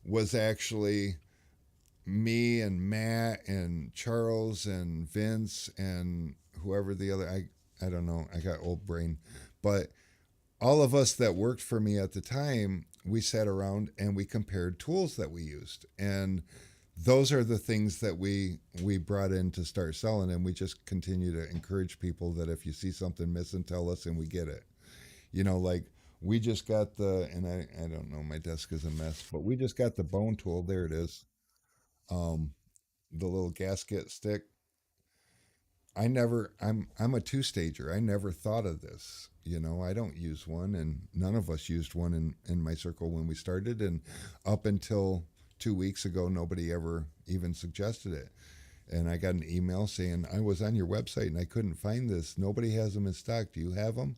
was actually me and Matt and Charles and Vince and whoever the other I don't know, I got old brain. But all of us that worked for me at the time, we sat around and we compared tools that we used. And those are the things that we brought in to start selling, and we just continue to encourage people that if you see something missing, tell us and we get it. Like we just got and I don't know, my desk is a mess, but we just got the bone tool. There it is. um the little gasket stick. I'm a two stager. I never thought of this. You know, I don't use one, and none of us used one in my circle when we started, and up until 2 weeks ago, nobody ever even suggested it. And I got an email saying I was on your website and I couldn't find this. Nobody has them in stock. Do you have them?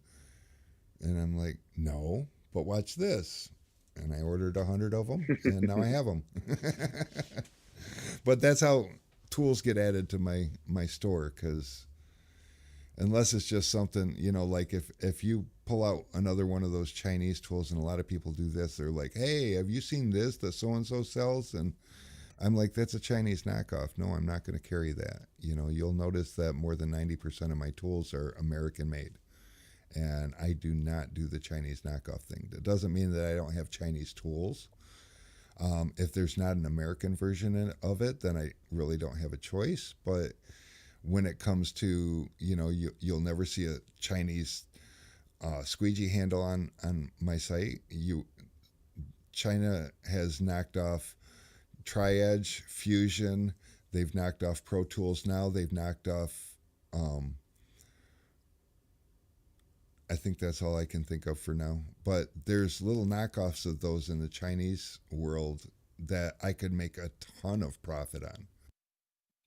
And I'm like, no, but watch this. And I ordered 100 of them, and now I have them. But that's how tools get added to my store, because unless it's just something, like if you pull out another one of those Chinese tools, and a lot of people do this, they're like, hey, have you seen this that so and so sells? And I'm like, that's a Chinese knockoff. No, I'm not going to carry that. You'll notice that more than 90% of my tools are American made, and I do not do the Chinese knockoff thing. That doesn't mean that I don't have Chinese tools. If there's not an American version of it, then I really don't have a choice. But when it comes to, you'll never see a Chinese squeegee handle on my site. China has knocked off Tri-Edge, Fusion. They've knocked off Pro Tools now. They've knocked off. I think that's all I can think of for now. But there's little knockoffs of those in the Chinese world that I could make a ton of profit on.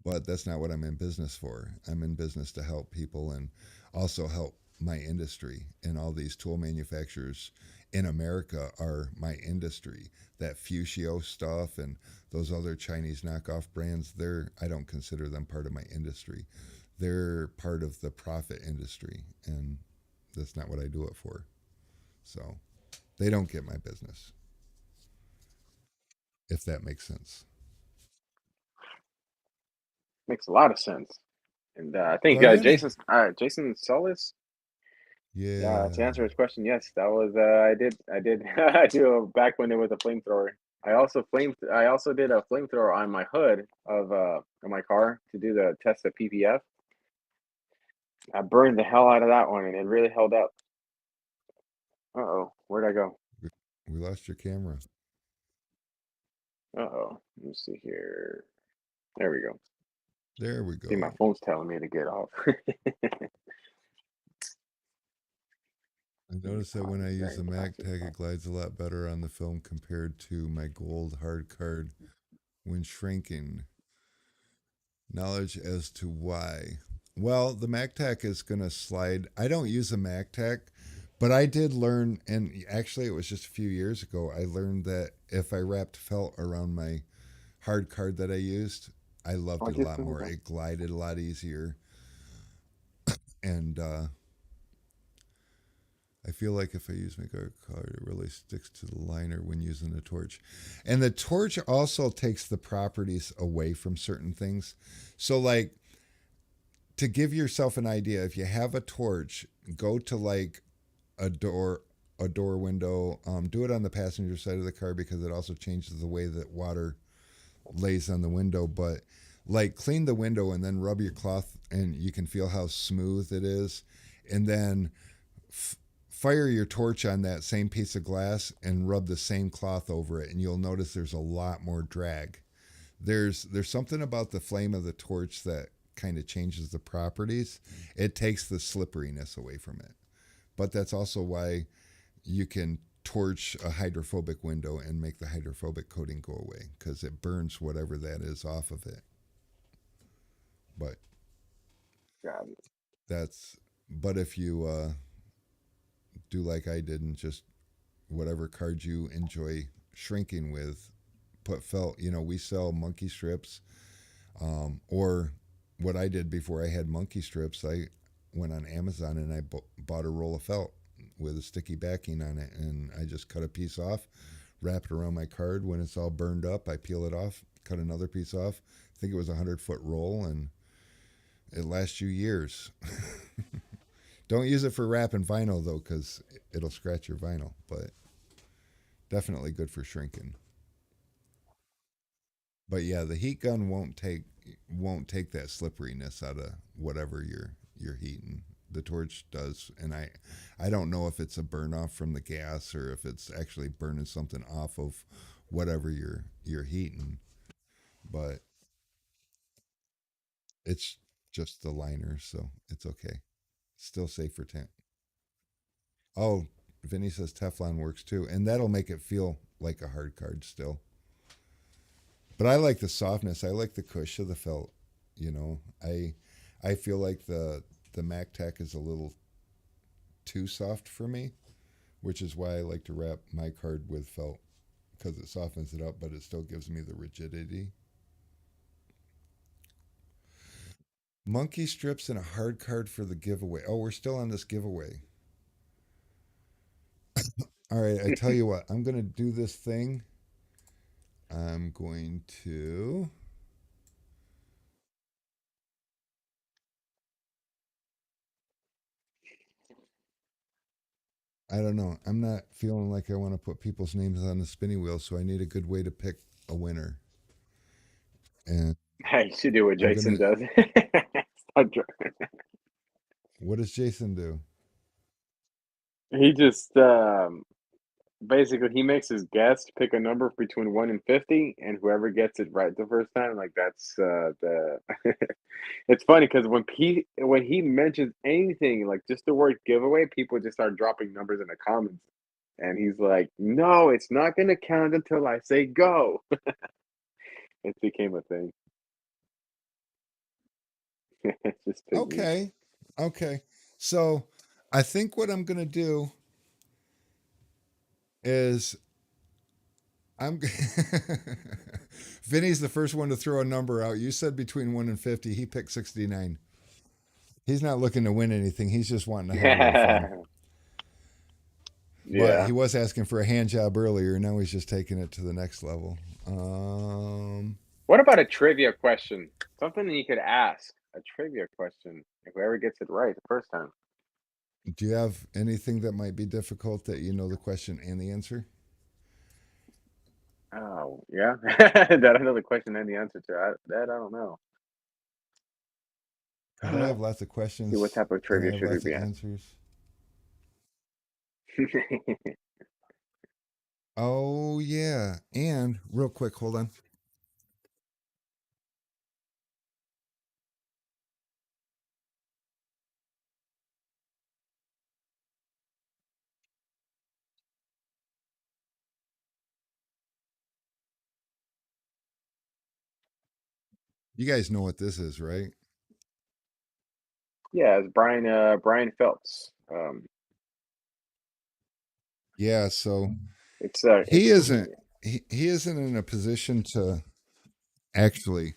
But that's not what I'm in business for. I'm in business to help people and also help my industry. And all these tool manufacturers in America are my industry. That Fushio stuff and those other Chinese knockoff brands, I don't consider them part of my industry. They're part of the profit industry, and that's not what I do it for. So they don't get my business, if that makes sense. Makes a lot of sense. And I think But Jason Solis. Yeah, to yeah, answer his question, yes, that was I did I do back when it was a flamethrower. I also did a flamethrower on my hood of my car to do the test of PPF. I burned the hell out of that one, and it really held up. Uh-oh, where'd I go? we lost your camera. Uh-oh, let me see here. There we go. There we See, my go. phone's telling me to get off. I Let me noticed that pause when I this use the very Mac toxic tag, spot. it glides a lot better on the film compared to my gold hard card when shrinking. Knowledge as to why. Well, the MacTac is going to slide. I don't use a MacTac, but I did learn, and actually it was just a few years ago, I learned that if I wrapped felt around my hard card that I used, I loved Oh, it a just lot more. It glided a lot easier. And I feel like if I use my guard card, it really sticks to the liner when using the torch. And the torch also takes the properties away from certain things. So, like, to give yourself an idea, if you have a torch, go to like a door, a door window. Do it on the passenger side of the car because it also changes the way that water lays on the window. But like clean the window and then rub your cloth, and you can feel how smooth it is. And then f- fire your torch on that same piece of glass and rub the same cloth over it, and you'll notice there's a lot more drag. There's something about the flame of the torch that kind of changes the properties. It takes the slipperiness away from it. But that's also why you can torch a hydrophobic window and make the hydrophobic coating go away, because it burns whatever that is off of it. But God. that's but if you do like I did and just whatever card you enjoy shrinking with, put felt. We sell monkey strips, or what I did before I had monkey strips, I went on Amazon and I bought a roll of felt with a sticky backing on it, and I just cut a piece off, wrap it around my card. When it's all burned up, I peel it off, cut another piece off. I think it was a 100-foot roll, and it lasts you years. Don't use it for wrapping vinyl though, because it'll scratch your vinyl. But definitely good for shrinking. But yeah, the heat gun won't take that slipperiness out of whatever you're heating. The torch does, and I don't know if it's a burn off from the gas or if it's actually burning something off of whatever you're heating. But it's just the liner, so it's okay. Still safe for tent. Oh, Vinny says Teflon works too, and that'll make it feel like a hard card still. But I like the softness. I like the cush of the felt. You know, I feel like the Mac Tech is a little too soft for me, which is why I like to wrap my card with felt because it softens it up, but it still gives me the rigidity. Monkey strips and a hard card for the giveaway. Oh, we're still on this giveaway. All right, I tell you what, I'm going to do this thing. I'm going to. I don't know. I'm not feeling like I want to put people's names on the spinning wheel, so I need a good way to pick a winner. And You should do what I'm going Jason to. does. Start What does Jason do? he just basically he makes his guest pick a number between 1 and 50, and whoever gets it right the first time, like that's the it's funny because when he mentions anything like just the word giveaway, people just start dropping numbers in the comments. And he's like, "No, it's not gonna count until I say go." It became a thing. It's just technique. Okay. Okay. So I think what I'm going to do is I'm. Vinny's the first one to throw a number out. You said between 1 and 50. He picked 69. He's not looking to win anything. He's just wanting to have a little fun. But Yeah. he was asking for a hand job earlier. Now he's just taking it to the next level. Um, What about a trivia question? Something that you could ask. A trivia question. If whoever gets it right the first time. do you have anything that might be difficult that you know the question and the answer? Oh, yeah. That another question and the answer to that I don't know. But I have lots of See what questions type of and I trivia have should we lots of be answers. asking? Oh, yeah. And real quick, hold on. You guys know what this is, right? Yeah, it's Brian Phelps. Yeah. So he It's isn't he isn't in a position to actually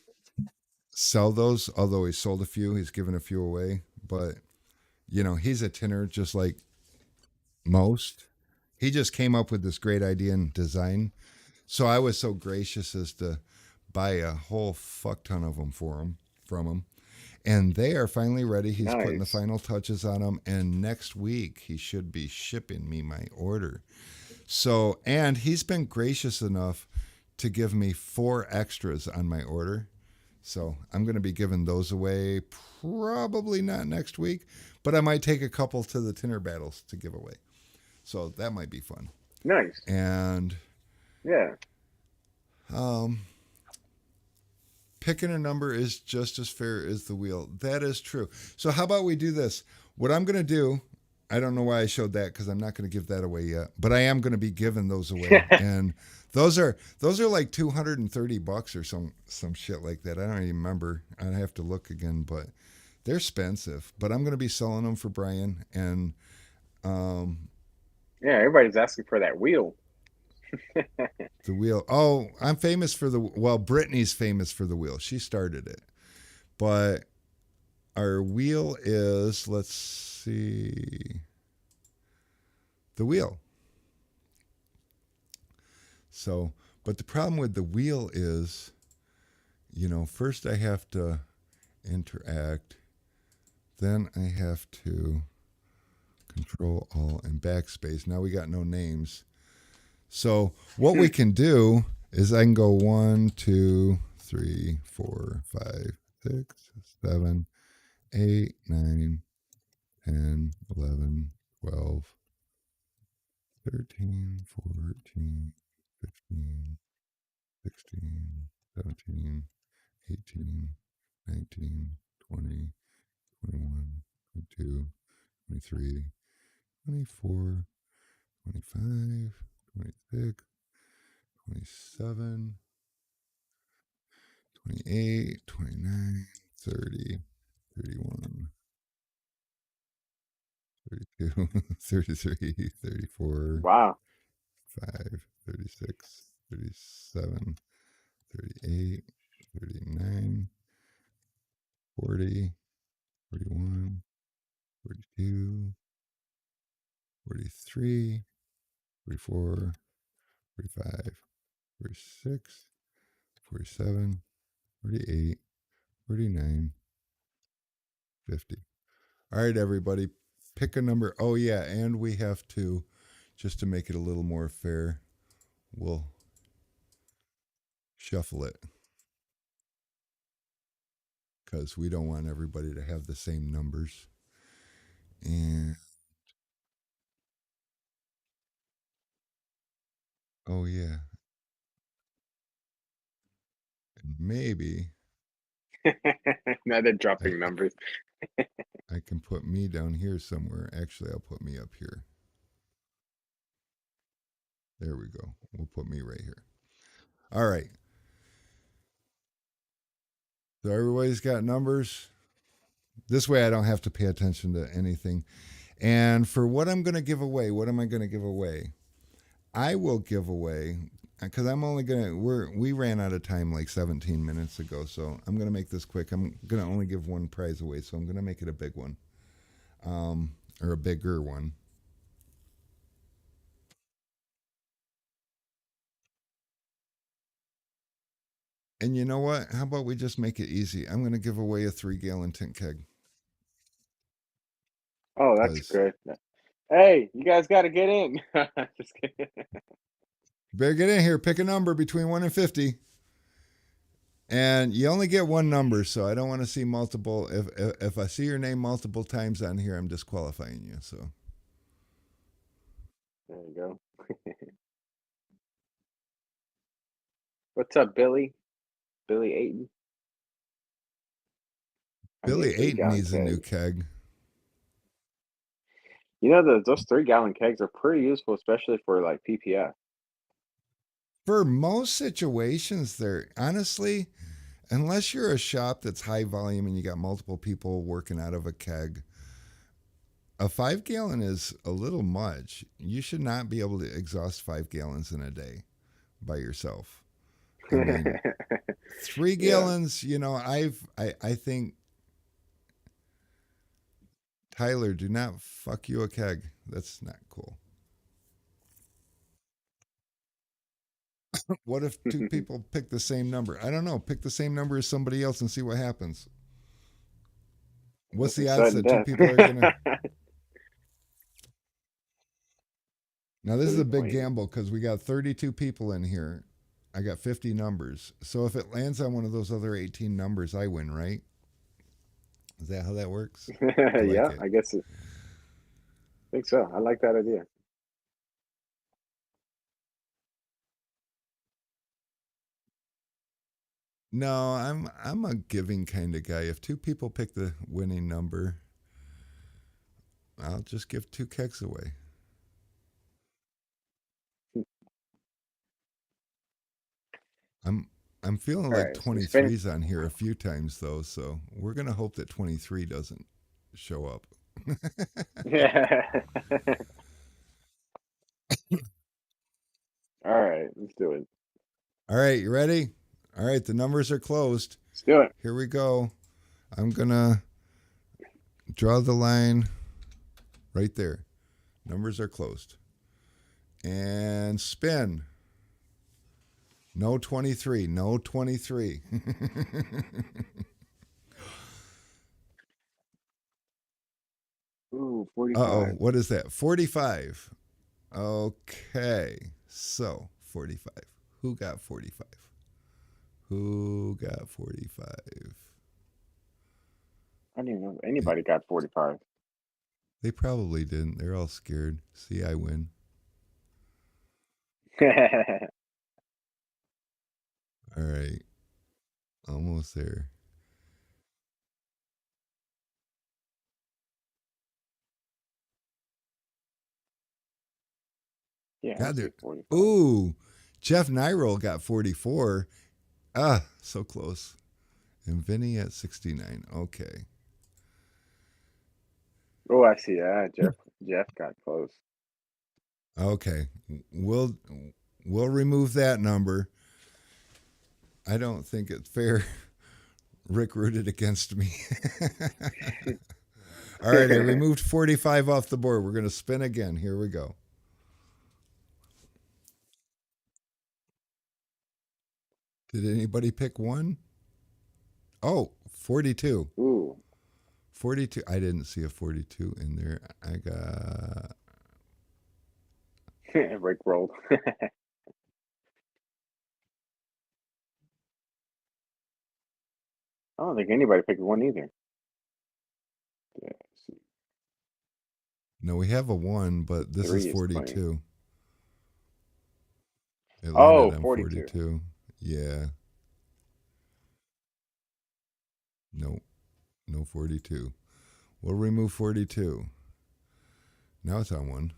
sell those, although he sold a few. He's given a few away. But, he's a tinner just like most. He just came up with this great idea and design. So I was so gracious as to buy a whole fuck ton of them for him from him. And they are finally ready. He's putting the nice. final touches on them. And next week, he should be shipping me my order. So, and he's been gracious enough to give me 4 extras on my order. So I'm going to be giving those away probably not next week, but I might take a couple to the Tinter Battles to give away. So that might be fun. Nice. And Yeah. um, picking a number is just as fair as the wheel. That is true. So how about we do this? What I'm going to do, I don't know why I showed that because I'm not going to give that away yet, but I am going to be giving those away, and those are like $230 or some shit like that. I don't even remember. I'd have to look again, but they're expensive. But I'm going to be selling them for Brian, and um, Yeah, everybody's asking for that wheel. the wheel. Oh, I'm famous for the well. Brittany's famous for the wheel. She started it, but our wheel is, let's see, the wheel. So, but the problem with the wheel is, first I have to interact, then I have to control all and backspace. Now we got no names. So what we can do is I can go 1, 2, 3, 4, 5, 6, 7, 8, 9, 10, 11, 12, 13, 14, 15, 16, 17, 18, 19, 20, 21, 22, 23, 24, 25, 26, 27, 28, 29, 30, 31, 32, 33, 34, Wow. 5, 36, 37, 38, 39, 40, 41, 42, 43, 44, 45, 46, 47, 48, 49, 50. All right, everybody, pick a number. Oh, yeah, and we have to, just to make it a little more fair, we'll shuffle it because we don't want everybody to have the same numbers. And oh, yeah, and maybe Now they're I, dropping numbers. I can put me down here somewhere. Actually, I'll put me up here. There we go. We'll put me right here. All right. So everybody's got numbers. This way I don't have to pay attention to anything. And for what I'm going to give away, what am I going to give away? I will give away because I'm only going to we ran out of time like 17 minutes ago, so I'm going to make this quick. I'm going to only give one prize away, so I'm going to make it a big one. Or a bigger one. And you know what? How about we just make it easy? I'm going to give away a 3-gallon tint keg Oh, that's because good. Hey, you guys got to get in. Just kidding. you better get in here. Pick a number between 1 and 50. And you only get one number, so I don't want to see multiple. If I see your name multiple times on here, I'm disqualifying you. So There you go. What's up, Billy? Billy Aiton? I need a Billy Aiton 3-gallon needs a new keg. keg. You know, those 3-gallon kegs are pretty useful, especially for like PPF. For most situations, they're honestly, unless you're a shop that's high volume and you got multiple people working out of a keg, a 5-gallon is a little much. You should not be able to exhaust 5 gallons in a day by yourself. I mean, three Yeah. gallons. I think Tyler, do not fuck you a keg. That's not cool. What if two people pick the same number? I don't know. Pick the same number as somebody else and see what happens. What's That's a the odds sudden that two death. people are gonna? Now this is a Good big point. gamble because we got 32 people in here. I got 50 numbers. So if it lands on one of those other 18 numbers, I win, right? Is that how that works? I like Yeah, it. I guess it, think so. I like that idea. No, I'm a giving kind of guy. If two people pick the winning number, I'll just give 2 kegs away. I'm I'm feeling All like right, so spin. 23's on here a few times though, so we're gonna hope that 23 doesn't show up. Yeah. All right, let's do it. All right, you ready? All right, the numbers are closed. Let's do it. Here we go. I'm gonna draw the line right there. Numbers are closed. And spin. No 23. No 23. Ooh, Uh-oh, 45. what is that? 45. Okay. So, 45. Who got 45? Who got 45? I don't even know if They, anybody got 45. they probably didn't. They're all scared. See, I win. All right. Almost there. Yeah, I God, see there. 45. Ooh, Jeff Nyrol got 44. Ah, so close. And Vinny at 69. Okay. Oh, I see that. Jeff got close. Okay. We'll we'll remove that number. I don't think it's fair. Rick rooted against me. All right, I removed 45 off the board. We're going to spin again. Here we go. Did anybody pick one? Oh, 42. Ooh, 42. I didn't see a 42 in there. I got. Rick rolled. I don't think anybody picked one either. Yeah, let's see. No, we have a one, but this is 3 is plenty. 42. It landed Oh, on 42. 42. Yeah. Nope. No 42. We'll remove 42. Now it's on one.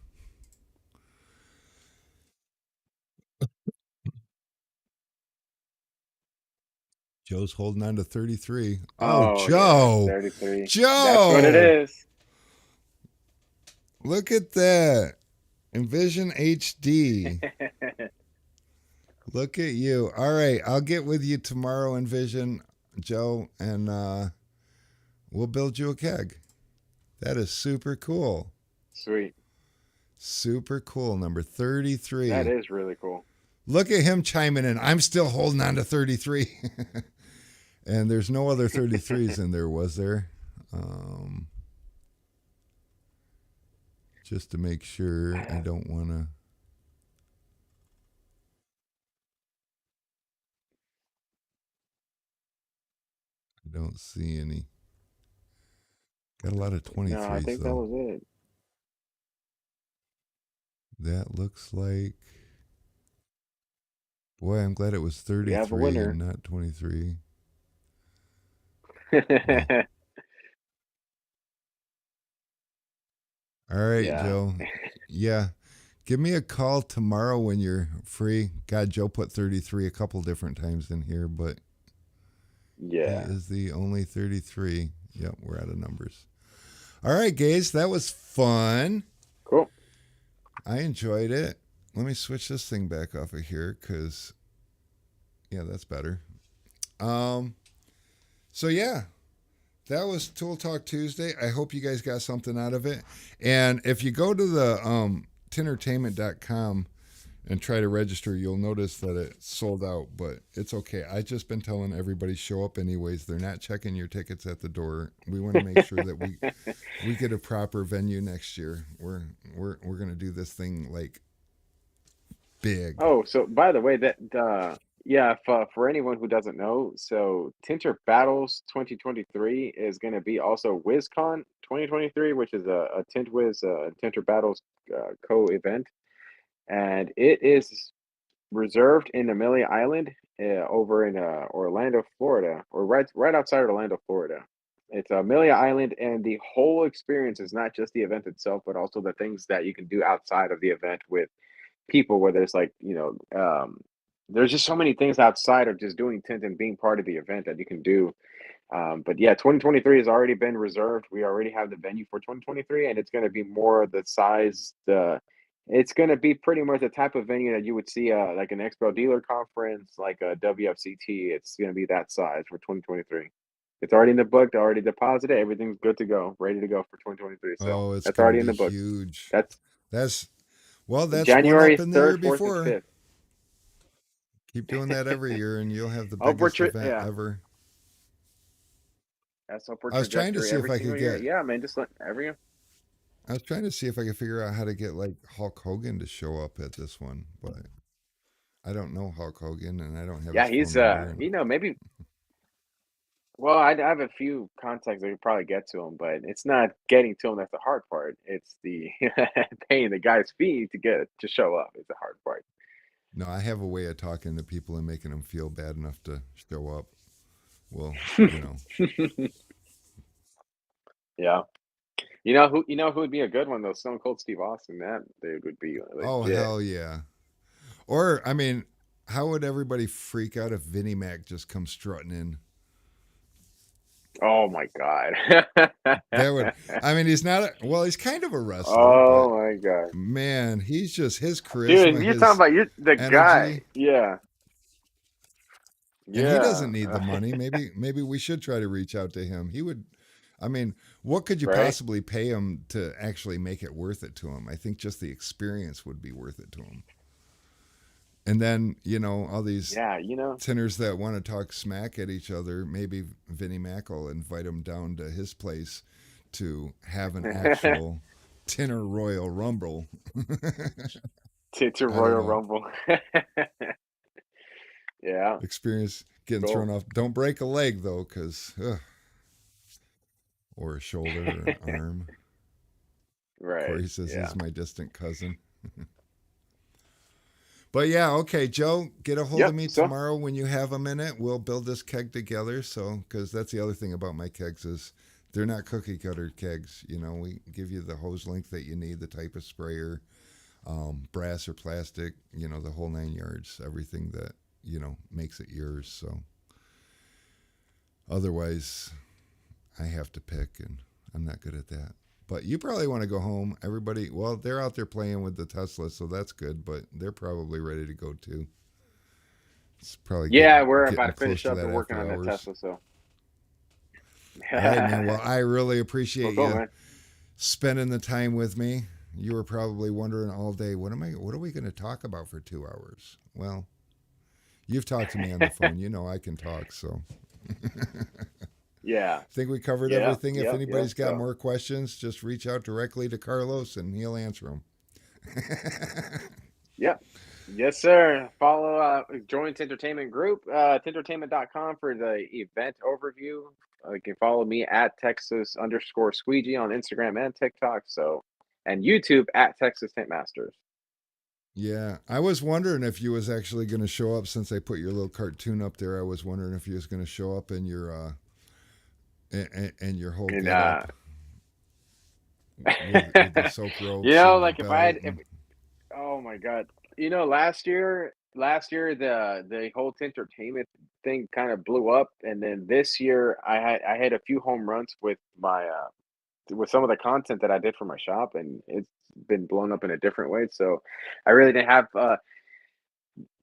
Joe's holding on to 33. Oh, Oh, yeah, Joe. 33. That's what it Joe. is. Look at that. Envision HD. Look at you. All right. I'll get with you tomorrow, Envision, Joe, and we'll build you a keg. That is super cool. Sweet. Super cool. Number That 33. is really cool. Look at him chiming in. I'm still holding on to 33. And there's no other 33s in there, was there? Just to make sure I don't want to. I don't see any. Got a lot of No, I 23s, think that though. was it. That looks like. Boy, I'm glad it was We have a 33 and winner. not 23. Well, all right, Yeah. Joe. Yeah. Give me a call tomorrow when you're free. God, Joe put 33 a couple different times in here, but he Yeah. is the only 33. Yep, we're out of numbers. All right, guys, that was fun. Cool. I enjoyed it. Let me switch this thing back off of here because, yeah, that's better. Um, so yeah, that was Tool Talk Tuesday. I hope you guys got something out of it. And if you go to the tintertainment.com and try to register, you'll notice that it's sold out, but it's okay. I've just been telling everybody show up anyways. They're not checking your tickets at the door. We want to make sure that we get a proper venue next year. We're going to do this thing like big. Oh, so by the way, that yeah, for anyone who doesn't know, so Tinter Battles 2023 is going to be also WizCon 2023, which is a Tintwiz Tinter Battles co-event, and it is reserved in Amelia Island, over in Orlando, Florida, or right outside Orlando, Florida. It's Amelia Island, and the whole experience is not just the event itself, but also the things that you can do outside of the event with people. Where there's like there's just so many things outside of just doing tint and being part of the event that you can do. But yeah, 2023 has already been reserved. We already have the venue for 2023, and it's going to be more the size. It's going to be pretty much the type of venue that you would see, like an Expo dealer conference, like a WFCT. It's going to be that size for 2023. It's already in the book. They already deposited. Everything's good to go, ready to go for 2023. So Oh, it's that's going to already in be the books. huge. That's That's Well, that's one January up in the year 3rd, 4th, and before. 5th. Keep doing that every year, and you'll have the Upward, biggest event yeah, ever. that's upward I was trying to trajectory see if every I could single year. get. Yeah, man, just let every I was trying to see if I could figure out how to get like Hulk Hogan to show up at this one, but I don't know Hulk Hogan, and I don't have yeah, his phone he's number. And maybe. Well, I have a few contacts that could probably get to him, but it's not getting to him that's the hard part. It's the paying the guy's fee to show up is the hard part. no, I have a way of talking to people and making them feel bad enough to show up. Well, you know, Yeah. You know who would be a good one though? Stone Cold Steve Austin. That dude would be Oh legit. hell yeah! Or I mean, how would everybody freak out if Vinnie Mac just comes strutting in? Oh my god. That would. I mean, he's not. Well, he's kind of a wrestler, but Oh my god. man, he's just his Dude, charisma, you're talking his about the guy. energy, Yeah. and he Yeah. doesn't need the money. Maybe we should try to reach out to him. He would. I mean, what could you Right? possibly pay him to actually make it worth it to him? I think just the experience would be worth it to him. And then all these Yeah, tenors that want to talk smack at each other, maybe Vinnie Mac will invite him down to his place to have an actual tenor Royal Rumble. Tinter I don't Royal know. Rumble. Yeah, Experience getting thrown cool. off. Don't break a leg though, because or a shoulder or an arm. Right. Corey says Yeah. he's my distant cousin. But yeah, okay, Joe, get a hold of Yep. me So, tomorrow when you have a minute. We'll build this keg together. So, because that's the other thing about my kegs is they're not cookie cutter kegs. We give you the hose length that you need, the type of sprayer, brass or plastic, the whole 9 yards, everything that makes it yours. So, otherwise, I have to pick, and I'm not good at that. But you probably want to go home. Everybody, well, they're out there playing with the Tesla, so that's good. But they're probably ready to go too. It's probably yeah, getting we're about getting to close finish to up that and working after on that hours. Tesla. So, All right, man. Well, I really well, appreciate cool, you man. spending the time with me. You were probably wondering all day, what are we going to talk about for 2 hours? Well, you've talked to me on the phone. You know I can talk, so Yeah. think we covered Yeah. everything. If Yep. Yep. anybody's got So, more questions, just reach out directly to Carlos and he'll answer them. yep. Yes, sir. Follow, join Entertainment Group, tintertainment.com for the event overview. You can follow me at Texas_Squeegee on Instagram and TikTok. So, and YouTube at Texas Tent Masters. Yeah, I was wondering if you was actually going to show up since I put your little cartoon up there. I was wondering if you was going to show up in your and your whole And, get up with the soak ropes and the like if I belt had, and oh my God, last year the whole entertainment thing kind of blew up, and then this year I had a few home runs with my with some of the content that I did for my shop, and it's been blown up in a different way. So I really didn't have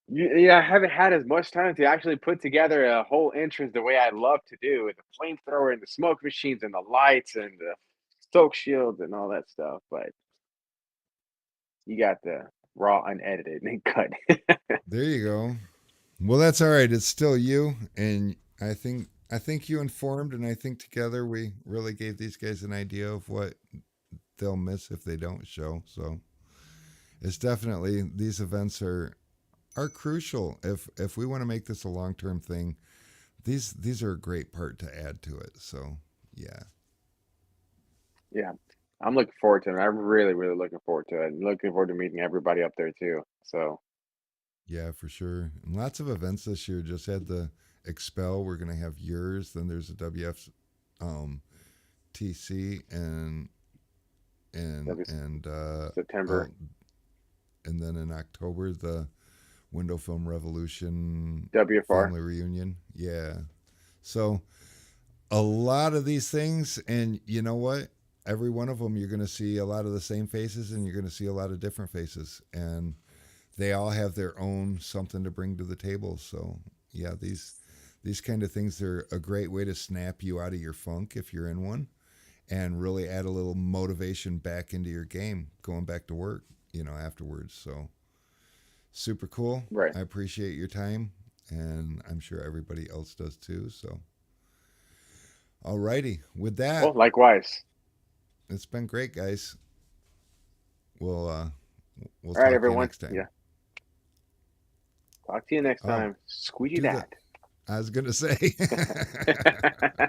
yeah, I haven't had as much time to actually put together a whole entrance the way I love to do with the flamethrower and the smoke machines and the lights and the soak shields and all that stuff. But you got the raw, unedited, and cut. there you go. Well, that's all right. It's still you, and I think you informed, and I think together we really gave these guys an idea of what they'll miss if they don't show. So it's definitely these events are crucial if we want to make this a long term thing. These are a great part to add to it. So yeah, Yeah, I'm looking forward to it. I'm really, really looking forward to it. And looking forward to meeting everybody up there too. So yeah, for sure. And lots of events this year. Just had the Expel. We're gonna have yours. Then there's a WF um, TC that'll be and September. oh, and then in October the Window Film Revolution WFR. family reunion. Yeah. So a lot of these things, and you know what? Every one of them, you're going to see a lot of the same faces, and you're going to see a lot of different faces, and they all have their own something to bring to the table. So yeah, these kind of things are a great way to snap you out of your funk if you're in one, and really add a little motivation back into your game, going back to work, afterwards. So super cool. Right. I appreciate your time, and I'm sure everybody else does too. So, alrighty. With Well, that, likewise. it's been great, guys. We'll uh, we'll All right, talk to you everyone. next time. Yeah. Talk to you next Oh, time. Squeegee do the. that. I was gonna say.